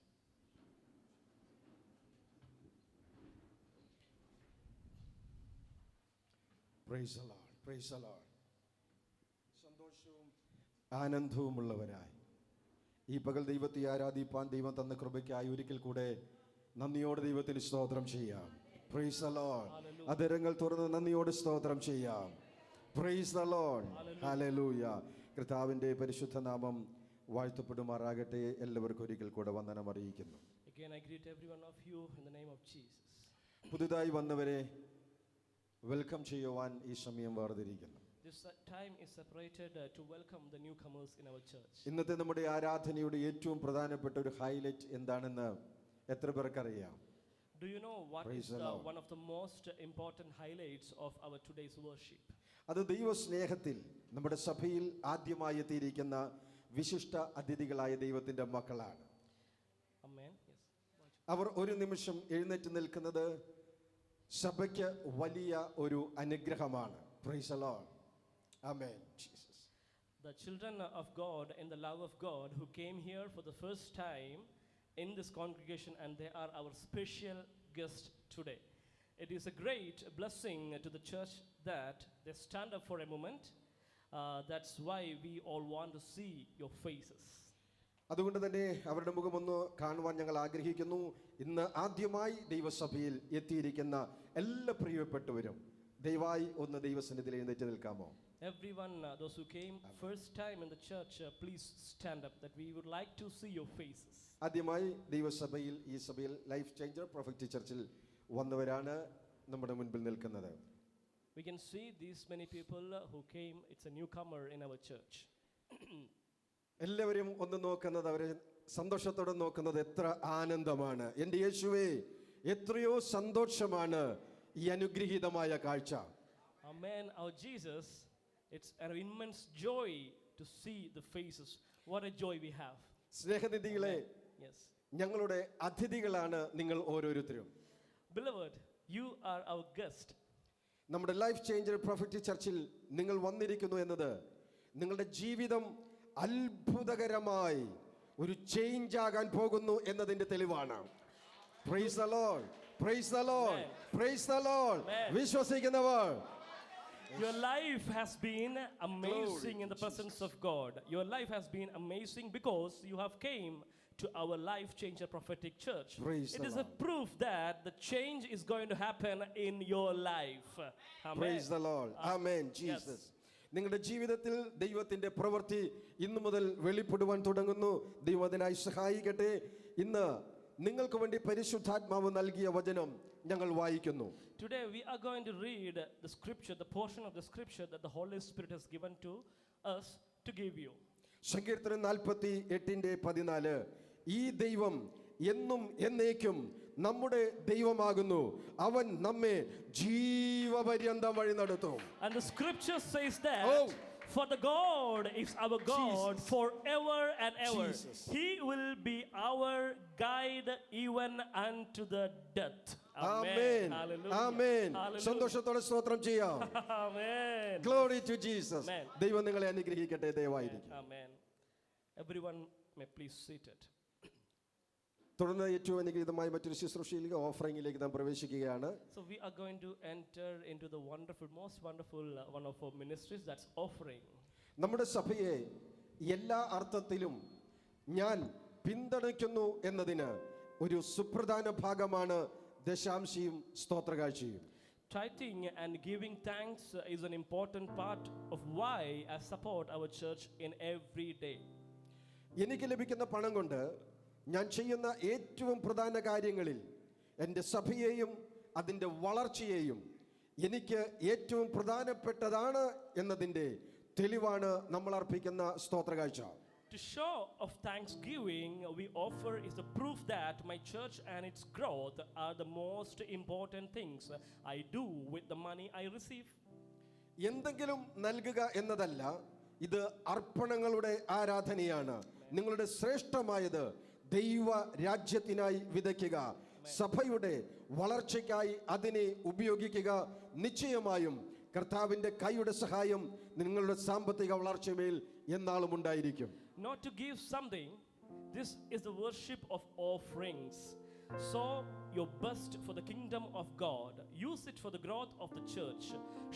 Speaker 5: Praise the Lord, praise the Lord. സന്തോഷവും ആനന്ദവുമുള്ളവരായി ഈ പകൽ ദൈവത്തെ ആരാധിപ്പാൻ ദൈവം തന്ന കൃപയ്ക്കായി ഒരിക്കൽ കൂടെ നന്ദിയോടെ ദൈവത്തിന് സ്തോത്രം ചെയ്യാം. Praise the Lord. അധരങ്ങൾ തുറന്ന് നന്ദിയോടെ സ്തോത്രം ചെയ്യാം. Praise the Lord. ഹല്ലേലൂയ. കർത്താവിന്റെ പരിശുദ്ധ നാമം വാഴ്ത്തപ്പെടുമാറാകട്ടെ. എല്ലാവർക്കും ഒരിക്കൽ കൂടെ വന്ദനം അറിയിക്കുന്നു.
Speaker 1: Again, I greet every one of you in the name of Jesus.
Speaker 5: പുതുതായി വന്നവരെ വെൽക്കം ചെയ്യുവാൻ ഈ സമയം വേർതിരിക്കുന്നു.
Speaker 1: This time is separated to welcome the newcomers in our church.
Speaker 5: ഇന്നത്തെ നമ്മുടെ ആരാധനയുടെ ഏറ്റവും പ്രധാനപ്പെട്ട ഒരു ഹൈലൈറ്റ് എന്താണെന്ന് എത്ര പേർക്കറിയാം?
Speaker 1: Do you know what is one of the most important highlights of our today's worship?
Speaker 5: അത് ദൈവസ്നേഹത്തിൽ നമ്മുടെ സഭയിൽ ആദ്യമായി എത്തിയിരിക്കുന്ന വിശിഷ്ട അതിഥികളായ ദൈവത്തിന്റെ മക്കളാണ്.
Speaker 1: Amen. Yes.
Speaker 5: അവർ ഒരു നിമിഷം എഴുന്നേറ്റ് നിൽക്കുന്നത് സഭയ്ക്ക് വലിയ ഒരു അനുഗ്രഹമാണ്. Praise the Lord. Amen. Jesus.
Speaker 1: The children of God in the love of God who came here for the first time in this congregation, and they are our special guest today. It is a great blessing to the church that they stand up for a moment. That's why we all want to see your faces.
Speaker 5: അതുകൊണ്ട് തന്നെ അവരുടെ മുഖമൊന്ന് കാണുവാൻ ഞങ്ങൾ ആഗ്രഹിക്കുന്നു. ഇന്ന് ആദ്യമായി ദൈവസഭയിൽ എത്തിയിരിക്കുന്ന എല്ലാ പ്രിയപ്പെട്ടവരും ദയവായി ഒന്ന് ദൈവസന്നിധിയിൽ എഴുന്നേറ്റ് നിൽക്കാമോ?
Speaker 1: Everyone, those who came first time in the church, please stand up, that we would like to see your faces.
Speaker 5: ആദ്യമായി ദൈവസഭയിൽ ഈ സഭയിൽ ലൈഫ് ചേഞ്ചർ പ്രൊഫറ്റിക് ചർച്ചിൽ വന്നവരാണ് നമ്മുടെ മുൻപിൽ നിൽക്കുന്നത്.
Speaker 1: We can see these many people who came. It's a newcomer in our church.
Speaker 5: എല്ലാവരും ഒന്ന് നോക്കുന്നത്, അവരെ സന്തോഷത്തോടെ നോക്കുന്നത് എത്ര ആനന്ദമാണ്. എൻ്റെ യേശുവേ, എത്രയോ സന്തോഷമാണ് ഈ അനുഗ്രഹീതമായ കാഴ്ച.
Speaker 1: Amen. Our Jesus, it's an immense joy to see the faces. What a joy we have.
Speaker 5: സ്നേഹനിധികളെ,
Speaker 1: Yes.
Speaker 5: ഞങ്ങളുടെ അതിഥികളാണ് നിങ്ങൾ ഓരോരുത്തരും.
Speaker 1: Beloved, you are our guest.
Speaker 5: നമ്മുടെ ലൈഫ് ചേഞ്ചർ പ്രൊഫറ്റിക് ചർച്ചിൽ നിങ്ങൾ വന്നിരിക്കുന്നു എന്നത് നിങ്ങളുടെ ജീവിതം അത്ഭുതകരമായി ഒരു ചേഞ്ച് ആകാൻ പോകുന്നു എന്നതിന്റെ തെളിവാണ്. Price the Lord, praise the Lord, praise the Lord. വിശ്വസിക്കുന്നവർ,
Speaker 1: Your life has been amazing in the presence of God. Your life has been amazing because you have came to our Life Changer Prophetic Church.
Speaker 5: Praise
Speaker 1: It
Speaker 5: the
Speaker 1: is a proof that the change is going to happen in your life. Amen.
Speaker 5: Price the Lord, amen. Jesus, നിങ്ങളുടെ ജീവിതത്തിൽ ദൈവത്തിന്റെ പ്രവൃത്തി ഇന്നു മുതൽ വെളിപ്പെടുവാൻ തുടങ്ങുന്നു. ദൈവം അതിനായി സഹായിക്കട്ടെ. ഇന്ന് നിങ്ങൾക്ക് വേണ്ടി പരിശുദ്ധാത്മാവ് നൽകിയ വചനം ഞങ്ങൾ വായിക്കുന്നു.
Speaker 1: Today we are going to read the scripture, the portion of the scripture that the Holy Spirit has given to us to give you.
Speaker 5: സങ്കീർത്തനം 48:14, ഈ ദൈവം എന്നും എന്നേക്കും നമ്മുടെ ദൈവമാകുന്നു, അവൻ നമ്മെ ജീവപര്യന്തം വഴി നടത്തും.
Speaker 1: And the scripture says that
Speaker 5: Oh.
Speaker 1: for the God is our God
Speaker 5: Jesus.
Speaker 1: forever and ever.
Speaker 5: Jesus.
Speaker 1: He will be our guide even unto the death.
Speaker 5: Amen,
Speaker 1: Hallelujah.
Speaker 5: Amen.
Speaker 1: Hallelujah.
Speaker 5: സന്തോഷത്തോടെ സ്തോത്രം ചെയ്യാം.
Speaker 1: Amen.
Speaker 5: Glory to Jesus.
Speaker 1: Amen.
Speaker 5: ദൈവം നിങ്ങളെ അനുഗ്രഹിക്കട്ടെ. ദയവായിരിക്കും.
Speaker 1: Amen. Everyone may please seated.
Speaker 5: തുടർന്ന് ഏറ്റവും അനുഗ്രഹീതമായ മറ്റൊരു ശുശ്രൂഷയിലേക്ക്, ഓഫറിംഗിലേക്ക് നാം പ്രവേശിക്കുകയാണ്.
Speaker 1: So we are going to enter into the wonderful, most wonderful one of our ministries, that's offering.
Speaker 5: നമ്മുടെ സഭയെ എല്ലാ അർത്ഥത്തിലും ഞാൻ പിന്തുണയ്ക്കുന്നു എന്നതിന് ഒരു സുപ്രധാന ഭാഗമാണ് ദശാംശയും സ്തോത്രകാഴ്ചയും.
Speaker 1: Tithing and giving thanks is an important part of why I support our church in every day.
Speaker 5: എനിക്ക് ലഭിക്കുന്ന പണം കൊണ്ട് ഞാൻ ചെയ്യുന്ന ഏറ്റവും പ്രധാന കാര്യങ്ങളിൽ എൻ്റെ സഭയെയും അതിൻ്റെ വളർച്ചയെയും എനിക്ക് ഏറ്റവും പ്രധാനപ്പെട്ടതാണ് എന്നതിൻ്റെ തെളിവാണ് നമ്മൾ അർപ്പിക്കുന്ന സ്തോത്രകാഴ്ച.
Speaker 1: To show of thanksgiving we offer is the proof that my church and its growth are the most important things I do with the money I receive.
Speaker 5: എന്തെങ്കിലും നൽകുക എന്നതല്ല, ഇത് അർപ്പണങ്ങളുടെ ആരാധനയാണ്. നിങ്ങളുടെ ശ്രേഷ്ഠമായത് ദൈവ രാജ്യത്തിനായി വിതയ്ക്കുക, സഭയുടെ വളർച്ചയ്ക്കായി അതിനെ ഉപയോഗിക്കുക. നിശ്ചയമായും കർത്താവിൻ്റെ കൈയുടെ സഹായം നിങ്ങളുടെ സാമ്പത്തിക വളർച്ചമേൽ എന്നാളും ഉണ്ടായിരിക്കും.
Speaker 1: Not to give something, this is the worship of offerings. Sow your best for the kingdom of God. Use it for the growth of the church.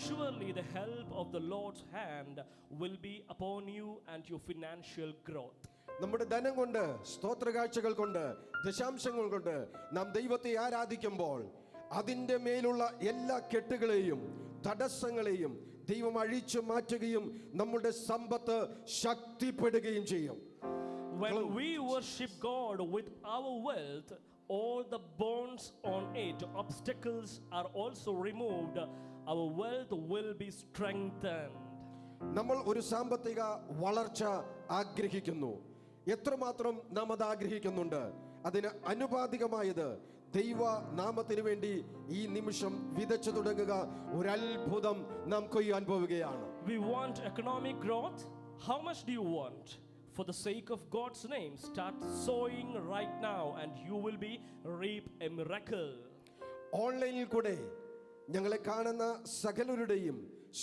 Speaker 1: Surely the help of the Lord's hand will be upon you and your financial growth.
Speaker 5: നമ്മുടെ ധനം കൊണ്ട്, സ്തോത്രകാഴ്ചകൾ കൊണ്ട്, ദശാംശങ്ങൾ കൊണ്ട് നാം ദൈവത്തെ ആരാധിക്കുമ്പോൾ അതിൻ്റെ മേലുള്ള എല്ലാ കെട്ടുകളെയും തടസ്സങ്ങളെയും ദൈവം അഴിച്ചു മാറ്റുകയും നമ്മുടെ സമ്പത്ത് ശക്തിപ്പെടുകയും ചെയ്യും.
Speaker 1: When we worship God with our wealth, all the bonds on it, obstacles are also removed. Our wealth will be strengthened.
Speaker 5: നമ്മൾ ഒരു സാമ്പത്തിക വളർച്ച ആഗ്രഹിക്കുന്നു. എത്രമാത്രം നാം അത് ആഗ്രഹിക്കുന്നുണ്ട്, അതിന് അനുപാതികമായത് ദൈവ നാമത്തിന് വേണ്ടി ഈ നിമിഷം വിതച്ചു തുടങ്ങുക. ഒരു അത്ഭുതം നാം കൊയ്യാൻ പോവുകയാണ്.
Speaker 1: We want economic growth. How much do you want? For the sake of God's name, start sowing right now and you will be reap a miracle.
Speaker 5: ഓൺലൈനിൽ കൂടെ ഞങ്ങളെ കാണുന്ന സകലരുടെയും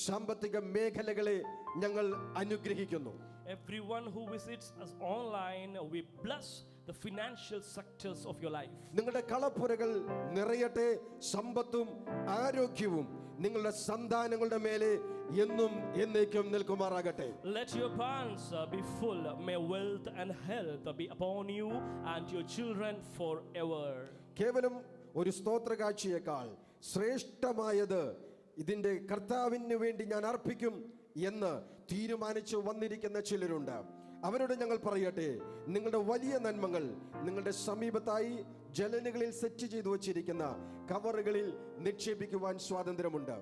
Speaker 5: സാമ്പത്തിക മേഖലകളെ ഞങ്ങൾ അനുഗ്രഹിക്കുന്നു.
Speaker 1: Everyone who visits us online, we bless the financial sectors of your life.
Speaker 5: നിങ്ങളുടെ കളപ്പുരകൾ നിറയട്ടെ. സമ്പത്തും ആരോഗ്യവും നിങ്ങളുടെ സന്താനങ്ങളുടെ മേലെ എന്നും എന്നേക്കും നിൽക്കുമാറാകട്ടെ.
Speaker 1: Let your barns be full. May wealth and health be upon you and your children forever.
Speaker 5: കേവലം ഒരു സ്തോത്രകാഴ്ചയേക്കാൾ ശ്രേഷ്ഠമായത് ഇതിൻ്റെ കർത്താവിന് വേണ്ടി ഞാൻ അർപ്പിക്കും എന്ന് തീരുമാനിച്ചു വന്നിരിക്കുന്ന ചിലരുണ്ട്. അവരോട് ഞങ്ങൾ പറയട്ടെ, നിങ്ങളുടെ വലിയ നന്മകൾ നിങ്ങളുടെ സമീപത്തായി ജനലുകളിൽ സെറ്റ് ചെയ്തു വച്ചിരിക്കുന്ന കവറുകളിൽ നിക്ഷേപിക്കുവാൻ സ്വാതന്ത്ര്യമുണ്ട്.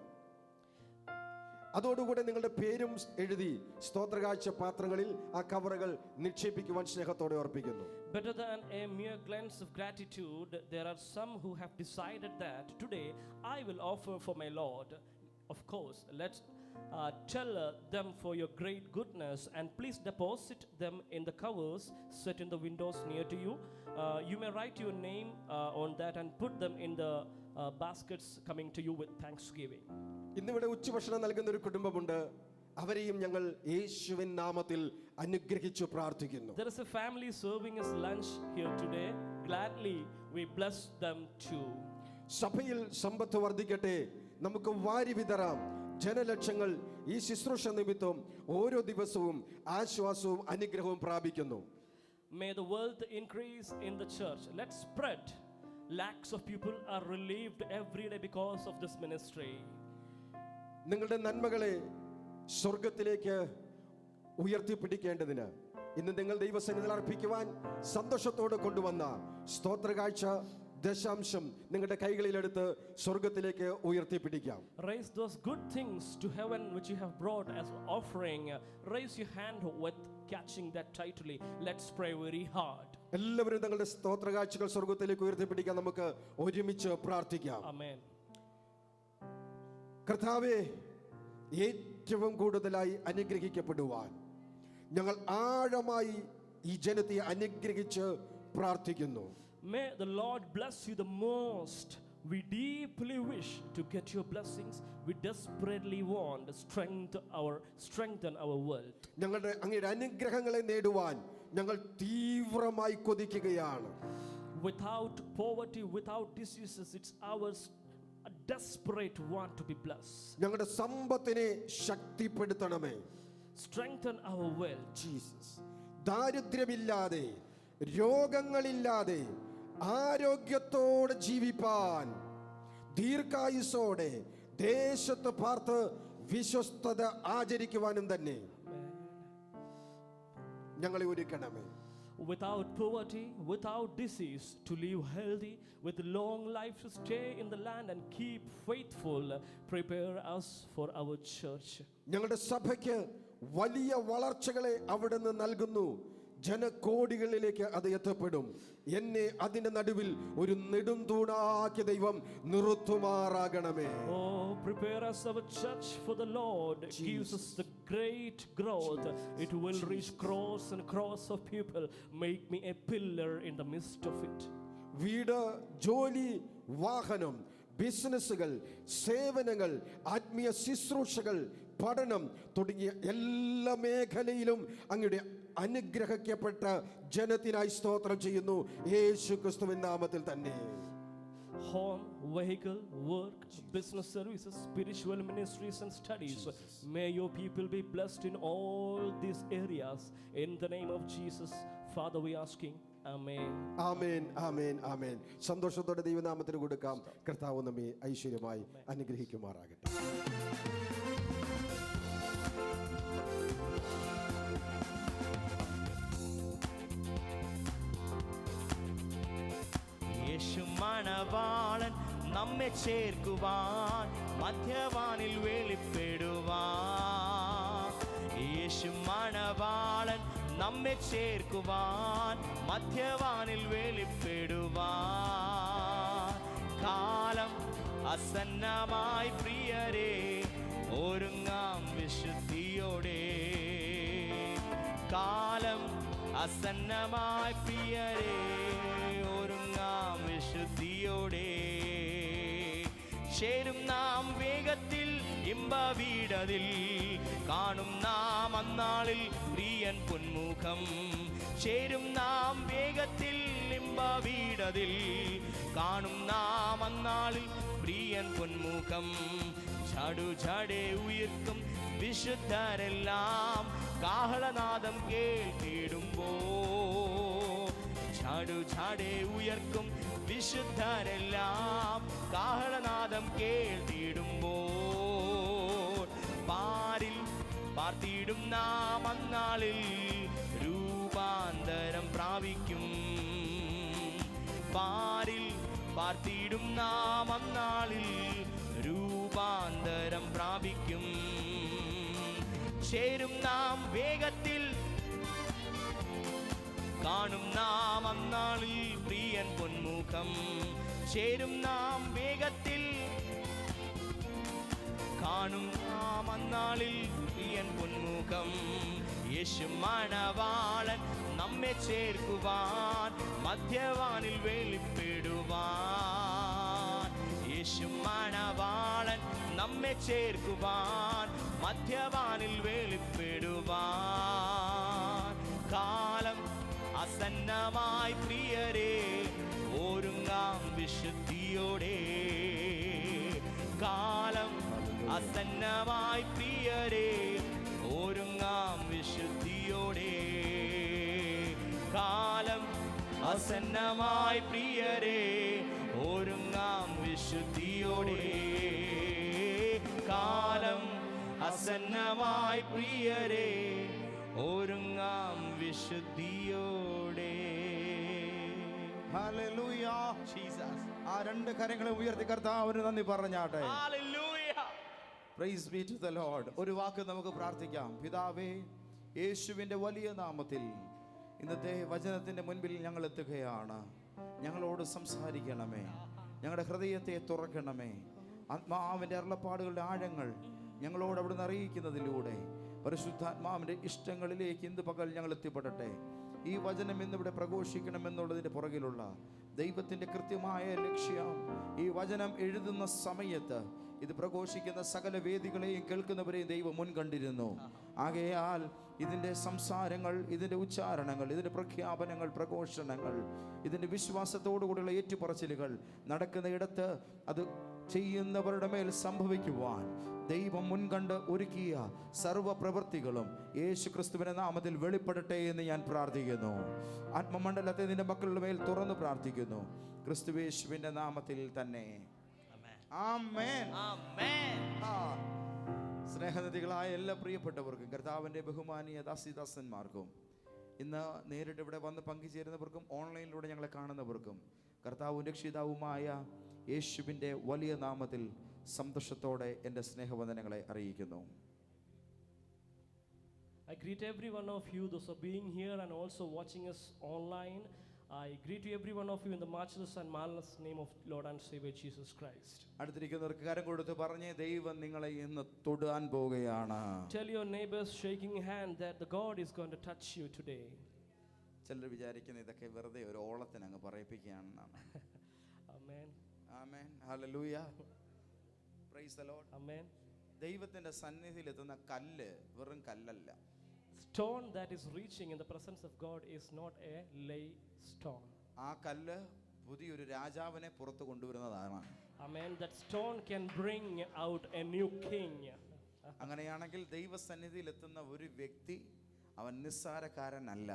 Speaker 5: അതോടുകൂടെ നിങ്ങളുടെ പേരും എഴുതി സ്തോത്രകാഴ്ച പാത്രങ്ങളിൽ ആ കവറുകൾ നിക്ഷേപിക്കുവാൻ സ്നേഹത്തോടെ ഓർപ്പിക്കുന്നു.
Speaker 1: Better than a mere glance of gratitude, there are some who have decided that today I will offer for my Lord. Of course, let's tell them for your great goodness, and please deposit them in the covers set in the windows near to you. You may write your name on that and put them in the baskets coming to you with thanksgiving.
Speaker 5: ഇന്നിവിടെ ഉച്ചഭക്ഷണം നൽകുന്ന ഒരു കുടുംബമുണ്ട്. അവരെയും ഞങ്ങൾ യേശുവിൻ നാമത്തിൽ അനുഗ്രഹിച്ചു പ്രാർത്ഥിക്കുന്നു.
Speaker 1: There is a family serving us lunch here today. Gladly we bless them too.
Speaker 5: സഭയിൽ സമ്പത്ത് വർദ്ധിക്കട്ടെ, നമുക്ക് വാരി വിതറാം. ജനലക്ഷങ്ങൾ ഈ ശുശ്രൂഷ നിമിത്തം ഓരോ ദിവസവും ആശ്വാസവും അനുഗ്രഹവും പ്രാപിക്കുന്നു.
Speaker 1: May the wealth increase in the church. Let's spread. Lakhs of people are relieved every day because of this ministry.
Speaker 5: നിങ്ങളുടെ നന്മകളെ സ്വർഗത്തിലേക്ക് ഉയർത്തിപ്പിടിക്കേണ്ടതിന് ഇന്ന് നിങ്ങൾ ദൈവസന്നിധിയിൽ അർപ്പിക്കുവാൻ സന്തോഷത്തോടെ കൊണ്ടുവന്ന സ്തോത്രകാഴ്ച ദശാംശം നിങ്ങളുടെ കൈകളിലെടുത്ത് സ്വർഗത്തിലേക്ക് ഉയർത്തിപ്പിടിക്കാം.
Speaker 1: Raise those good things to heaven which you have brought as offering. Raise your hand with catching that tightly. Let's pray very hard.
Speaker 5: എല്ലാവരും തങ്ങളുടെ സ്തോത്രകാഴ്ചകൾ സ്വർഗത്തിലേക്ക് ഉയർത്തിപ്പിടിക്കാൻ നമുക്ക് ഒരുമിച്ച് പ്രാർത്ഥിക്കാം.
Speaker 1: Amen.
Speaker 5: കർത്താവേ, ഏറ്റവും കൂടുതലായി അനുഗ്രഹിക്കപ്പെടുവാൻ ഞങ്ങൾ ആഴമായി ഈ ജനത്തെ അനുഗ്രഹിച്ച് പ്രാർത്ഥിക്കുന്നു.
Speaker 1: May the Lord bless you the most. We deeply wish to get your blessings. We desperately want strengthen our world.
Speaker 5: ഞങ്ങളുടെ അങ്ങയുടെ അനുഗ്രഹങ്ങളെ നേടുവാൻ ഞങ്ങൾ തീവ്രമായി കൊതിക്കുകയാണ്.
Speaker 1: Without poverty, without diseases, it's ours. A desperate want to be blessed.
Speaker 5: ഞങ്ങളുടെ സമ്പത്തിനെ ശക്തിപ്പെടുത്തണമേ.
Speaker 1: Strengthen our wealth.
Speaker 5: ജീസസ്. ദാരിദ്ര്യമില്ലാതെ രോഗങ്ങളില്ലാതെ ആരോഗ്യത്തോടെ ജീവിപ്പാൻ ദീർഘായുസോടെ ദേശത്ത് പാർത്ത് വിശ്വസ്തത ആചരിക്കുവാനും തന്നെ ഞങ്ങളെ ഒരുക്കണമേ.
Speaker 1: Without poverty, without disease, to live healthy, with long life to stay in the land and keep faithful. Prepare us for our church.
Speaker 5: ഞങ്ങളുടെ സഭയ്ക്ക് വലിയ വളർച്ചകളെ അവിടുന്ന് നൽകുന്നു. ജനകോടികളിലേക്ക് അത് എത്തപ്പെടും. എന്നെ അതിന്റെ നടുവിൽ ഒരു നെടുംതൂണാക്കിയ ദൈവം നിർത്തുമാറാകണമേ.
Speaker 1: Oh, prepare us our church for the Lord. Gives us the great growth. It will reach crores and crores of people. Make me a pillar in the midst of it.
Speaker 5: വീട്, ജോലി, വാഹനം, ബിസിനസ്സുകൾ, സേവനങ്ങൾ, ആത്മീയ ശുശ്രൂഷകൾ, പഠനം തുടങ്ങിയ എല്ലാ മേഖലയിലും അങ്ങയുടെ അനുഗ്രഹിക്കപ്പെട്ട ജനത്തിനായി സ്തോത്രം ചെയ്യുന്നു യേശു ക്രിസ്തുവിൻ നാമത്തിൽ തന്നെ.
Speaker 1: Home, vehicle, work, business services, spiritual ministries and studies. May your people be blessed in all these areas. In the name of Jesus, Father, we asking. Amen.
Speaker 5: ആമേൻ, ആമേൻ, ആമേൻ. സന്തോഷത്തോടെ ദൈവനാമത്തിന് കൊടുക്കാം. കർത്താവ് നമ്മെ ഐശ്വര്യമായി അനുഗ്രഹിക്കുമാറാകട്ടെ.
Speaker 6: യേശു മണവാളൻ നമ്മെ ചേർക്കുവാൻ മധ്യവാനിൽ വെളിപ്പെടുവാൻ. യേശു മണവാളൻ നമ്മെ ചേർക്കുവാൻ മധ്യവാനിൽ വെളിപ്പെടുവാൻ. കാലം അസന്നമായി പ്രിയരെ, ഒരുങ്ങാം വിശുദ്ധിയോടെ. കാലം അസന്നമായി പ്രിയരെ, ഒരുങ്ങാം വിശുദ്ധിയോടെ. ചേരും നാം വേഗത്തിൽ ഇമ്പവീടതിൽ, കാണും നാം അന്നാളിൽ പ്രിയൻ പൊന്മുഖം. ചേരും നാം വേഗത്തിൽ ഇമ്പവീടതിൽ, കാണും നാം അന്നാളിൽ പ്രിയൻ പൊന്മുഖം. ചടുചടെ ഉയർക്കും വിശുദ്ധരെല്ലാം കാഹളനാദം കേട്ടിടുമ്പോ. ചടുചടെ ഉയർക്കും വിശുദ്ധരെല്ലാം കാഹളനാദം കേട്ടിടുമ്പോൾ. പാരിൽ പാർത്തിടും നാം അന്നാളിൽ രൂപാന്തരം പ്രാപിക്കും. പാരിൽ പാർത്തിടും നാം അന്നാളിൽ രൂപാന്തരം പ്രാപിക്കും. ചേരും നാം വേഗത്തിൽ, കാണും നാം അന്നാളിൽ പ്രിയൻ പൊന്മുഖം. ചേരും നാം വേഗത്തിൽ, കാണും നാം അന്നാളിൽ പ്രിയൻ പൊന്മുഖം. യേശു മണവാളൻ നമ്മെ ചേർക്കുവാൻ, മധ്യവാനിൽ വെളിപ്പെടുവാൻ. യേശു മണവാളൻ നമ്മെ ചേർക്കുവാൻ, മധ്യവാനിൽ വെളിപ്പെടുവാൻ. കാലം അസന്നമായി പ്രിയരെ, ഒരുങ്ങാം വിശുദ്ധിയോടെ. കാലം അസന്നമായി പ്രിയരെ, ഒരുങ്ങാം വിശുദ്ധിയോടെ. കാലം അസന്നമായി പ്രിയരെ, ഒരുങ്ങാം വിശുദ്ധിയോടെ. കാലം അസന്നമായി പ്രിയരെ, ഒരുങ്ങാം വിശുദ്ധിയോടെ.
Speaker 3: ഹല്ലേലൂയ.
Speaker 6: ജീസസ്.
Speaker 3: ആ രണ്ട് കരങ്ങളെ ഉയർത്തി കർത്താവിന് നന്ദി പറഞ്ഞാട്ടെ.
Speaker 6: Hallelujah.
Speaker 3: Praise be to the Lord. ഒരു വാക്ക് നമുക്ക് പ്രാർത്ഥിക്കാം. പിതാവേ, യേശുവിൻ്റെ വലിയ നാമത്തിൽ ഇന്നത്തെ വചനത്തിൻ്റെ മുൻപിൽ ഞങ്ങൾ എത്തുകയാണ്. ഞങ്ങളോട് സംസാരിക്കണമേ, ഞങ്ങളുടെ ഹൃദയത്തെ തുറക്കണമേ. ആത്മാവിൻ്റെ അരുളപ്പാടുകളുടെ ആഴങ്ങൾ ഞങ്ങളോട് അവിടുന്ന് അറിയിക്കുന്നതിലൂടെ പരിശുദ്ധാത്മാവിൻ്റെ ഇഷ്ടങ്ങളിലേക്ക് ഇന്ന് പകൽ ഞങ്ങൾ എത്തിപ്പെടട്ടെ. ഈ വചനം ഇന്നിവിടെ പ്രഘോഷിക്കണമെന്നുള്ളതിൻ്റെ പുറകിലുള്ള ദൈവത്തിൻ്റെ കൃത്യമായ ലക്ഷ്യം, ഈ വചനം എഴുതുന്ന സമയത്ത് ഇത് പ്രഘോഷിക്കുന്ന സകല വേദികളെയും കേൾക്കുന്നവരെയും ദൈവം മുൻകണ്ടിരുന്നു. ആകയാൽ ഇതിൻ്റെ സംസാരങ്ങൾ, ഇതിൻ്റെ ഉച്ചാരണങ്ങൾ, ഇതിൻ്റെ പ്രഖ്യാപനങ്ങൾ, പ്രഘോഷണങ്ങൾ, ഇതിൻ്റെ വിശ്വാസത്തോടുകൂടിയുള്ള ഏറ്റുപറച്ചിലുകൾ നടക്കുന്ന ഇടത്ത് അത് ചെയ്യുന്നവരുടെ മേൽ സംഭവിക്കുവാൻ ദൈവം മുൻകണ്ട് ഒരുക്കിയ സർവ്വ പ്രവൃത്തികളും യേശു ക്രിസ്തുവിൻ്റെ നാമത്തിൽ വെളിപ്പെടട്ടെ എന്ന് ഞാൻ പ്രാർത്ഥിക്കുന്നു. ആത്മമണ്ഡലത്തെ നിന്റെ മക്കളുടെ മേൽ തുറന്ന് പ്രാർത്ഥിക്കുന്നു, ക്രിസ്തുയേശുവിൻ്റെ നാമത്തിൽ തന്നെ. ആമേൻ.
Speaker 6: ആമേൻ.
Speaker 3: സ്നേഹനിധികളായ എല്ലാ പ്രിയപ്പെട്ടവർക്കും, കർത്താവിൻ്റെ ബഹുമാനീയ ദാസിദാസന്മാർക്കും, ഇന്ന് നേരിട്ട് ഇവിടെ വന്ന് പങ്കുചേരുന്നവർക്കും ഓൺലൈനിലൂടെ ഞങ്ങളെ കാണുന്നവർക്കും കർത്താവും രക്ഷിതാവുമായ യേശുവിൻ്റെ വലിയ നാമത്തിൽ സന്തോഷത്തോടെ എൻ്റെ സ്നേഹവന്ദനങ്ങളെ അറിയിക്കുന്നു.
Speaker 1: I greet every one of you, those who are being here and also watching us online. I greet you, every one of you, in the matchless and marvelous name of Lord and Savior Jesus Christ.
Speaker 3: അടുത്തിരിക്കുന്നവർക്ക് കരം കൊടുത്ത് പറഞ്ഞേ, ദൈവം നിങ്ങളെ ഇന്ന് തൊടാൻ പോവുകയാണ്.
Speaker 1: Tell your neighbors shaking hand that the God is going to touch you today.
Speaker 3: ചിലർ വിചാരിക്കുന്ന ഇതൊക്കെ വെറുതെ ഒരു ഓളത്തിന് അങ്ങ് പറയിപ്പിക്കുകയാണെന്നാണ്.
Speaker 1: Amen.
Speaker 3: Amen. Hallelujah. Price the Lord.
Speaker 1: Amen.
Speaker 3: ദൈവത്തിൻ്റെ സന്നിധിയിൽ എത്തുന്ന കല്ല് വെറും കല്ലല്ല.
Speaker 1: Stone that is reaching in the presence of God is not a lay stone.
Speaker 3: ആ കല്ല് പുതിയൊരു രാജാവിനെ പുറത്തു കൊണ്ടുവരുന്നതാണ്.
Speaker 1: Amen. That stone can bring out a new king.
Speaker 3: അങ്ങനെയാണെങ്കിൽ ദൈവസന്നിധിയിൽ എത്തുന്ന ഒരു വ്യക്തി അവൻ നിസ്സാരക്കാരനല്ല.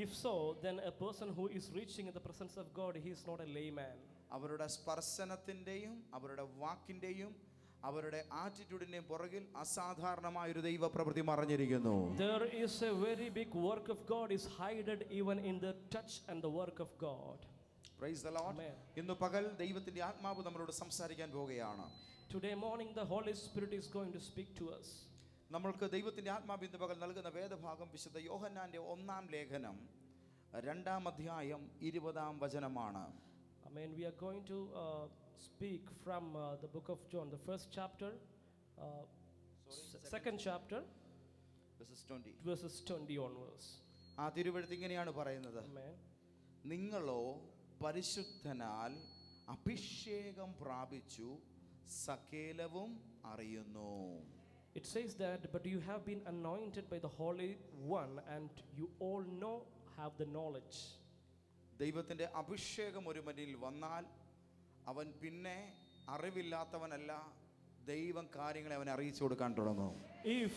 Speaker 1: If so, then a person who is reaching in the presence of God, he is not a layman.
Speaker 3: അവരുടെ സ്പർശനത്തിൻ്റെയും അവരുടെ വാക്കിൻ്റെയും അവരുടെ ആറ്റിറ്റ്യൂഡിൻ്റെയും പുറകിൽ അസാധാരണമായൊരു ദൈവപ്രവൃത്തി മറഞ്ഞിരിക്കുന്നു.
Speaker 1: There is a very big work of God is hidden even in the touch and the work of God.
Speaker 3: Praise the Lord.
Speaker 1: Amen.
Speaker 3: ഇന്ന് പകൽ ദൈവത്തിൻ്റെ ആത്മാവ് നമ്മളോട് സംസാരിക്കാൻ പോവുകയാണ്.
Speaker 1: Today morning the Holy Spirit is going to speak to us.
Speaker 3: നമ്മൾക്ക് ദൈവത്തിൻ്റെ ആത്മാവ് ഇന്ന് പകൽ നൽകുന്ന വേദഭാഗം വിശുദ്ധ യോഹന്നാന്റെ 1-ാം ലേഖനം 2-ാം അധ്യായം 20-ാം വചനമാണ്.
Speaker 1: Amen. We are going to speak from the book of John, the first chapter, second chapter, verses 20 onwards.
Speaker 3: ആ തിരുവെഴുത്ത് ഇങ്ങനെയാണ് പറയുന്നത്.
Speaker 1: Amen.
Speaker 3: നിങ്ങളോ പരിശുദ്ധനാൽ അഭിഷേകം പ്രാപിച്ചു സകലവും അറിയുന്നു.
Speaker 1: It says that, but you have been anointed by the Holy One, and you all know, have the knowledge.
Speaker 3: ദൈവത്തിൻ്റെ അഭിഷേകം ഒരു മനുഷ്യനിൽ വന്നാൽ അവൻ പിന്നെ അറിവില്ലാത്തവനല്ല, ദൈവം കാര്യങ്ങളെ അവനെ അറിയിച്ചു കൊടുക്കാൻ തുടങ്ങും.
Speaker 1: If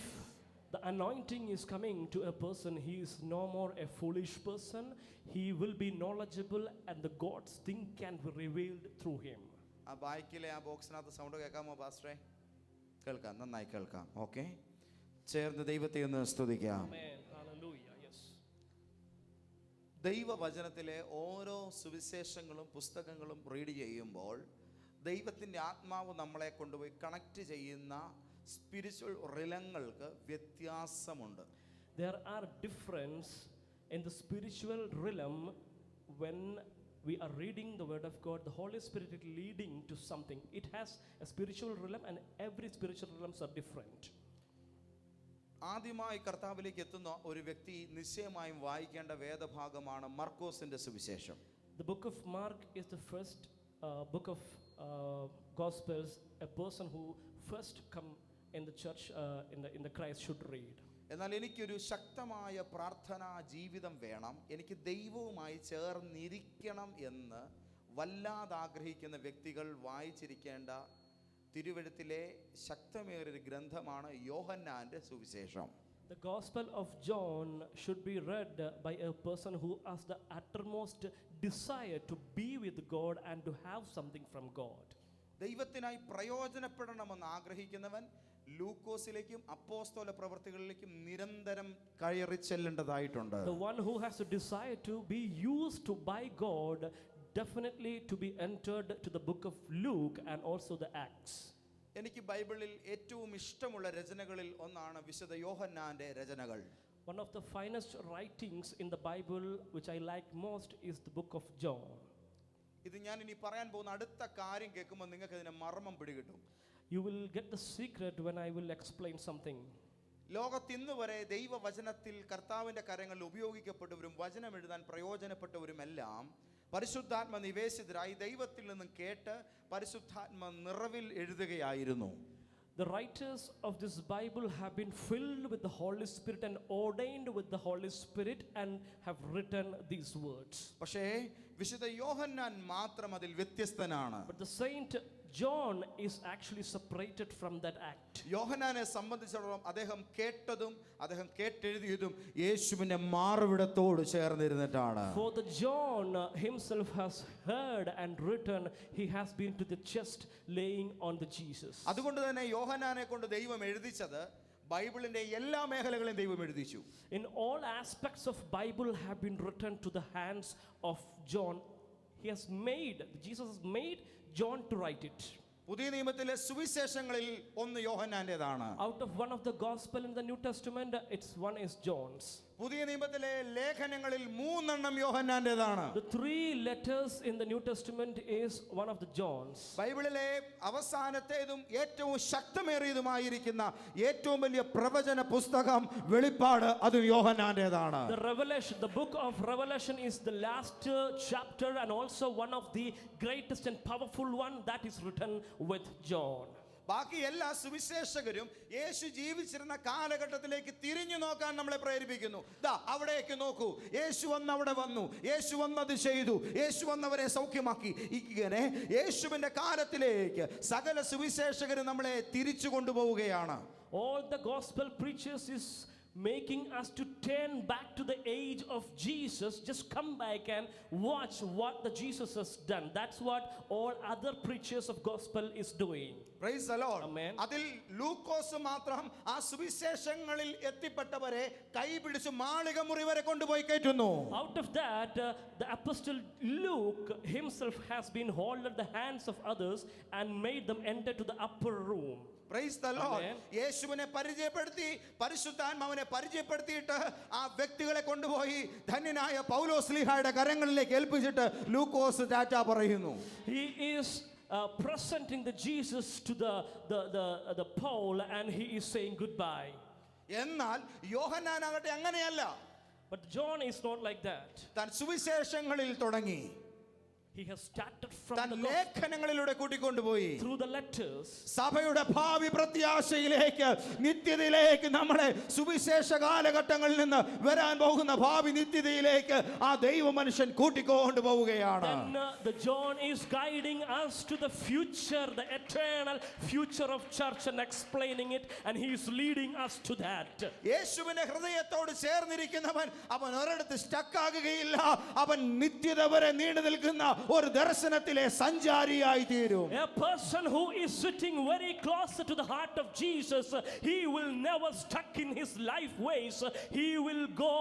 Speaker 1: the anointing is coming to a person, he is no more a foolish person. He will be knowledgeable, and the God's thing can be revealed through him.
Speaker 3: ആ ബൈക്കിലെ ആ ബോക്സിനകത്ത് സൗണ്ട് കേൾക്കാമോ പാസ്റ്ററെ? കേൾക്കാം, നന്നായി കേൾക്കാം. ഓക്കെ, ചേർന്ന് ദൈവത്തെ ഒന്ന് സ്തുതിക്കാം.
Speaker 1: Amen. Hallelujah. Yes.
Speaker 3: ദൈവവചനത്തിലെ ഓരോ സുവിശേഷങ്ങളും പുസ്തകങ്ങളും റീഡ് ചെയ്യുമ്പോൾ ദൈവത്തിൻ്റെ ആത്മാവ് നമ്മളെ കൊണ്ടുപോയി കണക്ട് ചെയ്യുന്ന സ്പിരിച്വൽ റിലങ്ങൾക്ക് വ്യത്യാസമുണ്ട്.
Speaker 1: There are difference in the spiritual realm. When we are reading the word of God, the Holy Spirit is leading to something. It has a spiritual realm, and every spiritual realms are different.
Speaker 3: ആദ്യമായി കർത്താവിലേക്ക് എത്തുന്ന ഒരു വ്യക്തി നിശ്ചയമായും വായിക്കേണ്ട വേദഭാഗമാണ് മർക്കോസിന്റെ സുവിശേഷം.
Speaker 1: The book of Mark is the first book of Gospels. A person who first come in the church in the Christ should read.
Speaker 3: എന്നാൽ എനിക്കൊരു ശക്തമായ പ്രാർത്ഥനാ ജീവിതം വേണം, എനിക്ക് ദൈവവുമായി ചേർന്നിരിക്കണം എന്ന് വല്ലാതെ ആഗ്രഹിക്കുന്ന വ്യക്തികൾ വായിച്ചിരിക്കേണ്ട തിരുവെഴുത്തിലെ ശക്തമേറിയൊരു ഗ്രന്ഥമാണ് യോഹന്നാന്റെ സുവിശേഷം.
Speaker 1: The Gospel of John should be read by a person who has the uttermost desire to be with God and to have something from God.
Speaker 3: ദൈവത്തിനായി പ്രയോജനപ്പെടണമെന്ന് ആഗ്രഹിക്കുന്നവൻ ലൂക്കോസിലേക്കും അപ്പോസ്തല പ്രവർത്തികളിലേക്കും നിരന്തരം കയറി ചെല്ലേണ്ടതായിട്ടുണ്ട്.
Speaker 1: The one who has a desire to be used to by God definitely to be entered to the book of Luke and also the Acts.
Speaker 3: എനിക്ക് ബൈബിളിൽ ഏറ്റവും ഇഷ്ടമുള്ള രചനകളിൽ ഒന്നാണ് വിശുദ്ധ യോഹന്നാന്റെ രചനകൾ.
Speaker 1: One of the finest writings in the Bible which I like most is the book of John.
Speaker 3: ഇത് ഞാൻ ഇനി പറയാൻ പോകുന്ന അടുത്ത കാര്യം കേൾക്കുമ്പോൾ നിങ്ങൾക്ക് ഇതിനെ മർമ്മം പിടികിട്ടും.
Speaker 1: You will get the secret when I will explain something.
Speaker 3: ലോകത്തിന്ന് വരെ ദൈവവചനത്തിൽ കർത്താവിന്റെ കരങ്ങളിൽ ഉപയോഗിക്കപ്പെട്ടവരും വചനം എഴുതാൻ പ്രയോജനപ്പെട്ടവരുമെല്ലാം പരിശുദ്ധാത്മ നിവേശിതരായി ദൈവത്തിൽ നിന്നും കേട്ട് പരിശുദ്ധാത്മ നിറവിൽ എഴുതുകയായിരുന്നു.
Speaker 1: The writers of this Bible have been filled with the Holy Spirit and ordained with the Holy Spirit and have written these words.
Speaker 3: പക്ഷേ വിശുദ്ധ യോഹന്നാൻ മാത്രം അതിൽ വ്യത്യസ്തനാണ്.
Speaker 1: But the Saint John is actually separated from that act.
Speaker 3: യോഹന്നാനെ സംബന്ധിച്ചിടത്തോളം അദ്ദേഹം കേട്ടതും അദ്ദേഹം കേട്ടെഴുതിയതും യേശുവിന്റെ മാർവിടത്തോട് ചേർന്നിരുന്നിട്ടാണ്.
Speaker 1: For the John himself has heard and written, he has been to the chest laying on the Jesus.
Speaker 3: അതുകൊണ്ട് തന്നെ യോഹന്നാനെ കൊണ്ട് ദൈവം എഴുതിച്ചത് ബൈബിളിന്റെ എല്ലാ മേഖലകളെയും ദൈവം എഴുതിച്ചു.
Speaker 1: In all aspects of Bible have been written to the hands of John. Jesus has made John to write it.
Speaker 3: പുതിയ നിയമത്തിലെ സുവിശേഷങ്ങളിൽ ഒന്ന് യോഹന്നാന്റേതാണ്.
Speaker 1: Out of one of the gospel in the New Testament, one is John's.
Speaker 3: പുതിയ നിയമത്തിലെ ലേഖനങ്ങളിൽ 3 യോഹന്നാന്റേതാണ്.
Speaker 1: The 3 letters in the New Testament is one of the John's.
Speaker 3: ബൈബിളിലെ അവസാനത്തേതും ഏറ്റവും ശക്തമേറിയതുമായിരിക്കുന്ന ഏറ്റവും വലിയ പ്രവചന പുസ്തകം വെളിപ്പാട് അത് യോഹന്നാന്റേതാണ്.
Speaker 1: The Revelation, the book of Revelation is the last chapter and also one of the greatest and powerful one that is written with John.
Speaker 3: ബാക്കി എല്ലാ സുവിശേഷകരും യേശു ജീവിച്ചിരുന്ന കാലഘട്ടത്തിലേക്ക് തിരിഞ്ഞു നോക്കാൻ നമ്മളെ പ്രേരിപ്പിക്കുന്നു. ദാ അവിടേക്ക് നോക്കൂ, യേശു വന്ന് അവിടെ വന്നു, യേശു വന്നത് ചെയ്തു, യേശു വന്നവരെ സൗഖ്യമാക്കി. ഇങ്ങനെ യേശുവിന്റെ കാലത്തിലേക്ക് സകല സുവിശേഷകരും നമ്മളെ തിരിച്ചു കൊണ്ടുപോവുകയാണ്.
Speaker 1: All the gospel preachers is making us to turn back to the age of Jesus. Just come back and watch what the Jesus has done. That's what all other preachers of gospel is doing.
Speaker 3: Praise the Lord.
Speaker 1: Amen.
Speaker 3: അതിൽ ലൂക്കോസ് മാത്രം ആ സുവിശേഷങ്ങളിൽ എത്തിപ്പെട്ടവരെ കൈപിടിച്ച് മാളിക മുറി വരെ കൊണ്ടുപോയി കയറ്റുന്നു.
Speaker 1: Out of that, the apostle Luke himself has been holding the hands of others and made them enter to the upper room.
Speaker 3: Praise the Lord.
Speaker 1: Amen.
Speaker 3: യേശുവിനെ പരിചയപ്പെടുത്തി പരിശുദ്ധാത്മാവിനെ പരിചയപ്പെടുത്തിയിട്ട് ആ വ്യക്തികളെ കൊണ്ടുപോയി ധന്യനായ പൗലോസ് ശ്ലീഹായുടെ കരങ്ങളിലേക്ക് ഏൽപ്പിച്ചിട്ട് ലൂക്കോസ് ടാറ്റ പറയുന്നു.
Speaker 1: He is presenting the Jesus to the Paul and he is saying goodbye.
Speaker 3: എന്നാൽ യോഹന്നാനാകട്ടെ അങ്ങനെയല്ല.
Speaker 1: But John is not like that.
Speaker 3: താൻ സുവിശേഷങ്ങളിൽ തുടങ്ങി
Speaker 1: He has started from
Speaker 3: താൻ
Speaker 1: the gospel
Speaker 3: ലേഖനങ്ങളിലൂടെ കൂട്ടിക്കൊണ്ടുപോയി
Speaker 1: through the letters.
Speaker 3: സഭയുടെ ഭാവി പ്രത്യാശയിലേക്ക് നിത്യതയിലേക്ക് നമ്മളെ സുവിശേഷ കാലഘട്ടങ്ങളിൽ നിന്ന് വരാൻ പോകുന്ന ഭാവി നിത്യതയിലേക്ക് ആ ദൈവ മനുഷ്യൻ കൂട്ടിക്കൊണ്ടു പോവുകയാണ്.
Speaker 1: Then the John is guiding us to the future, the eternal future of church and explaining it, and he is leading us to that.
Speaker 3: യേശുവിന്റെ ഹൃദയത്തോട് ചേർന്നിരിക്കുന്നവൻ അവൻ ഒരിടത്ത് സ്റ്റക്ക് ആകുകയില്ല. അവൻ നിത്യത വരെ നീണ്ടു നിൽക്കുന്ന ഒരു ദർശനത്തിലെ സഞ്ചാരിയായി തീരും.
Speaker 1: A person who is sitting very close to the heart of Jesus, he will never stuck in his life ways. He will go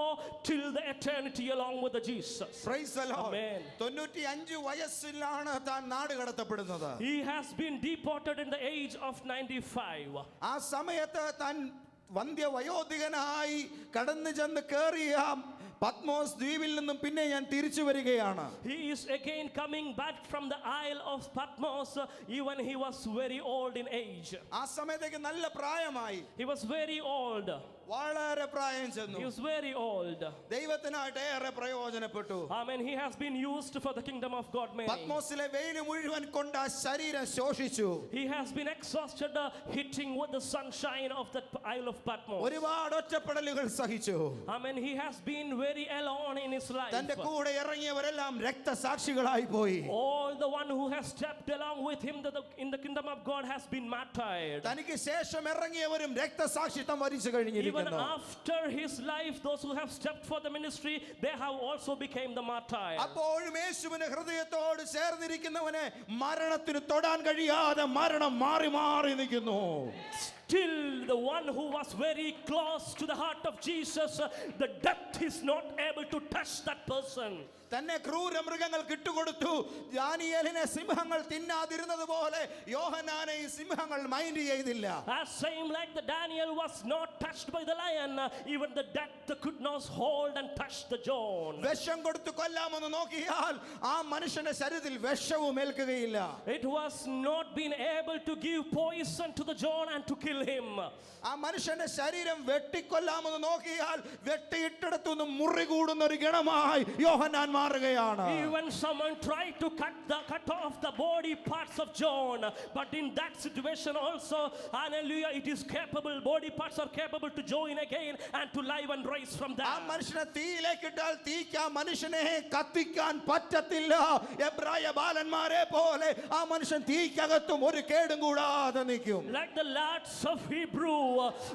Speaker 1: till the eternity along with the Jesus.
Speaker 3: Praise the Lord.
Speaker 1: Amen.
Speaker 3: 95 വയസ്സിലാണ് താൻ നാട് കടത്തപ്പെടുന്നത്.
Speaker 1: He has been deported in the age of 95.
Speaker 3: ആ സമയത്ത് താൻ വന്ധ്യവയോധികനായി കടന്നു ചെന്ന് കേറിയ പത്മോസ് ദ്വീപിൽ നിന്നും പിന്നെ ഞാൻ തിരിച്ചു വരികയാണ്.
Speaker 1: He is again coming back from the Isle of Patmos, even he was very old in age.
Speaker 3: ആ സമയത്തേക്ക് നല്ല പ്രായമായി.
Speaker 1: He was very old.
Speaker 3: വളരെ പ്രായം ചെന്നു.
Speaker 1: He was very old.
Speaker 3: ദൈവത്തിനായിട്ട് ഏറെ പ്രയോജനപ്പെട്ടു.
Speaker 1: Amen. He has been used for the kingdom of God many.
Speaker 3: പത്മോസിലെ വെയിൽ മുഴുവൻ കൊണ്ട് ആ ശരീരം ശോഷിച്ചു.
Speaker 1: He has been exhausted hitting with the sunshine of the Isle of Patmos.
Speaker 3: ഒരുപാട് ഒറ്റപ്പെടലുകൾ സഹിച്ചു.
Speaker 1: Amen. He has been very alone in his life.
Speaker 3: തന്റെ കൂടെ ഇറങ്ങിയവരെല്ലാം രക്തസാക്ഷികളായി പോയി.
Speaker 1: All the one who has stepped along with him in the kingdom of God has been martyred.
Speaker 3: തനിക്ക് ശേഷം ഇറങ്ങിയവരും രക്തസാക്ഷിത്വം വരിച്ചു
Speaker 1: Even
Speaker 3: കഴിഞ്ഞിരിക്കുന്നു.
Speaker 1: after his life, those who have stepped for the ministry, they have also become the martyr.
Speaker 3: അപ്പോഴും യേശുവിന്റെ ഹൃദയത്തോട് ചേർന്നിരിക്കുന്നവനെ മരണത്തിന് തൊടാൻ കഴിയാതെ മരണം മാറി മാറി നിൽക്കുന്നു.
Speaker 1: Still, the one who was very close to the heart of Jesus, the death is not able to touch that person.
Speaker 3: തന്നെ ക്രൂര മൃഗങ്ങൾ കിട്ടുകൊടുത്തു. ദാനിയേലിനെ സിംഹങ്ങൾ തിന്നാതിരുന്നത് പോലെ യോഹന്നാനെ ഈ സിംഹങ്ങൾ മൈൻഡ് ചെയ്തില്ല.
Speaker 1: As same like the Daniel was not touched by the lion, even the death could not hold and touch the John.
Speaker 3: വിഷം കൊടുത്തു കൊല്ലാമെന്ന് നോക്കിയാൽ ആ മനുഷ്യന്റെ ശരീരത്തിൽ വിഷവും ഏൽക്കുകയില്ല.
Speaker 1: It was not been able to give poison to the John and to kill him.
Speaker 3: ആ മനുഷ്യന്റെ ശരീരം വെട്ടിക്കൊല്ലാമെന്ന് നോക്കിയാൽ വെട്ടിയിട്ടിടത്തുനിന്ന് മുറി കൂടുന്ന ഒരു ഗണമായി യോഹന്നാൻ മാറുകയാണ്.
Speaker 1: Even someone tried to cut off the body parts of John, but in that situation also, hallelujah, it is capable, body parts are capable to join again and to live and rise from
Speaker 3: ആ
Speaker 1: that.
Speaker 3: മനുഷ്യനെ തീയിലേക്കിട്ടാൽ തീക്ക് ആ മനുഷ്യനെ കത്തിക്കാൻ പറ്റത്തില്ല. എബ്രായ ബാലന്മാരെ പോലെ ആ മനുഷ്യൻ തീക്കകത്തും ഒരു കേടും കൂടാതെ നിൽക്കും.
Speaker 1: Like the lads of Hebrew,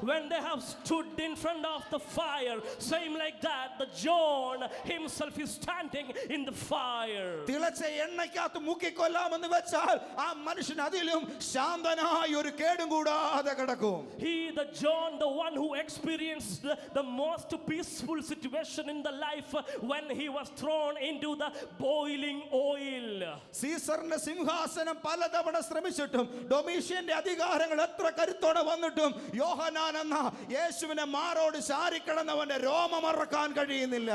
Speaker 1: when they have stood in front of the fire, same like that, the John himself is standing in the fire.
Speaker 3: തിളച്ച എണ്ണയ്ക്കകത്ത് മുക്കിക്കൊല്ലാമെന്ന് വെച്ചാൽ ആ മനുഷ്യൻ അതിലും ശാന്തനായി ഒരു കേടും കൂടാതെ കിടക്കും.
Speaker 1: He, the John, the one who experienced the most peaceful situation in the life when he was thrown into the boiling oil.
Speaker 3: സീസറിന്റെ സിംഹാസനം പലതവണ ശ്രമിച്ചിട്ടും ഡൊമീഷ്യന്റെ അധികാരങ്ങൾ എത്ര കരുത്തോടെ വന്നിട്ടും യോഹന്നാൻ എന്ന യേശുവിനെ മാറോട് ചാരിക്കിടന്നവന്റെ രോമമറക്കാൻ കഴിയുന്നില്ല.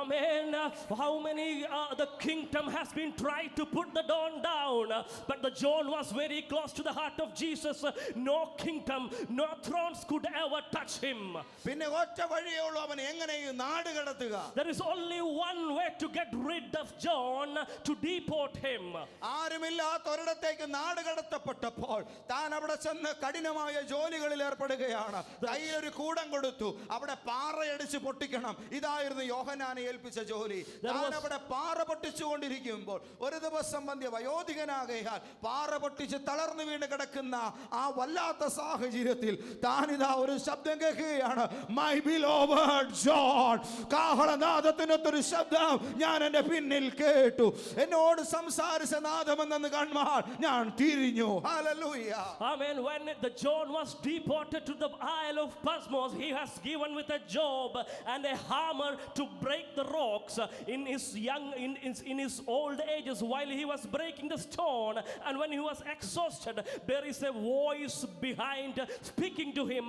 Speaker 1: Amen. How many the kingdom has been tried to put the John down, but the John was very close to the heart of Jesus. No kingdom, no thrones could ever touch him.
Speaker 3: പിന്നെ ഒറ്റ വഴിയേ ഉള്ളൂ അവൻ എങ്ങനെ ഈ നാട് കടത്തുക.
Speaker 1: There is only one way to get rid of John, to deport him.
Speaker 3: ആരുമില്ലാത്ത ഒരിടത്തേക്ക് നാട് കടത്തപ്പെട്ടപ്പോൾ താൻ അവിടെ ചെന്ന് കഠിനമായ ജോലികളിൽ ഏർപ്പെടുകയാണ്. കയ്യിലൊരു കൂടം കൊടുത്തു, അവിടെ പാറയടിച്ച് പൊട്ടിക്കണം. ഇതായിരുന്നു യോഹന്നാനെ ഏൽപ്പിച്ച ജോലി. താൻ അവിടെ പാറ പൊട്ടിച്ചുകൊണ്ടിരിക്കുമ്പോൾ ഒരു ദിവസം വയോധികനാകയാൽ പാറ പൊട്ടിച്ച് തളർന്നു വീണ് കിടക്കുന്ന ആ വല്ലാത്ത സാഹചര്യത്തിൽ താനിതാ ഒരു ശബ്ദം കേൾക്കുകയാണ്. My ബിലോവഡ് John. കാഹളനാദത്തിനൊത്തൊരു ശബ്ദം ഞാൻ എൻ്റെ പിന്നിൽ കേട്ടു. എന്നോട് സംസാരിച്ച നാദമെന്നു കാണാൻ ഞാൻ തിരിഞ്ഞു. Hallelujah.
Speaker 1: Amen. When the John was deported to the Isle of Patmos, he has given with a job and a hammer to break the rocks. In his old ages, while he was breaking the stone, and when he was exhausted, there is a voice behind speaking to him,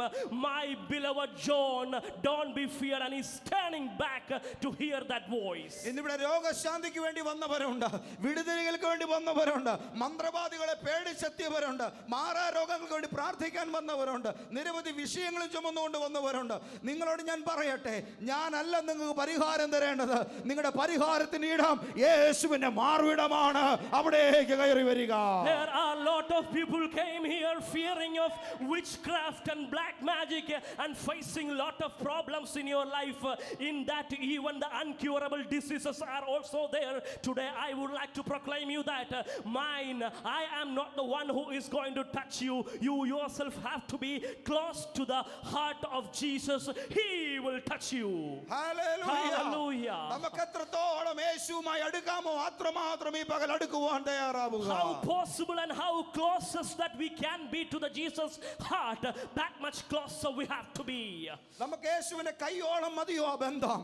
Speaker 1: my beloved John, don't be feared. And he's turning back to hear that voice.
Speaker 3: ഇന്നിവിടെ രോഗശാന്തിക്ക് വേണ്ടി വന്നവരുണ്ട്, വിടുതലുകൾക്ക് വേണ്ടി വന്നവരുണ്ട്, മന്ത്രവാദികളെ പേടിച്ചെത്തിയവരുണ്ട്, മാറാ രോഗങ്ങൾക്ക് വേണ്ടി പ്രാർത്ഥിക്കാൻ വന്നവരുണ്ട്, നിരവധി വിഷയങ്ങൾ ചുമന്നുകൊണ്ട് വന്നവരുണ്ട്. നിങ്ങളോട് ഞാൻ പറയട്ടെ, ഞാനല്ല നിങ്ങൾക്ക് പരിഹാരം തരേണ്ടത്. നിങ്ങളുടെ പരിഹാരത്തിന് ഇടം യേശുവിന്റെ മാർവിടമാണ്. അവിടേക്ക് കയറി വരിക.
Speaker 1: There are a lot of people came here fearing of witchcraft and black magic and facing lot of problems in your life. In that even the incurable diseases are also there. Today I would like to proclaim you that I am not the one who is going to touch you. You yourself have to be close to the heart of Jesus. He will touch you. Hallelujah.
Speaker 3: നമുക്ക് എത്രത്തോളം യേശുവുമായി അടുക്കാമോ അത്രമാത്രം ഈ പകൽ അടുക്കുവാൻ തയ്യാറാവുക.
Speaker 1: How possible and how closest that we can be to the Jesus heart, that much closer we have to be.
Speaker 3: നമുക്ക് യേശുവിന്റെ കൈയോളം മതിയോ ആ ബന്ധം?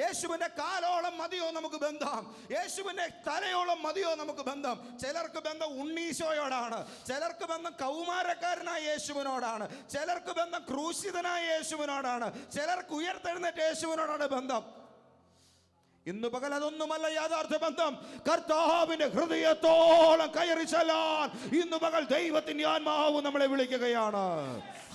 Speaker 3: യേശുവിന്റെ കാലോളം മതിയോ നമുക്ക് ബന്ധം? യേശുവിന്റെ തലയോളം മതിയോ നമുക്ക് ബന്ധം? ചിലർക്ക് ബന്ധം ഉണ്ണീശോയോടാണ്, ചിലർക്ക് ബന്ധം കൗമാരക്കാരനായ യേശുവിനോടാണ്, ചിലർക്ക് ബന്ധം ക്രൂശിതനായ യേശുവിനോടാണ്, ചിലർക്ക് ഉയർത്തെഴുന്നേറ്റ യേശുവിനോടാണ് ബന്ധം. ഇന്ന് പകൽ അതൊന്നുമല്ല യാഥാർത്ഥ്യ ബന്ധം. കർത്താവിന്റെ ഹൃദയത്തോളം കയറി ചെല്ലാൻ ഇന്ന് പകൽ ദൈവത്തിന്റെ ആത്മാവ് നമ്മളെ വിളിക്കുകയാണ്.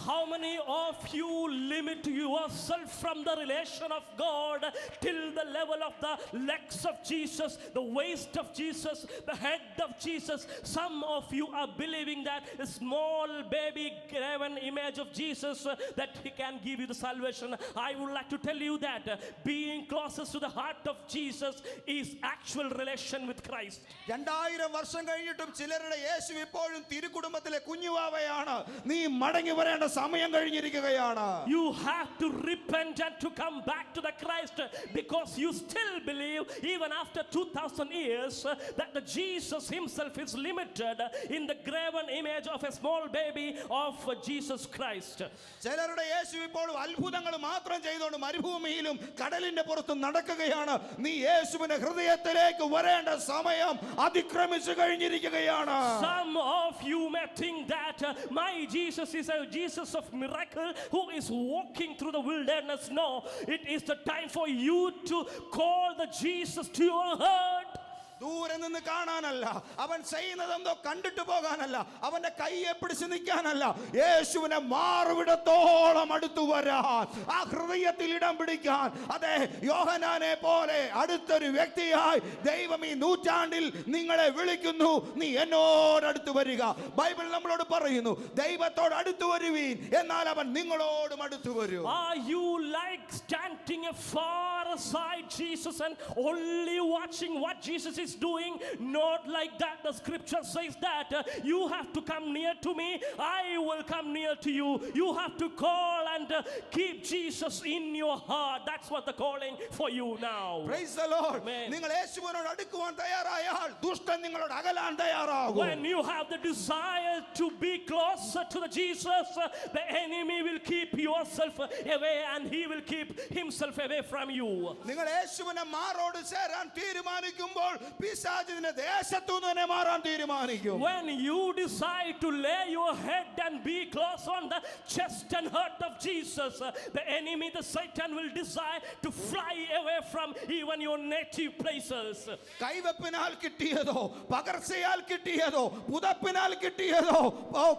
Speaker 1: How many of you limit yourself from the relation of God till the level of the legs of Jesus, the waist of Jesus, the head of Jesus? Some of you are believing that a small baby graven image of Jesus that he can give you the salvation. I would like to tell you that being closest to the heart of Jesus is actual relation with Christ.
Speaker 3: 2000 വർഷം കഴിഞ്ഞിട്ടും ചിലരുടെ യേശു ഇപ്പോഴും തിരുക്കുടുംബത്തിലെ കുഞ്ഞുവാവയാണ്. നീ മടങ്ങി വരേണ്ട സമയം കഴിഞ്ഞിരിക്കുകയാണ്.
Speaker 1: You have to repent and to come back to the Christ, because you still believe even after 2000 years that the Jesus himself is limited in the graven image of a small baby of Jesus Christ.
Speaker 3: ചിലരുടെ യേശു ഇപ്പോഴും അത്ഭുതങ്ങൾ മാത്രം ചെയ്തുകൊണ്ട് മരുഭൂമിയിലും കടലിന്റെ പുറത്തും നടക്കുകയാണ്. നീ യേശുവിന്റെ ഹൃദയത്തിലേക്ക് വരേണ്ട സമയം അതിക്രമിച്ചു കഴിഞ്ഞിരിക്കുകയാണ്.
Speaker 1: Some of you may think that my Jesus is a Jesus of miracle who is walking through the wilderness. No, it is the time for you to call the Jesus to your heart.
Speaker 3: ദൂരെ നിന്ന് കാണാനല്ല, അവൻ ചെയ്യുന്നതെന്തോ കണ്ടിട്ട് പോകാനല്ല, അവന്റെ കൈയെ പിടിച്ച് നിൽക്കാനല്ല, യേശുവിനെ മാറുവിടത്തോളം അടുത്തു വരാൻ, ആ ഹൃദയത്തിൽ ഇടം പിടിക്കാൻ. അതെ, യോഹന്നാനെ പോലെ അടുത്തൊരു വ്യക്തിയായി ദൈവം ഈ നൂറ്റാണ്ടിൽ നിങ്ങളെ വിളിക്കുന്നു. നീ എന്നോടടുത്ത് വരിക. ബൈബിൾ നമ്മളോട് പറയുന്നു, ദൈവത്തോട് അടുത്തു വരുവീൻ, എന്നാൽ അവൻ നിങ്ങളോടും അടുത്തു വരും.
Speaker 1: Are you like standing far aside Jesus and only watching what Jesus is doing? Not like that. The scripture says that you have to come near to me, I will come near to you. You have to call and keep Jesus in your heart. That's what the calling for you now.
Speaker 3: Praise the Lord.
Speaker 1: Amen.
Speaker 3: നിങ്ങൾ യേശുവിനോട് അടുക്കുവാൻ തയ്യാറായാൽ ദുഷ്ടൻ നിങ്ങളോട് അകലാൻ തയ്യാറാകും.
Speaker 1: When you have the desire to be closer to the Jesus, the enemy will keep yourself away and he will keep himself away from you.
Speaker 3: നിങ്ങൾ യേശുവിനെ മാറോട് ചേരാൻ തീരുമാനിക്കുമ്പോൾ പിശാചിന്റെ ദേശത്തു നിന്ന് മാറാൻ തീരുമാനിക്കും.
Speaker 1: When you decide to lay your head and be close on the chest and heart of Jesus, the enemy, the Satan, will desire to fly away from even your native places.
Speaker 3: കൈവപ്പിനാൽ കിട്ടിയതോ, പകർച്ചയാൽ കിട്ടിയതോ, പുതപ്പിനാൽ കിട്ടിയതോ,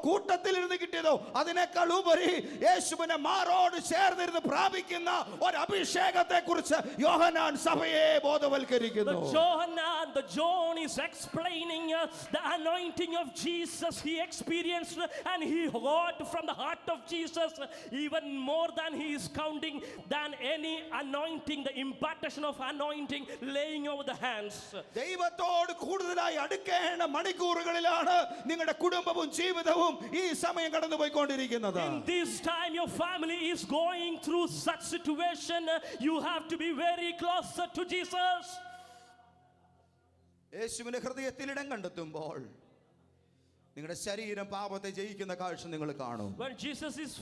Speaker 3: കൂട്ടത്തിൽ ഇരുന്ന് കിട്ടിയതോ, അതിനേക്കാൾ ഉപരി യേശുവിനെ മാറോട് ചേർന്നിരുന്ന് പ്രാപിക്കുന്ന ഒരു അഭിഷേകത്തെ കുറിച്ച് യോഹന്നാൻ സഭയെ ബോധവൽക്കരിക്കുന്നു.
Speaker 1: The John is explaining the anointing of Jesus he experienced and he got from the heart of Jesus even more than he is counting than any anointing, the impartation of anointing, laying over the hands.
Speaker 3: ദൈവത്തോട് കൂടുതലായി അടുക്കേണ്ട മണിക്കൂറുകളിലാണ് നിങ്ങളുടെ കുടുംബവും ജീവിതവും ഈ സമയം കടന്നുപോയിക്കൊണ്ടിരിക്കുന്നത്.
Speaker 1: In this time your family is going through such situation, you have to be very closer to Jesus.
Speaker 3: യേശുവിന്റെ ഹൃദയത്തിൽ ഇടം കണ്ടെത്തുമ്പോൾ നിങ്ങളുടെ ശരീരം പാപത്തെ ജയിക്കുന്ന കാഴ്ച നിങ്ങൾ കാണും.
Speaker 1: When Jesus is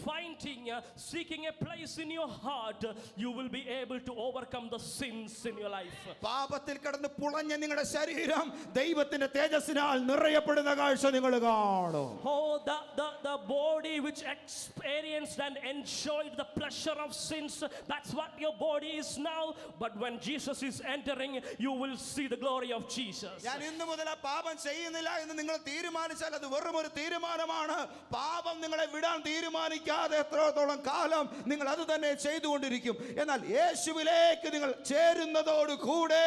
Speaker 1: seeking a place in your heart, you will be able to overcome the sins in your life.
Speaker 3: പാപത്തിൽ കിടന്ന് പുളഞ്ഞ നിങ്ങളുടെ ശരീരം ദൈവത്തിന്റെ തേജസ്സിനാൽ നിറയപ്പെടുന്ന കാഴ്ച നിങ്ങൾ കാണും.
Speaker 1: Oh, the body which experienced and enjoyed the pleasure of sins, that's what your body is now. But when Jesus is entering, you will see the glory of Jesus.
Speaker 3: ഞാൻ ഇന്നു മുതൽ ആ പാപം ചെയ്യുന്നില്ല എന്ന് നിങ്ങൾ തീരുമാനിച്ചാൽ അത് വെറും ഒരു തീരുമാനമാണ്. പാപം നിങ്ങളെ വിടാൻ തീരുമാനിക്കാതെ എത്രത്തോളം കാലം നിങ്ങൾ അത് തന്നെ ചെയ്തുകൊണ്ടിരിക്കും. എന്നാൽ യേശുവിലേക്ക് നിങ്ങൾ ചേരുന്നതോട് കൂടെ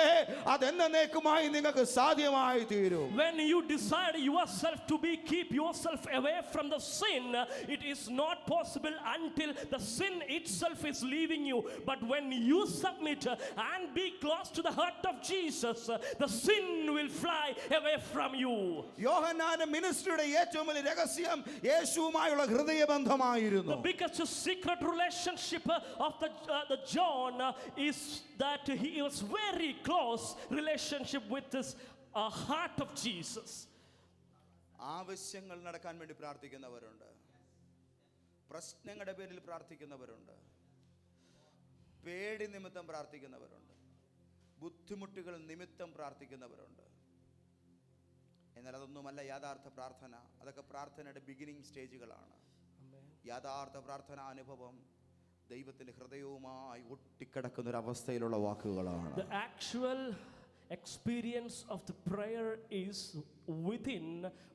Speaker 3: അതെന്നേക്കുമായി നിങ്ങൾക്ക് സാധ്യമായി തീരും.
Speaker 1: When you decide yourself to keep yourself away from the sin, it is not possible until the sin itself is leaving you. But when you submit and be close to the heart of Jesus, the sin will fly away from you.
Speaker 3: യോഹന്നാന്റെ മിനിസ്ട്രി മിനിസ്ട്രിയുടെ ഏറ്റവും വലിയ രഹസ്യം യേശുവുമായുള്ള ഹൃദയബന്ധമായിരുന്നു.
Speaker 1: The biggest secret relationship of the John is that he was very close relationship with his heart of Jesus.
Speaker 3: ആവശ്യങ്ങൾ നടക്കാൻ വേണ്ടി പ്രാർത്ഥിക്കുന്നവരുണ്ട്, പ്രശ്നങ്ങളുടെ പേരിൽ പ്രാർത്ഥിക്കുന്നവരുണ്ട്, പേടി നിമിത്തം പ്രാർത്ഥിക്കുന്നവരുണ്ട്, ബുദ്ധിമുട്ടുകൾ നിമിത്തം പ്രാർത്ഥിക്കുന്നവരുണ്ട്. എന്നാൽ അതൊന്നുമല്ല യഥാർത്ഥ പ്രാർത്ഥന. അതൊക്കെ പ്രാർത്ഥനയുടെ ബിഗിനിങ് സ്റ്റേജുകളാണ്. യഥാർത്ഥ പ്രാർത്ഥനാ അനുഭവം ദൈവത്തിന്റെ ഹൃദയവുമായി ഒട്ടിക്കിടക്കുന്ന ഒരു അവസ്ഥയിലുള്ള വാക്കുകളാണ്.
Speaker 1: The actual experience of the prayer is within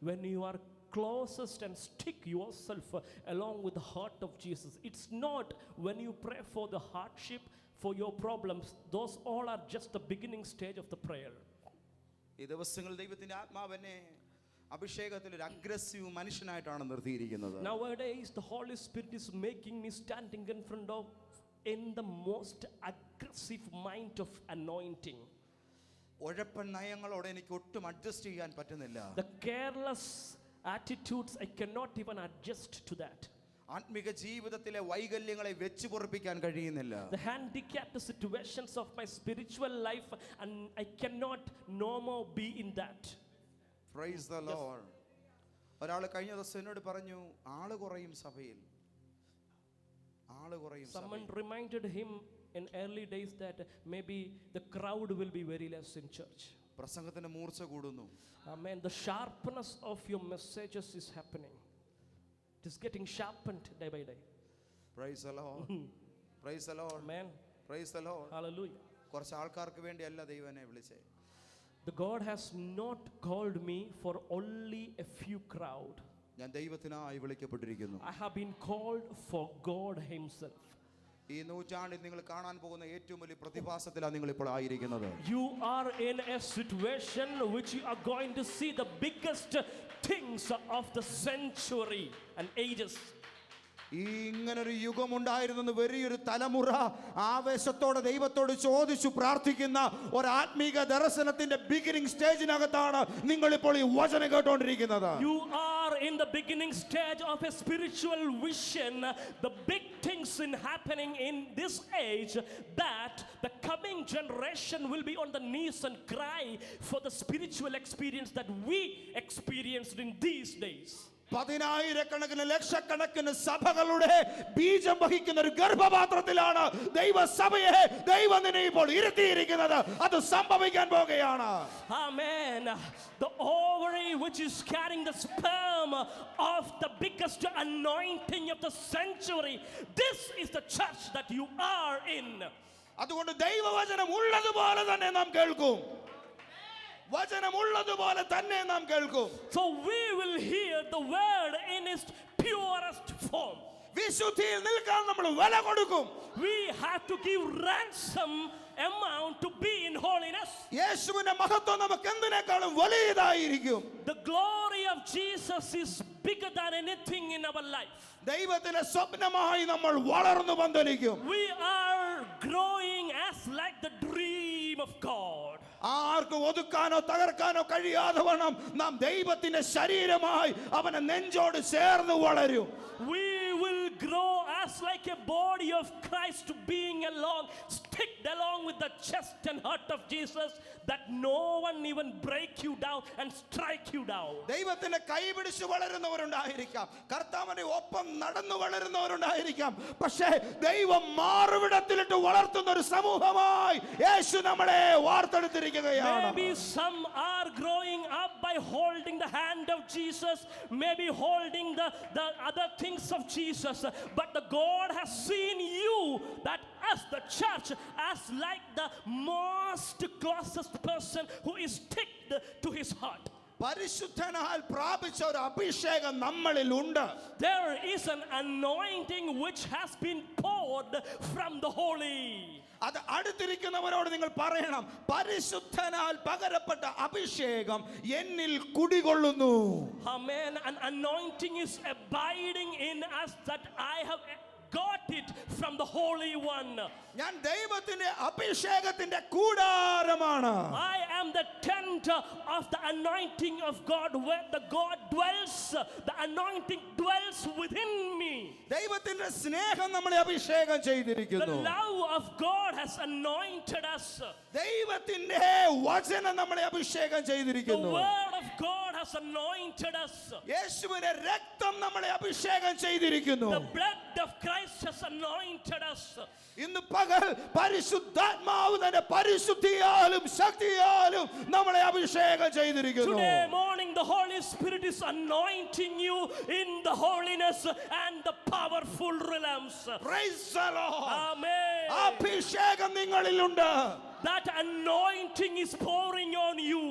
Speaker 1: when you are closest and stick yourself along with the heart of Jesus. It's not when you pray for the hardship, for your problems. Those all are just the beginning stage of the prayer.
Speaker 3: ഈ ദിവസങ്ങൾ ദൈവത്തിന്റെ ആത്മാവനെ അഭിഷേകത്തിൽ ഒരു അഗ്രസീവ് മനുഷ്യനായിട്ടാണ് നിർത്തിയിരിക്കുന്നത്.
Speaker 1: Nowadays the Holy Spirit is making me standing in front of in the most aggressive mind of anointing.
Speaker 3: ഉഴപ്പൻ നയങ്ങളോട് എനിക്ക് ഒട്ടും അഡ്ജസ്റ്റ് ചെയ്യാൻ പറ്റുന്നില്ല.
Speaker 1: The careless attitudes, I cannot even adjust to that.
Speaker 3: ആത്മിക ജീവിതത്തിലെ വൈകല്യങ്ങളെ വെച്ച് പൊറുപ്പിക്കാൻ കഴിയുന്നില്ല.
Speaker 1: The handicapped situations of my spiritual life, and I cannot no more be in that.
Speaker 3: Praise the Lord. ഒരാൾ കഴിഞ്ഞ ദിവസം എന്നോട് പറഞ്ഞു, ആള് കുറയും സഭയിൽ, ആള് കുറയും.
Speaker 1: Someone reminded him in early days that maybe the crowd will be very less in church.
Speaker 3: പ്രസംഗത്തിന്റെ മൂർച്ച കൂടുന്നു.
Speaker 1: Amen. The sharpness of your messages is happening. It is getting sharpened day by day.
Speaker 3: Praise the Lord. Praise the Lord.
Speaker 1: Amen.
Speaker 3: Praise the Lord.
Speaker 1: Hallelujah.
Speaker 3: കുറച്ച് ആൾക്കാർക്ക് വേണ്ടിയല്ല ദൈവം എന്നെ വിളിച്ചേ.
Speaker 1: The God has not called me for only a few crowd.
Speaker 3: ഞാൻ ദൈവത്തിനായി വിളിക്കപ്പെട്ടിരിക്കുന്നു.
Speaker 1: I have been called for God himself.
Speaker 3: ഈ നൂറ്റാണ്ടിൽ നിങ്ങൾ കാണാൻ പോകുന്ന ഏറ്റവും വലിയ പ്രതിഭാസത്തിലാണ് നിങ്ങൾ ഇപ്പോൾ ആയിരിക്കുന്നത്.
Speaker 1: You are in a situation which you are going to see the biggest things of the century and ages.
Speaker 3: ഈ ഇങ്ങനൊരു യുഗം ഉണ്ടായിരുന്നെന്ന് വലിയൊരു തലമുറ ആവേശത്തോടെ ദൈവത്തോട് ചോദിച്ചു പ്രാർത്ഥിക്കുന്ന ഒരു ആത്മീക ദർശനത്തിന്റെ ബിഗിനിങ് സ്റ്റേജിനകത്താണ് നിങ്ങൾ ഇപ്പോൾ ഈ വചനം കേട്ടുകൊണ്ടിരിക്കുന്നത്.
Speaker 1: You are in the beginning stage of a spiritual vision. The big things in happening in this age, that the coming generation will be on the knees and cry for the spiritual experience that we experienced in these days.
Speaker 3: പതിനായിരക്കണക്കിന് ലക്ഷക്കണക്കിന് സഭകളുടെ ബീജം വഹിക്കുന്ന ഒരു ഗർഭപാത്രത്തിലാണ് ദൈവസഭയെ ദൈവം നിന്നെ ഇപ്പോൾ ഇരുത്തിയിരിക്കുന്നത്. അത് സംഭവിക്കാൻ പോകുകയാണ്.
Speaker 1: Amen. The ovary which is carrying the sperm of the biggest anointing of the century. This is the church that you are in.
Speaker 3: അതുകൊണ്ട് ദൈവവചനം ഉള്ളതുപോലെ തന്നെ നാം കേൾക്കും. വചനം ഉള്ളതുപോലെ തന്നെ നാം കേൾക്കും.
Speaker 1: So we will hear the word in its purest form.
Speaker 3: വിശുദ്ധിയിൽ നിൽക്കാൻ നമ്മൾ വില കൊടുക്കും.
Speaker 1: We have to give ransom amount to be in holiness.
Speaker 3: യേശുവിന്റെ മഹത്വം നമുക്ക് എന്തിനേക്കാളും വലിയതായിരിക്കും.
Speaker 1: The glory of Jesus is bigger than anything in our life.
Speaker 3: ദൈവത്തിന്റെ സ്വപ്നമായി നമ്മൾ വളർന്നു പന്തലിക്കും.
Speaker 1: We are growing as like the dream of God.
Speaker 3: ആർക്കും ഒതുക്കാനോ തകർക്കാനോ കഴിയാതെ വണ്ണം നാം ദൈവത്തിന്റെ ശരീരമായി അവനെ നെഞ്ചോട് ചേർന്ന് വളരും.
Speaker 1: We will grow as like a body of Christ, being along, sticked along with the chest and heart of Jesus, that no one even break you down and strike you down.
Speaker 3: ദൈവത്തിന്റെ കൈപിടിച്ച് വളരുന്നവരുണ്ടായിരിക്കാം, കർത്താവിന്റെ ഒപ്പം നടന്നു വളരുന്നവരുണ്ടായിരിക്കാം. പക്ഷേ ദൈവം മാറുവിടത്തിലിട്ട് വളർത്തുന്ന ഒരു സമൂഹമായി യേശു നമ്മളെ വാർത്തെടുത്തിരിക്കുകയാണ്.
Speaker 1: Maybe some are growing up by holding the hand of Jesus, maybe holding the other things of Jesus, but the God has seen you, that as the church, as like the most closest person who is sticked to his heart.
Speaker 3: പരിശുദ്ധനാൽ പ്രാപിച്ച ഒരു അഭിഷേകം നമ്മളിൽ ഉണ്ട്.
Speaker 1: There is an anointing which has been poured from the holy.
Speaker 3: അത് അടുത്തിരിക്കുന്നവരോട് നിങ്ങൾ പറയണം, പരിശുദ്ധനാൽ പകരപ്പെട്ട അഭിഷേകം എന്നിൽ കുടികൊള്ളുന്നു.
Speaker 1: Amen. An anointing is abiding in us, that I have got it from the Holy One.
Speaker 3: ഞാൻ ദൈവത്തിന്റെ അഭിഷേകത്തിന്റെ കൂടാരമാണ്.
Speaker 1: I am the tent of the anointing of God, where the God dwells. The anointing dwells within me.
Speaker 3: ദൈവത്തിന്റെ സ്നേഹം നമ്മളെ അഭിഷേകം
Speaker 1: The
Speaker 3: ചെയ്തിരിക്കുന്നു.
Speaker 1: love of God has anointed us.
Speaker 3: ദൈവത്തിന്റെ വചനം നമ്മളെ അഭിഷേകം
Speaker 1: The
Speaker 3: ചെയ്തിരിക്കുന്നു.
Speaker 1: word of God has anointed us.
Speaker 3: യേശുവിന്റെ രക്തം നമ്മളെ അഭിഷേകം ചെയ്തിരിക്കുന്നു.
Speaker 1: The blood of Christ has anointed us.
Speaker 3: ഇന്ന് പകൽ പരിശുദ്ധാത്മാവ് തന്റെ പരിശുദ്ധിയാലും ശക്തിയാലും നമ്മളെ അഭിഷേകം ചെയ്തിരിക്കുന്നു.
Speaker 1: Today morning the Holy Spirit is anointing you in the holiness and the powerful realms.
Speaker 3: Praise the Lord.
Speaker 1: Amen.
Speaker 3: അഭിഷേകം നിങ്ങളിലുണ്ട്.
Speaker 1: That anointing is pouring on you.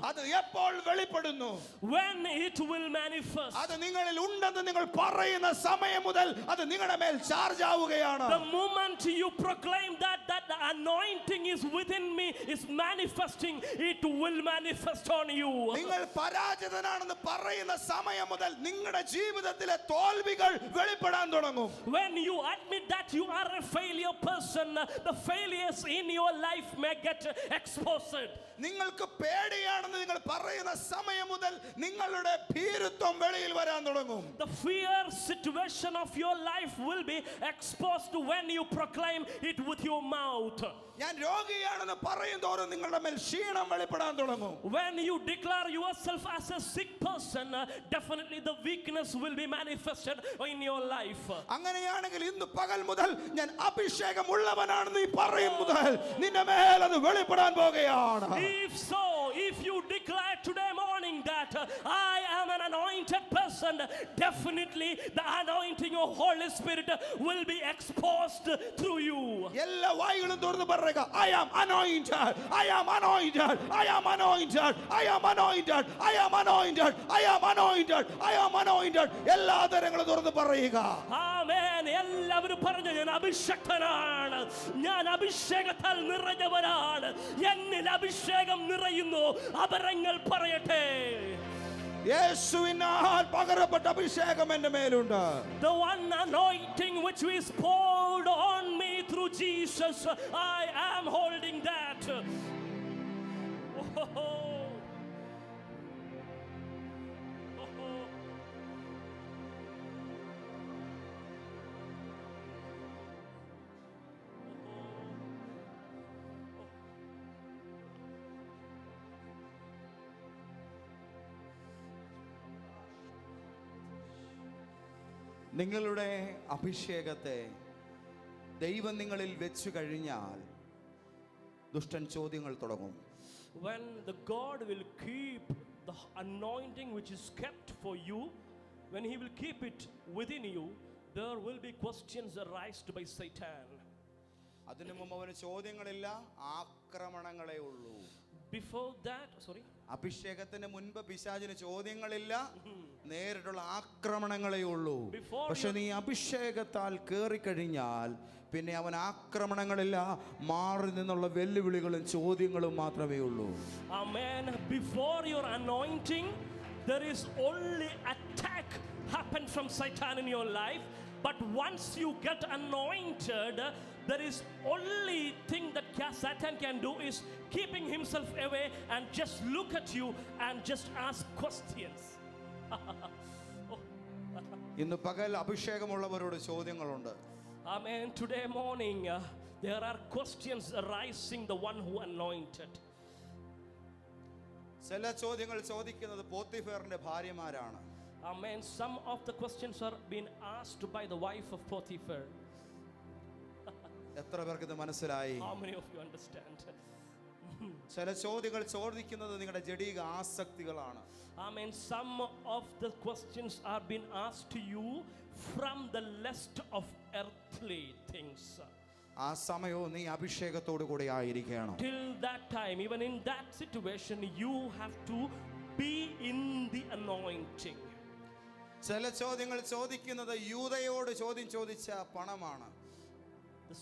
Speaker 3: അത് എപ്പോൾ വെളിപ്പെടുന്നു?
Speaker 1: When it will manifest.
Speaker 3: അത് നിങ്ങളിൽ ഉണ്ടെന്ന് നിങ്ങൾ പറയുന്ന സമയം മുതൽ അത് നിങ്ങളുടെ മേൽ ചാർജ് ആവുകയാണ്.
Speaker 1: The moment you proclaim that the anointing is within me, is manifesting, it will manifest on you.
Speaker 3: നിങ്ങൾ പരാജിതനാണെന്ന് പറയുന്ന സമയം മുതൽ നിങ്ങളുടെ ജീവിതത്തിലെ തോൽവികൾ വെളിപ്പെടാൻ തുടങ്ങും.
Speaker 1: When you admit that you are a failure person, the failures in your life may get exposed.
Speaker 3: നിങ്ങൾക്ക് പേടിയാണെന്ന് നിങ്ങൾ പറയുന്ന സമയം മുതൽ നിങ്ങളുടെ ഭീരുത്വം വെളിയിൽ വരാൻ തുടങ്ങും.
Speaker 1: The fear situation of your life will be exposed when you proclaim it with your mouth.
Speaker 3: ഞാൻ രോഗിയാണെന്ന് പറയും തോറും നിങ്ങളുടെ മേൽ ക്ഷീണം വെളിപ്പെടാൻ തുടങ്ങും.
Speaker 1: When you declare yourself as a sick person, definitely the weakness will be manifested in your life.
Speaker 3: അങ്ങനെയാണെങ്കിൽ ഇന്ന് പകൽ മുതൽ ഞാൻ അഭിഷേകം ഉള്ളവനാണെന്ന് ഈ പറയും മുതൽ നിന്റെ മേൽ അത് വെളിപ്പെടാൻ പോകുകയാണ്.
Speaker 1: If so, if you declare today morning that I am an anointed person, definitely the anointing of Holy Spirit will be exposed through you.
Speaker 3: എല്ലാ വായികളും തുറന്ന് പറയുക, I am anointed, I am anointed, I am anointed, I am anointed, I am anointed, I am anointed, I am anointed. എല്ലാ തരങ്ങളും തുറന്ന് പറയുക.
Speaker 1: ആമേൻ. എല്ലാവരും പറഞ്ഞു, ഞാൻ അഭിഷക്തനാണ്, ഞാൻ അഭിഷേകത്താൽ നിറഞ്ഞവനാണ്, എന്നിൽ അഭിഷേകം നിറയുന്നു. അപരങ്ങൾ പറയട്ടെ.
Speaker 3: യേശുവിനാൽ പകരപ്പെട്ട അഭിഷേകം എൻ്റെ മേലുണ്ട്.
Speaker 1: The one anointing which is poured on me through Jesus, I am holding that. Oh.
Speaker 3: നിങ്ങളുടെ അഭിഷേകത്തെ ദൈവം നിങ്ങളിൽ വെച്ചു കഴിഞ്ഞാൽ ദുഷ്ടൻ ചോദ്യങ്ങൾ തുടങ്ങും.
Speaker 1: When the God will keep the anointing which is kept for you, when he will keep it within you, there will be questions raised by Satan.
Speaker 3: അതിനു മുമ്പ് അവന് ചോദ്യങ്ങളില്ല, ആക്രമണങ്ങളേ ഉള്ളൂ.
Speaker 1: Before that,
Speaker 3: അഭിഷേകത്തിന് മുൻപ് പിശാചിന് ചോദ്യങ്ങളില്ല, നേരിട്ടുള്ള ആക്രമണങ്ങളേ ഉള്ളൂ.
Speaker 1: Before
Speaker 3: പക്ഷെ നീ അഭിഷേകത്താൽ കേറിക്കഴിഞ്ഞാൽ പിന്നെ അവൻ ആക്രമണങ്ങളില്ല, മാറി നിന്നുള്ള വെല്ലുവിളികളും ചോദ്യങ്ങളും മാത്രമേ ഉള്ളൂ.
Speaker 1: Amen. Before your anointing, there is only attack happen from Satan in your life. But once you get anointed, there is only thing that Satan can do is keeping himself away and just look at you and just ask questions.
Speaker 3: ഇന്ന് പകൽ അഭിഷേകമുള്ളവരോട് ചോദ്യങ്ങളുണ്ട്.
Speaker 1: Amen. Today morning, there are questions arising the one who anointed.
Speaker 3: ചില ചോദ്യങ്ങൾ ചോദിക്കുന്നത് പോത്തിഫേറിന്റെ ഭാര്യമാരാണ്.
Speaker 1: Amen. Some of the questions are being asked by the wife of Potiphar.
Speaker 3: എത്ര പേർക്ക് ഇത് മനസ്സിലായി?
Speaker 1: How many of you understand?
Speaker 3: ചില ചോദ്യങ്ങൾ ചോദിക്കുന്നത് നിങ്ങളുടെ ജഡിക ആസക്തികളാണ്.
Speaker 1: Amen. Some of the questions are being asked to you from the lust of earthly things.
Speaker 3: ആ സമയവും നീ അഭിഷേകത്തോടു കൂടി ആയിരിക്കണം.
Speaker 1: Till that time, even in that situation, you have to be in the anointing.
Speaker 3: ചില ചോദ്യങ്ങൾ ചോദിക്കുന്നത് യൂദയോട് ചോദ്യം ചോദിച്ച പണമാണ്.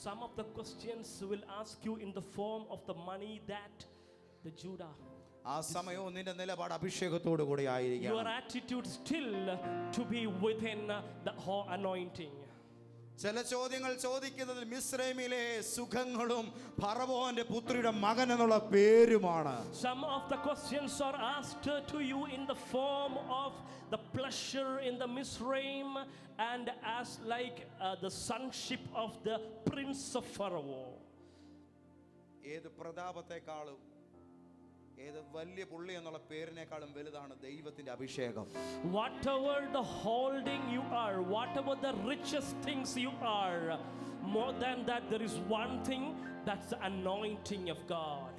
Speaker 1: Some of the questions will ask you in the form of the money that the Judah.
Speaker 3: ആ സമയവും നിന്റെ നിലപാട് അഭിഷേകത്തോടു കൂടി
Speaker 1: Your
Speaker 3: ആയിരിക്കണം.
Speaker 1: attitude still to be within the anointing.
Speaker 3: ചില ചോദ്യങ്ങൾ ചോദിക്കുന്നത് മിസ്രൈമിലെ സുഖങ്ങളും ഫറവോന്റെ പുത്രിയുടെ മകൻ എന്നുള്ള പേരുമാണ്.
Speaker 1: Some of the questions are asked to you in the form of the pleasure in the Misraim and as like the sonship of the prince of Pharaoh.
Speaker 3: ഏത് പ്രതാപത്തെക്കാളും ഏത് വലിയ പുള്ളി എന്നുള്ള പേരിനേക്കാളും വലുതാണ് ദൈവത്തിന്റെ അഭിഷേകം.
Speaker 1: Whatever the holding you are, whatever the richest things you are, more than that there is one thing, that's the anointing of God.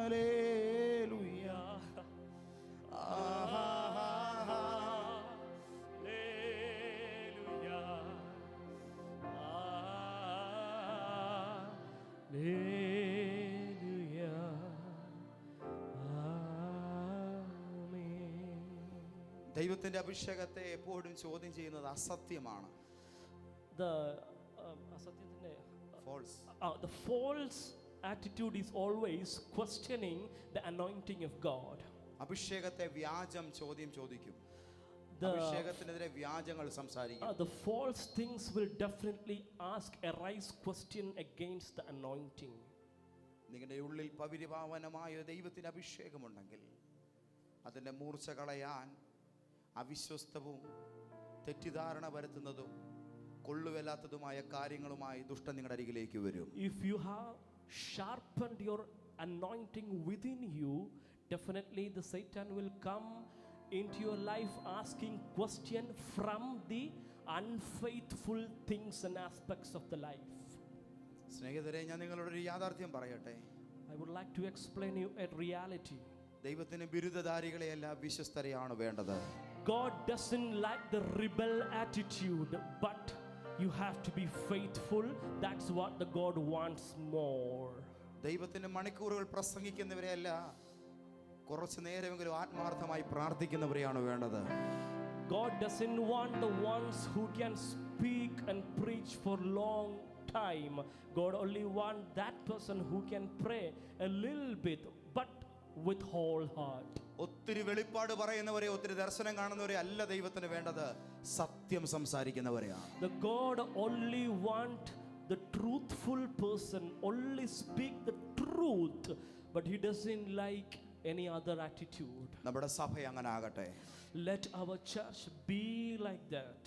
Speaker 3: Hallelujah. ദൈവത്തിന്റെ അഭിഷേകത്തെ എപ്പോഴും ചോദ്യം ചെയ്യുന്നത് അസത്യമാണ്.
Speaker 1: The false attitude is always questioning the anointing of God.
Speaker 3: അഭിഷേകത്തെ വ്യാജം ചോദിക്കും.
Speaker 1: The
Speaker 3: അഭിഷേകത്തിനെതിരെ വ്യാജങ്ങൾ സംസാരിക്കും.
Speaker 1: the false things will definitely arise question against the anointing.
Speaker 3: നിങ്ങളുടെ ഉള്ളിൽ പവിത്രഭാവനമായ ദൈവത്തിന്റെ അഭിഷേകമുണ്ടെങ്കിൽ അതിന്റെ മൂർച്ച കളയാൻ അവിശ്വസ്തവും തെറ്റിദ്ധാരണ വരുത്തുന്നതും കൊള്ളുവല്ലാത്തതുമായ കാര്യങ്ങളുമായി ദുഷ്ടൻ നിങ്ങളുടെ അരികിലേക്ക് വരും.
Speaker 1: If you have sharpened your anointing within you, definitely the Satan will come into your life asking question from the unfaithful things and aspects of the life.
Speaker 3: സ്നേഹിതരെ, ഞാൻ നിങ്ങളോട് ഒരു യാഥാർത്ഥ്യം പറയട്ടെ.
Speaker 1: I would like to explain you a reality.
Speaker 3: ദൈവത്തിന് ബിരുദധാരികളെയല്ല വിശ്വസ്തരെയാണ് വേണ്ടത്.
Speaker 1: God doesn't like the rebel attitude, but you have to be faithful. That's what the God wants more.
Speaker 3: ദൈവത്തിന് മണിക്കൂറുകൾ പ്രസംഗിക്കുന്നവരെയല്ല, കുറച്ചു നേരമെങ്കിലും ആത്മാർത്ഥമായി പ്രാർത്ഥിക്കുന്നവരെയാണ് വേണ്ടത്.
Speaker 1: God doesn't want the ones who can speak and preach for long time. God only want that person who can pray a little bit but with whole heart.
Speaker 3: ഒത്തിരി വെളിപ്പാട് പറയുന്നവരെ, ഒത്തിരി ദർശനം കാണുന്നവരെ അല്ല ദൈവത്തിന് വേണ്ടത്, സത്യം സംസാരിക്കുന്നവരെയാണ്.
Speaker 1: The God only want the truthful person, only speak the truth, but he doesn't like any other attitude.
Speaker 3: നമ്മുടെ സഭ അങ്ങനെ ആകട്ടെ.
Speaker 1: Let our church be like that.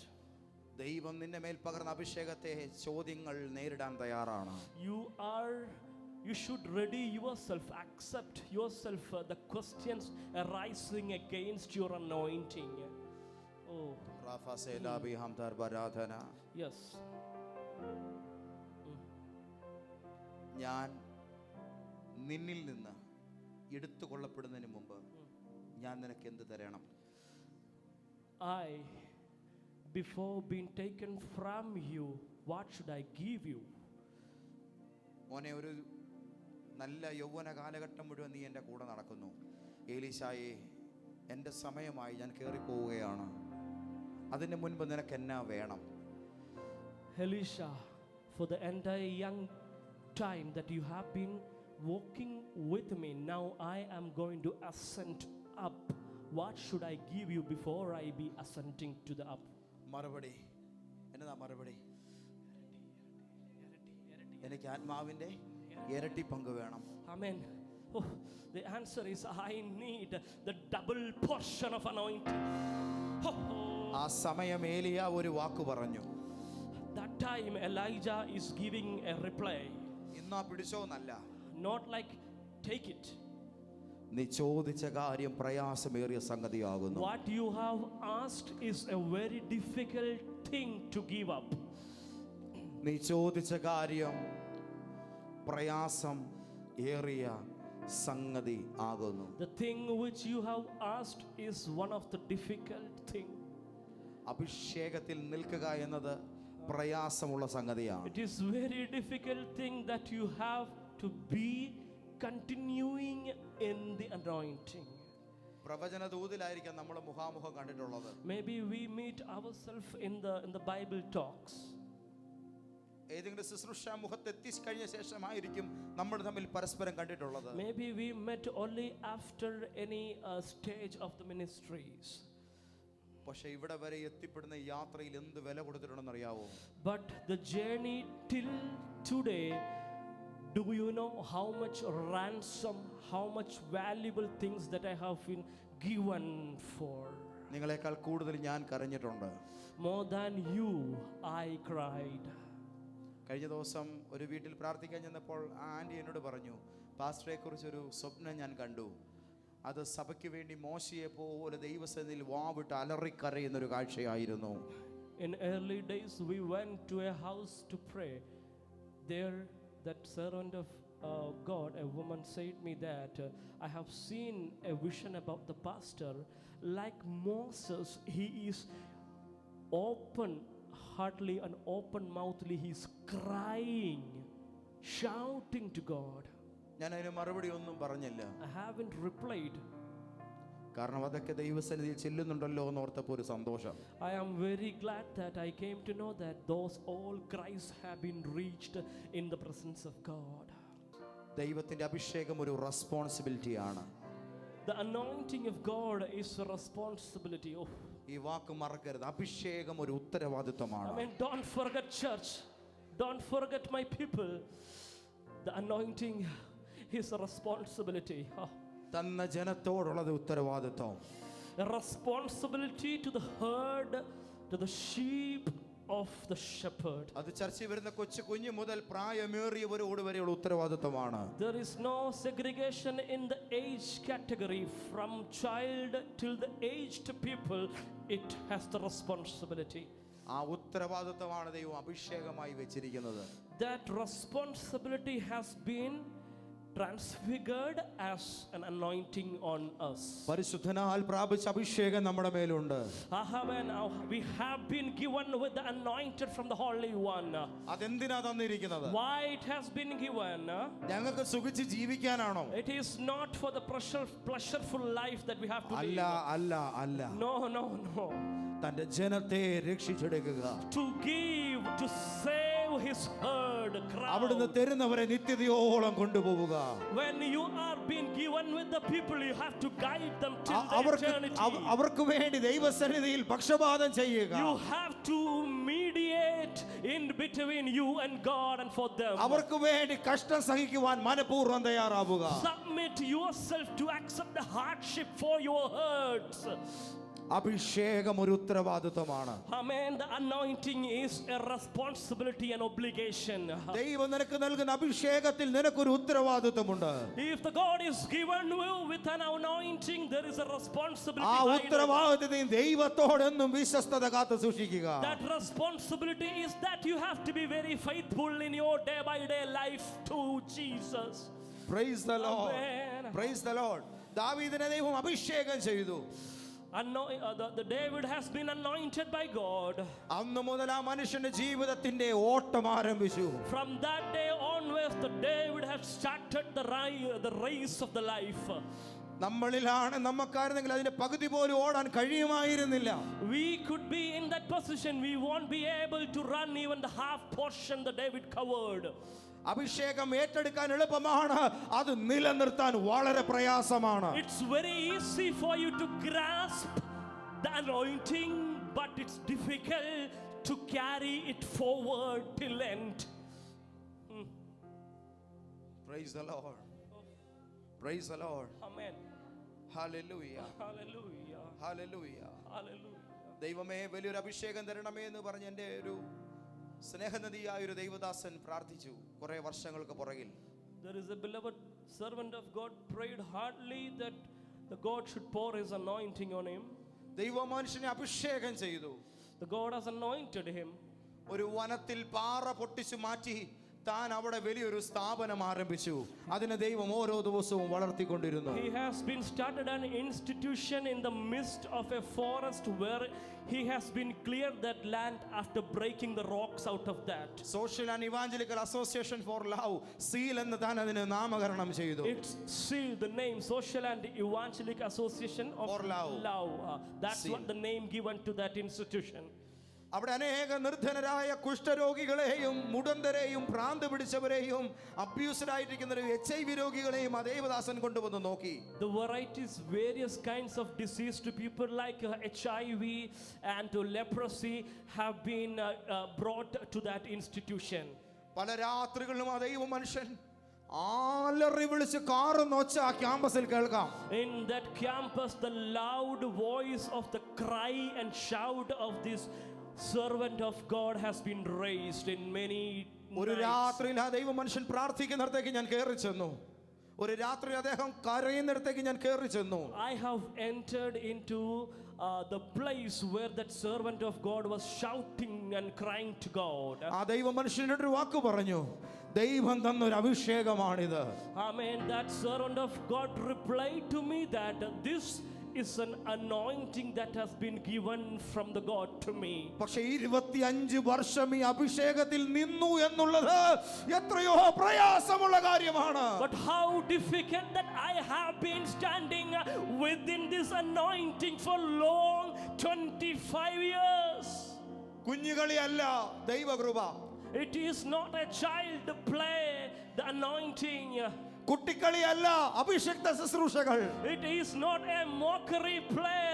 Speaker 3: ദൈവം നിന്റെ മേൽ പകർന്ന അഭിഷേകത്തെ ചോദ്യങ്ങൾ നേരിടാൻ തയ്യാറാണ്.
Speaker 1: You should ready yourself, accept yourself the questions arising against your anointing. Oh,
Speaker 3: റാഫ സേലാബി ഹംദർ ബരാധന.
Speaker 1: yes.
Speaker 3: ഞാൻ നിന്നിൽ നിന്ന് എടുത്തു കൊള്ളപ്പെടുന്നതിന് മുമ്പ് ഞാൻ നിനക്ക് എന്ത് തരണം?
Speaker 1: I, before being taken from you, what should I give you?
Speaker 3: മോനെ, ഒരു നല്ല യൗവന കാലഘട്ടം മുഴുവൻ നീ എൻ്റെ കൂടെ നടക്കുന്നു. ഏലീശായെ, എൻ്റെ സമയമായി, ഞാൻ കയറിപ്പോവുകയാണ്. അതിന് മുൻപ് നിനക്ക് എന്നാ വേണം?
Speaker 1: Elisha, for the entire young time that you have been walking with me, now I am going to ascend up. What should I give you before I be ascending to the up?
Speaker 3: മറുപടി എന്നതാ മറുപടി? എനിക്ക് ആത്മാവിൻ്റെ ഇരട്ടി പങ്ക് വേണം.
Speaker 1: Amen. Oh, the answer is I need the double portion of anointing. Oh, oh.
Speaker 3: ആ സമയം ഏലിയ ഒരു വാക്ക് പറഞ്ഞു.
Speaker 1: That time Elijah is giving a reply.
Speaker 3: ഇന്നാ പിടിച്ചോന്നല്ല,
Speaker 1: Not like take it.
Speaker 3: നീ ചോദിച്ച കാര്യം പ്രയാസമേറിയ സംഗതിയാകുന്നു.
Speaker 1: What you have asked is a very difficult thing to give up.
Speaker 3: നീ ചോദിച്ച കാര്യം പ്രയാസം ഏറിയ സംഗതി ആകുന്നു.
Speaker 1: The thing which you have asked is one of the difficult thing.
Speaker 3: അഭിഷേകത്തിൽ നിൽക്കുക എന്നത് പ്രയാസമുള്ള സംഗതിയാണ്.
Speaker 1: It is very difficult thing that you have to be continuing in the anointing.
Speaker 3: പ്രവചന ദൂതിലായിരിക്കാം നമ്മൾ മുഖാമുഖം കണ്ടിട്ടുള്ളത്.
Speaker 1: Maybe we meet ourselves in the Bible talks.
Speaker 3: ഏതെങ്കിലും ശുശ്രൂഷ മുഖത്തെത്തി കഴിഞ്ഞ ശേഷമായിരിക്കും നമ്മൾ തമ്മിൽ പരസ്പരം കണ്ടിട്ടുള്ളത്.
Speaker 1: Maybe we met only after any stage of the ministries.
Speaker 3: പക്ഷെ ഇവിടെ വരെ എത്തിപ്പെടുന്ന ഈ യാത്രയിൽ എന്ത് വില കൊടുത്തിട്ടുണ്ടെന്ന് അറിയാവോ?
Speaker 1: But the journey till today, do you know how much ransom, how much valuable things that I have been given for?
Speaker 3: നിങ്ങളെക്കാൾ കൂടുതൽ ഞാൻ കരഞ്ഞിട്ടുണ്ട്.
Speaker 1: More than you, I cried.
Speaker 3: കഴിഞ്ഞ ദിവസം ഒരു വീട്ടിൽ പ്രാർത്ഥിക്കാൻ ചെന്നപ്പോൾ ആ ആൻറ്റി എന്നോട് പറഞ്ഞു, പാസ്റ്ററെ കുറിച്ചൊരു സ്വപ്നം ഞാൻ കണ്ടു. അത് സഭയ്ക്ക് വേണ്ടി മോശയെ പോലെ ദൈവസന്നിധിയിൽ വാവിട്ട് അലറിക്കരയുന്നൊരു കാഴ്ചയായിരുന്നു.
Speaker 1: In early days, we went to a house to pray. There, that servant of God, a woman said me that I have seen a vision about the pastor. Like Moses, he is open heartedly and open mouthly. He is crying, shouting to God.
Speaker 3: ഞാൻ അതിന് മറുപടി ഒന്നും പറഞ്ഞില്ല.
Speaker 1: I haven't replied.
Speaker 3: കാരണം അതൊക്കെ ദൈവസന്നിധിയിൽ ചെല്ലുന്നുണ്ടല്ലോ എന്ന് ഓർത്തപ്പോൾ ഒരു സന്തോഷം.
Speaker 1: I am very glad that I came to know that those all cries have been reached in the presence of God.
Speaker 3: ദൈവത്തിന്റെ അഭിഷേകം ഒരു റെസ്പോൺസിബിലിറ്റിയാണ്.
Speaker 1: The anointing of God is a responsibility. Oh,
Speaker 3: ഈ വാക്ക് മറക്കരുത്. അഭിഷേകം ഒരു ഉത്തരവാദിത്വമാണ്.
Speaker 1: I mean, don't forget church. Don't forget my people. The anointing is a responsibility. Oh.
Speaker 3: തന്ന ജനത്തോടുള്ളത് ഉത്തരവാദിത്വം.
Speaker 1: A responsibility to the herd, to the sheep of the shepherd.
Speaker 3: അത് ചർച്ചയിൽ വരുന്ന കുഞ്ഞു മുതൽ പ്രായമേറിയവരോട് വരെയുള്ള ഉത്തരവാദിത്വമാണ്.
Speaker 1: There is no segregation in the age category. From child till the aged people, it has the responsibility.
Speaker 3: ആ ഉത്തരവാദിത്വമാണ് ദൈവം അഭിഷേകമായി വെച്ചിരിക്കുന്നത്.
Speaker 1: That responsibility has been transfigured as an anointing on us.
Speaker 3: പരിശുദ്ധനാൽ പ്രാപിച്ച അഭിഷേകം നമ്മുടെ മേലുണ്ട്.
Speaker 1: We have been given with the anointed from the Holy One.
Speaker 3: അതെന്തിനാ തന്നിരിക്കുന്നത്?
Speaker 1: Why it has been given?
Speaker 3: ഞങ്ങൾക്ക് സുഖിച്ച് ജീവിക്കാനാണോ?
Speaker 1: It is not for the pleasureful life that we have to
Speaker 3: അല്ല
Speaker 1: live.
Speaker 3: അല്ല അല്ല.
Speaker 1: No.
Speaker 3: തന്റെ ജനത്തെ രക്ഷിച്ചെടുക്കുക.
Speaker 1: To give, to save his herd.
Speaker 3: അവിടുന്ന് തരുന്നവരെ നിത്യതയോളം കൊണ്ടുപോവുക.
Speaker 1: When you are being given with the people, you have to guide them till the eternity.
Speaker 3: അവർക്ക് വേണ്ടി ദൈവസന്നിധിയിൽ പക്ഷപാതം ചെയ്യുക.
Speaker 1: You have to mediate in between you and God and for them.
Speaker 3: അവർക്ക് വേണ്ടി കഷ്ടം സഹിക്കുവാൻ മനഃപൂർവ്വം തയ്യാറാവുക.
Speaker 1: Submit yourself to accept the hardship for your herds.
Speaker 3: അഭിഷേകം ഒരു ഉത്തരവാദിത്വമാണ്.
Speaker 1: Amen. The anointing is a responsibility and obligation.
Speaker 3: ദൈവം നിനക്ക് നൽകുന്ന അഭിഷേകത്തിൽ നിനക്കൊരു ഉത്തരവാദിത്വമുണ്ട്.
Speaker 1: If the God is given you with an anointing, there is a responsibility.
Speaker 3: ആ ഉത്തരവാദിത്വത്തിൽ ദൈവത്തോടെന്നും വിശ്വസ്തത കാത്തു സൂക്ഷിക്കുക.
Speaker 1: That responsibility is that you have to be very faithful in your day by day life to Jesus.
Speaker 3: Praise the Lord.
Speaker 1: Amen.
Speaker 3: Praise the Lord. ദാവീദിനെ ദൈവം അഭിഷേകം ചെയ്തു.
Speaker 1: The David has been anointed by God.
Speaker 3: അന്ന് മുതൽ ആ മനുഷ്യന്റെ ജീവിതത്തിന്റെ ഓട്ടം ആരംഭിച്ചു.
Speaker 1: From that day onwards, the David has started the race of the life.
Speaker 3: നമ്മളിലാണ് നമുക്കായിരുന്നെങ്കിൽ അതിന്റെ പകുതി പോലും ഓടാൻ കഴിയുമായിരുന്നില്ല.
Speaker 1: We could be in that position. We won't be able to run even the half portion that David covered.
Speaker 3: അഭിഷേകം ഏറ്റെടുക്കാൻ എളുപ്പമാണ്, അത് നിലനിർത്താൻ വളരെ പ്രയാസമാണ്.
Speaker 1: It's very easy for you to grasp the anointing, but it's difficult to carry it forward till end.
Speaker 3: Praise the Lord. Praise the Lord.
Speaker 1: Amen.
Speaker 3: Hallelujah.
Speaker 1: Hallelujah.
Speaker 3: Hallelujah.
Speaker 1: Hallelujah.
Speaker 3: ദൈവമേ വലിയൊരു അഭിഷേകം തരണമേ എന്ന് പറഞ്ഞ് എൻ്റെ ഒരു സ്നേഹനദിയായ ഒരു ദൈവദാസൻ പ്രാർത്ഥിച്ചു കുറെ വർഷങ്ങൾക്ക് പുറകിൽ.
Speaker 1: There is a beloved servant of God prayed hardly that the God should pour his anointing on him.
Speaker 3: ദൈവ മനുഷ്യനെ അഭിഷേകം ചെയ്തു.
Speaker 1: The God has anointed him.
Speaker 3: ഒരു വനത്തിൽ പാറ പൊട്ടിച്ചു മാറ്റി താൻ അവിടെ വലിയൊരു സ്ഥാപനം ആരംഭിച്ചു. അതിനെ ദൈവം ഓരോ ദിവസവും വളർത്തിക്കൊണ്ടിരുന്നു.
Speaker 1: He has been started an institution in the midst of a forest where he has been cleared that land after breaking the rocks out of that.
Speaker 3: Social and Evangelical Association for Love, seal എന്ന് താൻ അതിനെ നാമകരണം ചെയ്തു.
Speaker 1: It's seal, the name Social and Evangelical Association of
Speaker 3: For Love.
Speaker 1: That's
Speaker 3: Seal.
Speaker 1: what the name given to that institution.
Speaker 3: അവിടെ അനേക നിർധനരായ കുഷ്ഠരോഗികളെയും മുടന്തരെയും ഭ്രാന്ത് പിടിച്ചവരെയും അബ്യൂസ്ഡ് ആയിരിക്കുന്നവരെയും HIV രോഗികളെയും ആ ദേവദാസൻ കൊണ്ടുവന്ന് നോക്കി.
Speaker 1: The varieties, various kinds of disease to people like HIV and to leprosy have been brought to that institution.
Speaker 3: പല രാത്രികളിലും ആ ദൈവ മനുഷ്യൻ ആലറി വിളിച്ച് കാറുന്ന ഒച്ച ആ ക്യാമ്പസിൽ കേൾക്കാം.
Speaker 1: In that campus, the loud voice of the cry and shout of this servant of God has been raised in many
Speaker 3: ഒരു
Speaker 1: nights.
Speaker 3: രാത്രിയിൽ ആ ദൈവ മനുഷ്യൻ പ്രാർത്ഥിക്കുന്നിടത്തേക്ക് ഞാൻ കയറി ചെന്നു. ഒരു രാത്രി അദ്ദേഹം കരയുന്നിടത്തേക്ക് ഞാൻ കയറി ചെന്നു.
Speaker 1: I have entered into the place where that servant of God was shouting and crying to God.
Speaker 3: ആ ദൈവ മനുഷ്യനോട് ഒരു വാക്ക് പറഞ്ഞു, ദൈവം തന്നൊരു അഭിഷേകമാണിത്.
Speaker 1: Amen. That servant of God replied to me that this is an anointing that has been given from the God to me.
Speaker 3: പക്ഷേ 25 വർഷം ഈ അഭിഷേകത്തിൽ നിന്നു എന്നുള്ളത് എത്രയോ പ്രയാസമുള്ള കാര്യമാണ്.
Speaker 1: But how difficult that I have been standing within this anointing for long 25 years.
Speaker 3: കുഞ്ഞുകളിയല്ല ദൈവകൃപ.
Speaker 1: It is not a child play, the anointing.
Speaker 3: കുട്ടിക്കളിയല്ല അഭിഷേക്ത ശുശ്രൂഷകൾ.
Speaker 1: It is not a mockery play,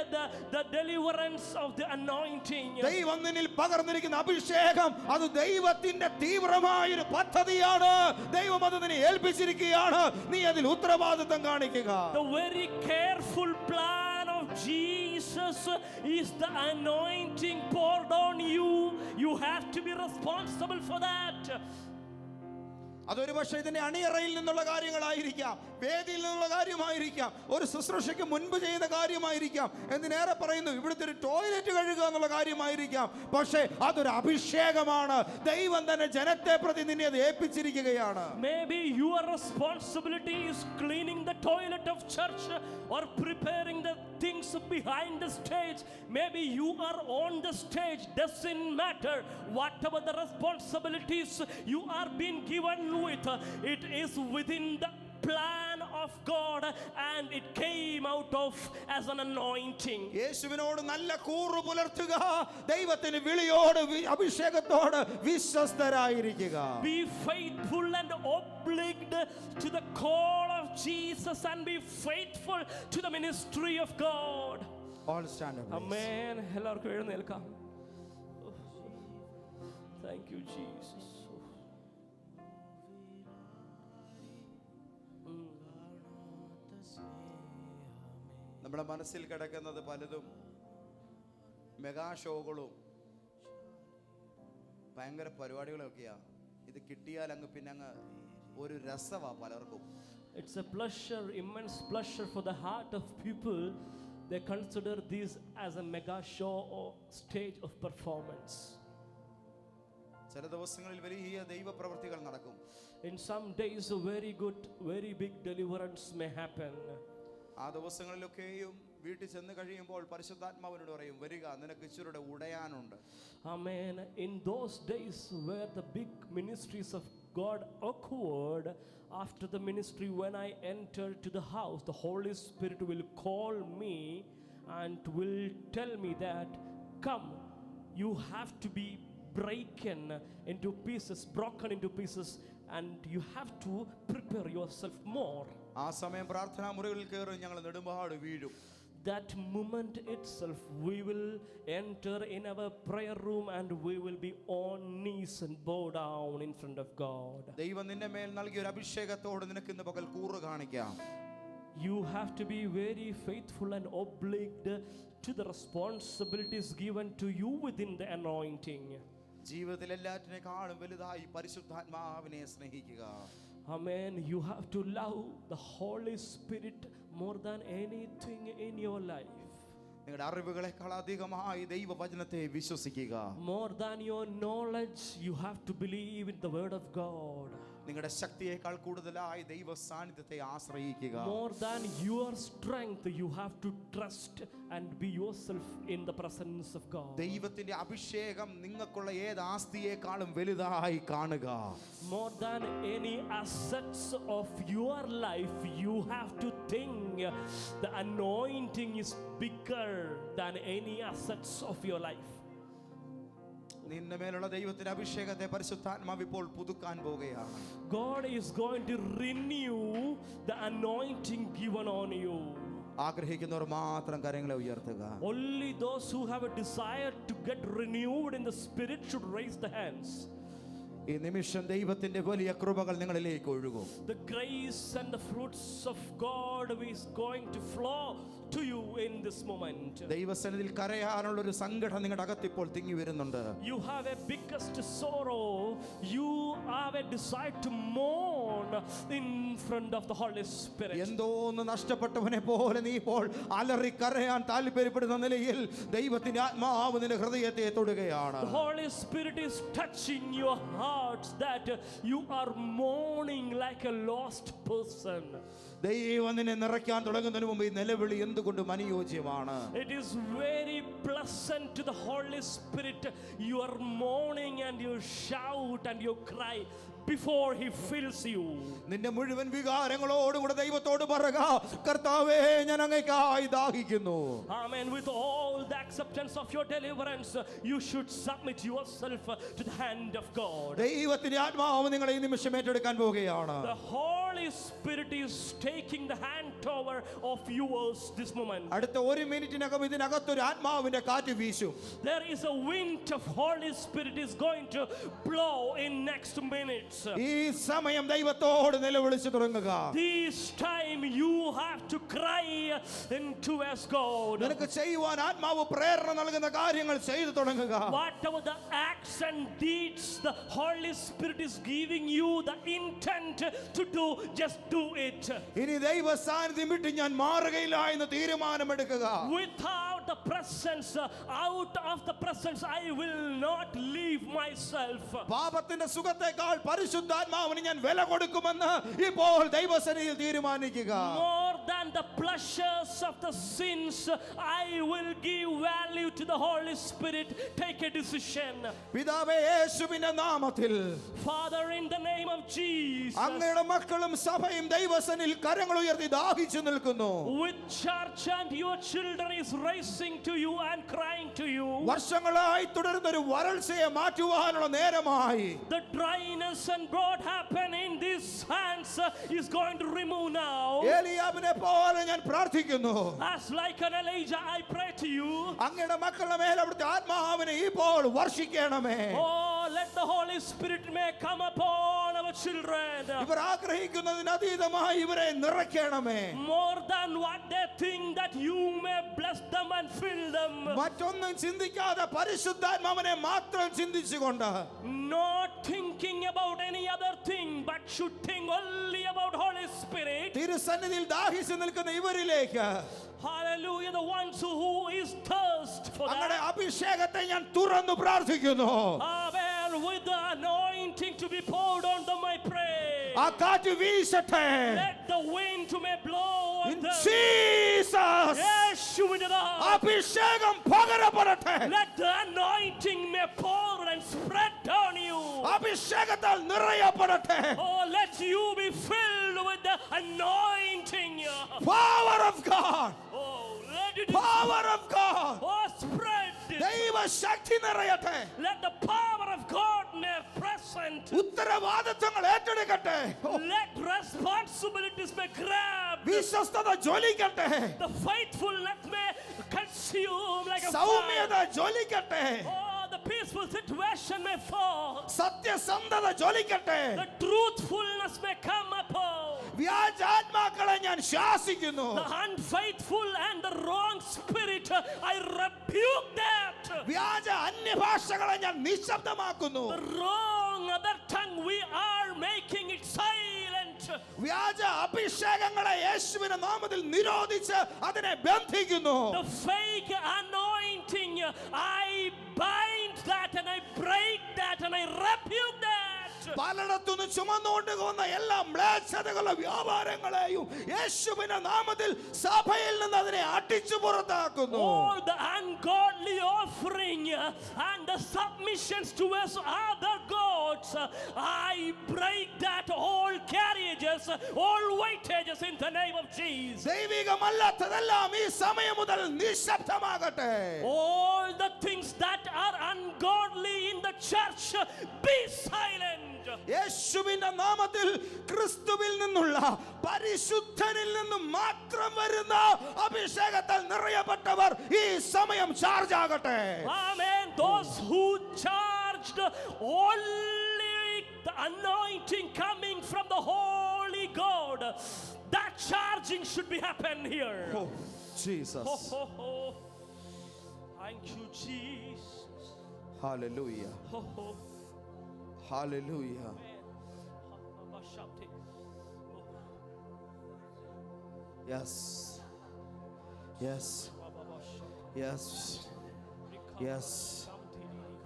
Speaker 1: the deliverance of the anointing.
Speaker 3: ദൈവം നിന്നിൽ പകർന്നിരിക്കുന്ന അഭിഷേകം അത് ദൈവത്തിന്റെ തീവ്രമായ ഒരു പദ്ധതിയാണ്. ദൈവം അത് നിന്നെ ഏൽപ്പിച്ചിരിക്കുകയാണ്. നീ അതിൽ ഉത്തരവാദിത്തം കാണിക്കുക.
Speaker 1: The very careful plan of Jesus is the anointing poured on you. You have to be responsible for that.
Speaker 3: അതൊരു പക്ഷേ ഇതിന്റെ അണിയറയിൽ നിന്നുള്ള കാര്യങ്ങളായിരിക്കാം, വേദിയിൽ നിന്നുള്ള കാര്യമായിരിക്കാം, ഒരു ശുശ്രൂഷയ്ക്ക് മുൻപ് ചെയ്ത കാര്യമായിരിക്കാം, എന്തിനേറെ പറയുന്നു ഇവിടുത്തെ ഒരു ടോയ്ലറ്റ് കഴുകുക എന്നുള്ള കാര്യമായിരിക്കാം. പക്ഷേ അതൊരു അഭിഷേകമാണ്. ദൈവം തന്നെ ജനത്തെ പ്രതി നിന്നെ അത് ഏൽപ്പിച്ചിരിക്കുകയാണ്.
Speaker 1: Maybe your responsibility is cleaning the toilet of church or preparing the things behind the stage. Maybe you are on the stage, doesn't matter. Whatever the responsibilities you are being given with, it is within the plan of God and it came out of as an anointing.
Speaker 3: യേശുവിനോട് നല്ല കൂറ് പുലർത്തുക. ദൈവത്തിന്റെ വിളിയോട് അഭിഷേകത്തോട് വിശ്വസ്തരായിരിക്കുക.
Speaker 1: Be faithful and obliged to the call of Jesus and be faithful to the ministry of God.
Speaker 3: All stand up.
Speaker 1: Amen. എല്ലാവർക്കും എഴുന്നേൽക്കാം. Thank you Jesus.
Speaker 3: നമ്മുടെ മനസ്സിൽ കിടക്കുന്നത് പലതും മെഗാ ഷോകളും ഭയങ്കര പരിപാടികളൊക്കെയാ. ഇത് കിട്ടിയാൽ അങ്ങ് പിന്നെ അങ്ങ് ഒരു രസവാ പലർക്കും.
Speaker 1: It's a pleasure, immense pleasure for the heart of people. They consider this as a mega show or stage of performance.
Speaker 3: ചില ദിവസങ്ങളിൽ വലിയ ദൈവപ്രവൃത്തികൾ നടക്കും.
Speaker 1: In some days a very good, very big deliverance may happen.
Speaker 3: ആ ദിവസങ്ങളിലൊക്കെയും വീട്ടിൽ ചെന്ന് കഴിയുമ്പോൾ പരിശുദ്ധാത്മാവിനോട് പറയും, വരിക, നിനക്ക് ഇച്ചിരിയുടെ ഉടയാനുണ്ട്.
Speaker 1: Amen. In those days where the big ministries of God occurred, after the ministry, when I enter to the house, the Holy Spirit will call me and will tell me that, come, you have to be broken into pieces, and you have to prepare yourself more.
Speaker 3: ആ സമയം പ്രാർത്ഥനാ മുറികളിൽ കയറി ഞങ്ങൾ നെടുമ്പാട് വീഴും.
Speaker 1: That moment itself we will enter in our prayer room and we will be on knees and bow down in front of God.
Speaker 3: ദൈവം നിന്റെ മേൽ നൽകിയ ഒരു അഭിഷേകത്തോട് നിനക്ക് ഇന്ന് പകൽ കൂറ് കാണിക്കാം.
Speaker 1: You have to be very faithful and obliged to the responsibilities given to you within the anointing.
Speaker 3: ജീവിതത്തിൽ എല്ലാറ്റിനേക്കാളും വലുതായി പരിശുദ്ധാത്മാവിനെ സ്നേഹിക്കുക.
Speaker 1: Amen. You have to love the Holy Spirit more than anything in your life.
Speaker 3: നിങ്ങളുടെ അറിവുകളെക്കാൾ അധികമായി ദൈവവചനത്തെ വിശ്വസിക്കുക.
Speaker 1: More than your knowledge, you have to believe in the word of God.
Speaker 3: നിങ്ങളുടെ ശക്തിയേക്കാൾ കൂടുതലായി ദൈവ സാന്നിധ്യത്തെ ആശ്രയിക്കുക.
Speaker 1: More than your strength, you have to trust and be yourself in the presence of God.
Speaker 3: ദൈവത്തിന്റെ അഭിഷേകം നിങ്ങൾക്കുള്ള ഏത് ആസ്തിയേക്കാളും വലുതായി കാണുക.
Speaker 1: More than any assets of your life, you have to think the anointing is bigger than any assets of your life.
Speaker 3: നിന്റെ മേലുള്ള ദൈവത്തിന്റെ അഭിഷേകത്തെ പരിശുദ്ധാത്മാവ് ഇപ്പോൾ പുതുക്കാൻ പോവുകയാണ്.
Speaker 1: God is going to renew the anointing given on you.
Speaker 3: ആഗ്രഹിക്കുന്നവർ മാത്രം കരങ്ങളെ ഉയർത്തുക.
Speaker 1: Only those who have a desire to get renewed in the spirit should raise the hands.
Speaker 3: ഈ നിമിഷം ദൈവത്തിന്റെ വലിയ കൃപകൾ നിങ്ങളിലേക്ക് ഒഴുകും.
Speaker 1: The grace and the fruits of God is going to flow to you in this moment.
Speaker 3: ദൈവസന്നിധിയിൽ കരയാനുള്ള ഒരു സങ്കടം നിങ്ങളുടെ അകത്ത് ഇപ്പോൾ തിങ്ങി വരുന്നുണ്ട്.
Speaker 1: You have a biggest sorrow. You have a desire to mourn in front of the Holy Spirit.
Speaker 3: എന്തോ ഒന്ന് നഷ്ടപ്പെട്ടവനെ പോലെ നീ ഇപ്പോൾ അലറി കരയാൻ താല്പര്യപ്പെടുന്ന നിലയിൽ ദൈവത്തിന്റെ ആത്മാവ് നിന്റെ ഹൃദയത്തെ തൊടുകയാണ്.
Speaker 1: The Holy Spirit is touching your hearts that you are mourning like a lost person.
Speaker 3: ദൈവം നിന്നെ നിറയ്ക്കാൻ തുടങ്ങുന്നതിന് മുമ്പ് ഈ നിലവിളി എന്തുകൊണ്ട് അനുയോജ്യമാണ്.
Speaker 1: It is very pleasant to the Holy Spirit. You are mourning and you shout and you cry before he fills you.
Speaker 3: നിന്റെ മുഴുവൻ വികാരങ്ങളോടും കൂടെ ദൈവത്തോട് പറയുക, കർത്താവേ ഞാൻ അങ്ങേയ്ക്കായി ദാഹിക്കുന്നു.
Speaker 1: Amen. With all the acceptance of your deliverance, you should submit yourself to the hand of God.
Speaker 3: ദൈവത്തിന്റെ ആത്മാവ് നിങ്ങളെ ഈ നിമിഷം ഏറ്റെടുക്കാൻ പോവുകയാണ്.
Speaker 1: The Holy Spirit is taking the hand over of yours this moment.
Speaker 3: അടുത്ത ഒരു മിനിറ്റിനകം ഇതിനകത്തൊരു ആത്മാവിന്റെ കാറ്റ് വീശും.
Speaker 1: There is a wind of Holy Spirit is going to blow in next minutes.
Speaker 3: ഈ സമയം ദൈവത്തോട് നിലവിളിച്ചു തുടങ്ങുക.
Speaker 1: This time you have to cry into as God.
Speaker 3: നിനക്ക് ചെയ്യുവാൻ ആത്മാവ് പ്രേരണ നൽകുന്ന കാര്യങ്ങൾ ചെയ്തു തുടങ്ങുക.
Speaker 1: Whatever the acts and deeds the Holy Spirit is giving you the intent to do, just do it.
Speaker 3: ഇനി ദൈവ സാന്നിധ്യം വിട്ട് ഞാൻ മാറുകയില്ല എന്ന് തീരുമാനമെടുക്കുക.
Speaker 1: Without the presence, out of the presence, I will not leave myself.
Speaker 3: പാപത്തിന്റെ സുഖത്തെക്കാൾ പരിശുദ്ധാത്മാവിന് ഞാൻ വില കൊടുക്കുമെന്ന് ഇപ്പോൾ ദൈവസന്നിധിയിൽ തീരുമാനിക്കുക.
Speaker 1: More than the pleasures of the sins, I will give value to the Holy Spirit. Take a decision.
Speaker 3: പിതാവേ യേശുവിന്റെ നാമത്തിൽ
Speaker 1: Father, in the name of Jesus,
Speaker 3: അങ്ങയുടെ മക്കളും സഭയും ദൈവസന്നിധിയിൽ കരങ്ങൾ ഉയർത്തി ദാഹിച്ചു നിൽക്കുന്നു.
Speaker 1: with church and your children is racing to you and crying to you.
Speaker 3: വർഷങ്ങളായി തുടരുന്ന ഒരു വരൾച്ചയെ മാറ്റുവാനുള്ള നേരമായി.
Speaker 1: The dryness and drought happen in these hands is going to remove now.
Speaker 3: ഏലിയാവിനെ പോലെ ഞാൻ പ്രാർത്ഥിക്കുന്നു.
Speaker 1: As like an Elijah, I pray to you.
Speaker 3: അങ്ങയുടെ മക്കളുടെ മേൽ അവിടുത്തെ ആത്മാവിനെ ഇപ്പോൾ വർഷിക്കണമേ.
Speaker 1: Oh, let the Holy Spirit may come upon our children.
Speaker 3: ഇവർ ആഗ്രഹിക്കുന്നതിനതീതമായി ഇവരെ നിറയ്ക്കണമേ.
Speaker 1: More than what they think, that you may bless them and fill them.
Speaker 3: മറ്റൊന്നും ചിന്തിക്കാതെ പരിശുദ്ധാത്മാവിനെ മാത്രം ചിന്തിച്ചുകൊണ്ട്
Speaker 1: Not thinking about any other thing, but should think only about Holy Spirit.
Speaker 3: തിരുസന്നിധിയിൽ ദാഹിച്ചു നിൽക്കുന്ന ഇവരിലേക്ക്
Speaker 1: Hallelujah, the ones who is thirst for
Speaker 3: അങ്ങയുടെ
Speaker 1: that.
Speaker 3: അഭിഷേകത്തെ ഞാൻ തുറന്നു പ്രാർത്ഥിക്കുന്നു.
Speaker 1: Amen. With the anointing to be poured on them, I pray.
Speaker 3: ആ കാറ്റ് വീശട്ടെ.
Speaker 1: Let the wind to may blow on
Speaker 3: In
Speaker 1: them.
Speaker 3: Jesus.
Speaker 1: Yeshua.
Speaker 3: അഭിഷേകം പകരപ്പെടട്ടെ.
Speaker 1: Let the anointing may pour and spread on you.
Speaker 3: അഭിഷേകത്താൽ നിറയപ്പെടട്ടെ.
Speaker 1: Oh, let you be filled with the anointing.
Speaker 3: Power of God.
Speaker 1: Oh, let it
Speaker 3: Power of God.
Speaker 1: oh, spread.
Speaker 3: ദൈവശക്തി നിറയട്ടെ.
Speaker 1: Let the power of God be present.
Speaker 3: ഉത്തരവാദിത്വങ്ങൾ ഏറ്റെടുക്കട്ടെ.
Speaker 1: Let responsibilities be grabbed.
Speaker 3: വിശ്വസ്തത ജ്വലിക്കട്ടെ.
Speaker 1: The faithfulness may consume like a
Speaker 3: സൗമ്യത
Speaker 1: fire.
Speaker 3: ജ്വലിക്കട്ടെ.
Speaker 1: Oh, the peaceful situation may fall.
Speaker 3: സത്യസന്ധത ജ്വലിക്കട്ടെ.
Speaker 1: The truthfulness may come upon.
Speaker 3: വ്യാജാത്മാക്കളെ ഞാൻ ശാസിക്കുന്നു.
Speaker 1: The unfaithful and the wrong spirit, I rebuke that.
Speaker 3: വ്യാജ അന്യഭാഷകളെ ഞാൻ നിശബ്ദമാക്കുന്നു.
Speaker 1: The wrong other tongue, we are making it silent.
Speaker 3: വ്യാജ അഭിഷേകങ്ങളെ യേശുവിന്റെ നാമത്തിൽ നിരോധിച്ച് അതിനെ ബന്ധിക്കുന്നു.
Speaker 1: The fake anointing, I bind that and I break that and I rebuke that.
Speaker 3: പലയിടത്തുനിന്ന് ചുമന്നുകൊണ്ട് പോകുന്ന എല്ലാ മ്ലേച്ഛതകളുടെ വ്യാപാരങ്ങളെയും യേശുവിന്റെ നാമത്തിൽ സഭയിൽ നിന്ന് അതിനെ അടിച്ചു പുറത്താക്കുന്നു.
Speaker 1: All the ungodly offering and the submissions towards other gods, I break that all carriages weightages, all weightages in the name of Jesus.
Speaker 3: ദൈവികമല്ലാത്തതെല്ലാം ഈ സമയം മുതൽ നിശബ്ദമാകട്ടെ.
Speaker 1: All the things that are ungodly in the church, be silent.
Speaker 3: യേശുവിന്റെ നാമത്തിൽ ക്രിസ്തുവിൽ നിന്നുള്ള പരിശുദ്ധനിൽ നിന്നും മാത്രം വരുന്ന അഭിഷേകത്താൽ നിറയപ്പെട്ടവർ ഈ സമയം ചാർജ് ആകട്ടെ.
Speaker 1: Amen. Those who charged only the anointing coming from the Holy God, that charging should be happen here.
Speaker 3: Oh, Jesus.
Speaker 1: Oh. Thank you, Jesus.
Speaker 3: Hallelujah.
Speaker 1: Oh.
Speaker 3: Hallelujah. Yes. Yes. Yes. Yes.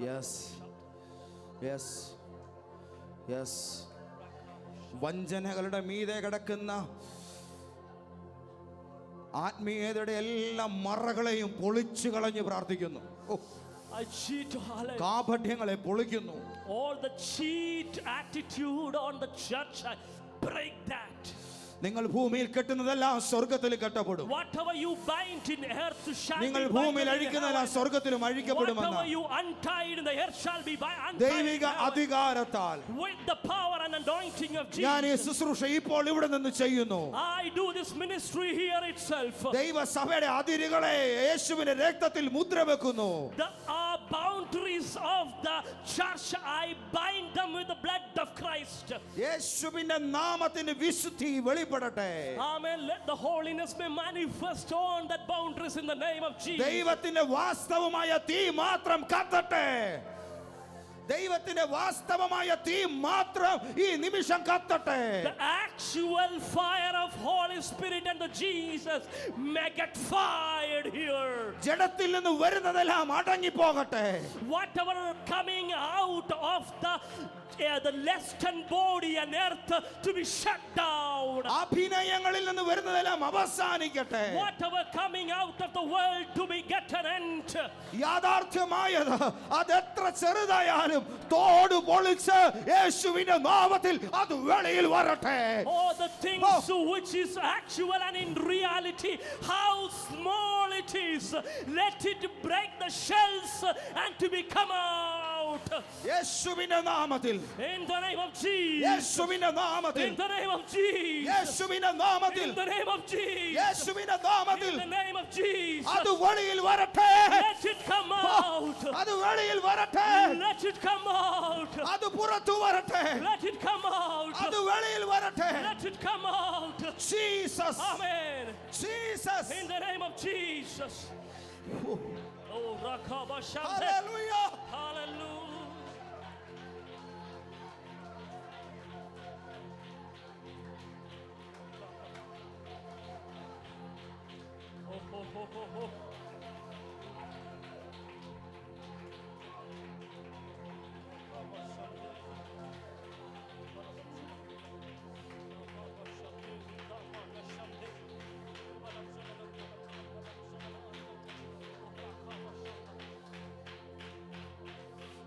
Speaker 3: Yes. Yes. Yes. വഞ്ചനകളുടെ മീതെ കിടക്കുന്ന ആത്മീയതയുടെ എല്ലാ മറകളെയും പൊളിച്ചു കളഞ്ഞ് പ്രാർത്ഥിക്കുന്നു.
Speaker 1: I cheat,
Speaker 3: കാപഠ്യങ്ങളെ പൊളിക്കുന്നു.
Speaker 1: all the cheat attitude on the church, I break that.
Speaker 3: നിങ്ങൾ ഭൂമിയിൽ കെട്ടുന്നതെല്ലാം സ്വർഗ്ഗത്തിൽ കെട്ടപ്പെടും.
Speaker 1: Whatever you bind in earth shall be
Speaker 3: നിങ്ങൾ
Speaker 1: bound
Speaker 3: ഭൂമിയിൽ
Speaker 1: in
Speaker 3: അഴിക്കുന്നതെല്ലാം
Speaker 1: heaven.
Speaker 3: സ്വർഗ്ഗത്തിലും അഴിക്കപ്പെടുമെന്ന്
Speaker 1: Whatever you untied in the earth shall be untied
Speaker 3: ദൈവിക
Speaker 1: in heaven.
Speaker 3: അധികാരത്താൽ
Speaker 1: With the power and anointing of
Speaker 3: ഞാൻ ഈ
Speaker 1: Jesus,
Speaker 3: ശുശ്രൂഷ ഇപ്പോൾ ഇവിടെ നിന്ന് ചെയ്യുന്നു.
Speaker 1: I do this ministry here itself.
Speaker 3: ദൈവസഭയുടെ അതിരുകളെ യേശുവിന്റെ രക്തത്തിൽ മുദ്ര വെക്കുന്നു.
Speaker 1: The boundaries of the church, I bind them with the blood of Christ.
Speaker 3: യേശുവിന്റെ നാമത്തിന്റെ വിശുദ്ധി വെളിപ്പെടട്ടെ.
Speaker 1: Amen. Let the holiness be manifest on that boundaries in the name of Jesus.
Speaker 3: ദൈവത്തിന്റെ വാസ്തവമായ തീ മാത്രം കത്തട്ടെ. ദൈവത്തിന്റെ വാസ്തവമായ തീ മാത്രം ഈ നിമിഷം കത്തട്ടെ.
Speaker 1: The actual fire of Holy Spirit and the Jesus may get fired here.
Speaker 3: ജഡത്തിൽ നിന്ന് വരുന്നതെല്ലാം അടങ്ങി പോകട്ടെ.
Speaker 1: Whatever coming out of the lesson body and earth to be shut down.
Speaker 3: അഭിനയങ്ങളിൽ നിന്ന് വരുന്നതെല്ലാം അവസാനിക്കട്ടെ.
Speaker 1: Whatever coming out of the world to be get an end.
Speaker 3: യാഥാർത്ഥ്യമായത് അതെത്ര ചെറുതായാലും തോട് പൊളിച്ച് യേശുവിന്റെ നാമത്തിൽ അത് വെളിയിൽ വരട്ടെ.
Speaker 1: All the things which is actual and in reality, how small it is, let it break the shells and to be come out.
Speaker 3: യേശുവിന്റെ നാമത്തിൽ,
Speaker 1: In the name of Jesus.
Speaker 3: യേശുവിന്റെ നാമത്തിൽ,
Speaker 1: In the name of Jesus.
Speaker 3: യേശുവിന്റെ നാമത്തിൽ,
Speaker 1: In the name of Jesus.
Speaker 3: യേശുവിന്റെ നാമത്തിൽ
Speaker 1: In the name of Jesus.
Speaker 3: അത് വെളിയിൽ വരട്ടെ.
Speaker 1: Let it come out.
Speaker 3: അത് വെളിയിൽ വരട്ടെ.
Speaker 1: Let it come out.
Speaker 3: അത് പുറത്തു വരട്ടെ.
Speaker 1: Let it come out.
Speaker 3: അത് വെളിയിൽ വരട്ടെ.
Speaker 1: Let it come out.
Speaker 3: Jesus,
Speaker 1: Amen.
Speaker 3: Jesus.
Speaker 1: In the name of Jesus. Oh, Rakaba Shante.
Speaker 3: Hallelujah.
Speaker 1: Hallelujah. Oh.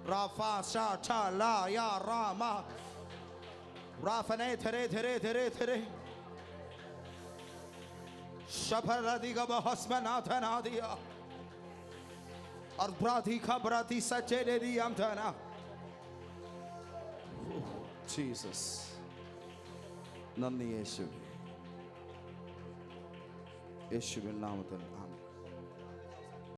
Speaker 3: Rafa sha cha la ya rama. Rafa ne tere tere tere tere. Shaparadiga bahasmanatanadia. Arbradika brati sachedi amtana. Jesus. നന്ദി യേശു. യേശുവിൻ നാമത്തിൽ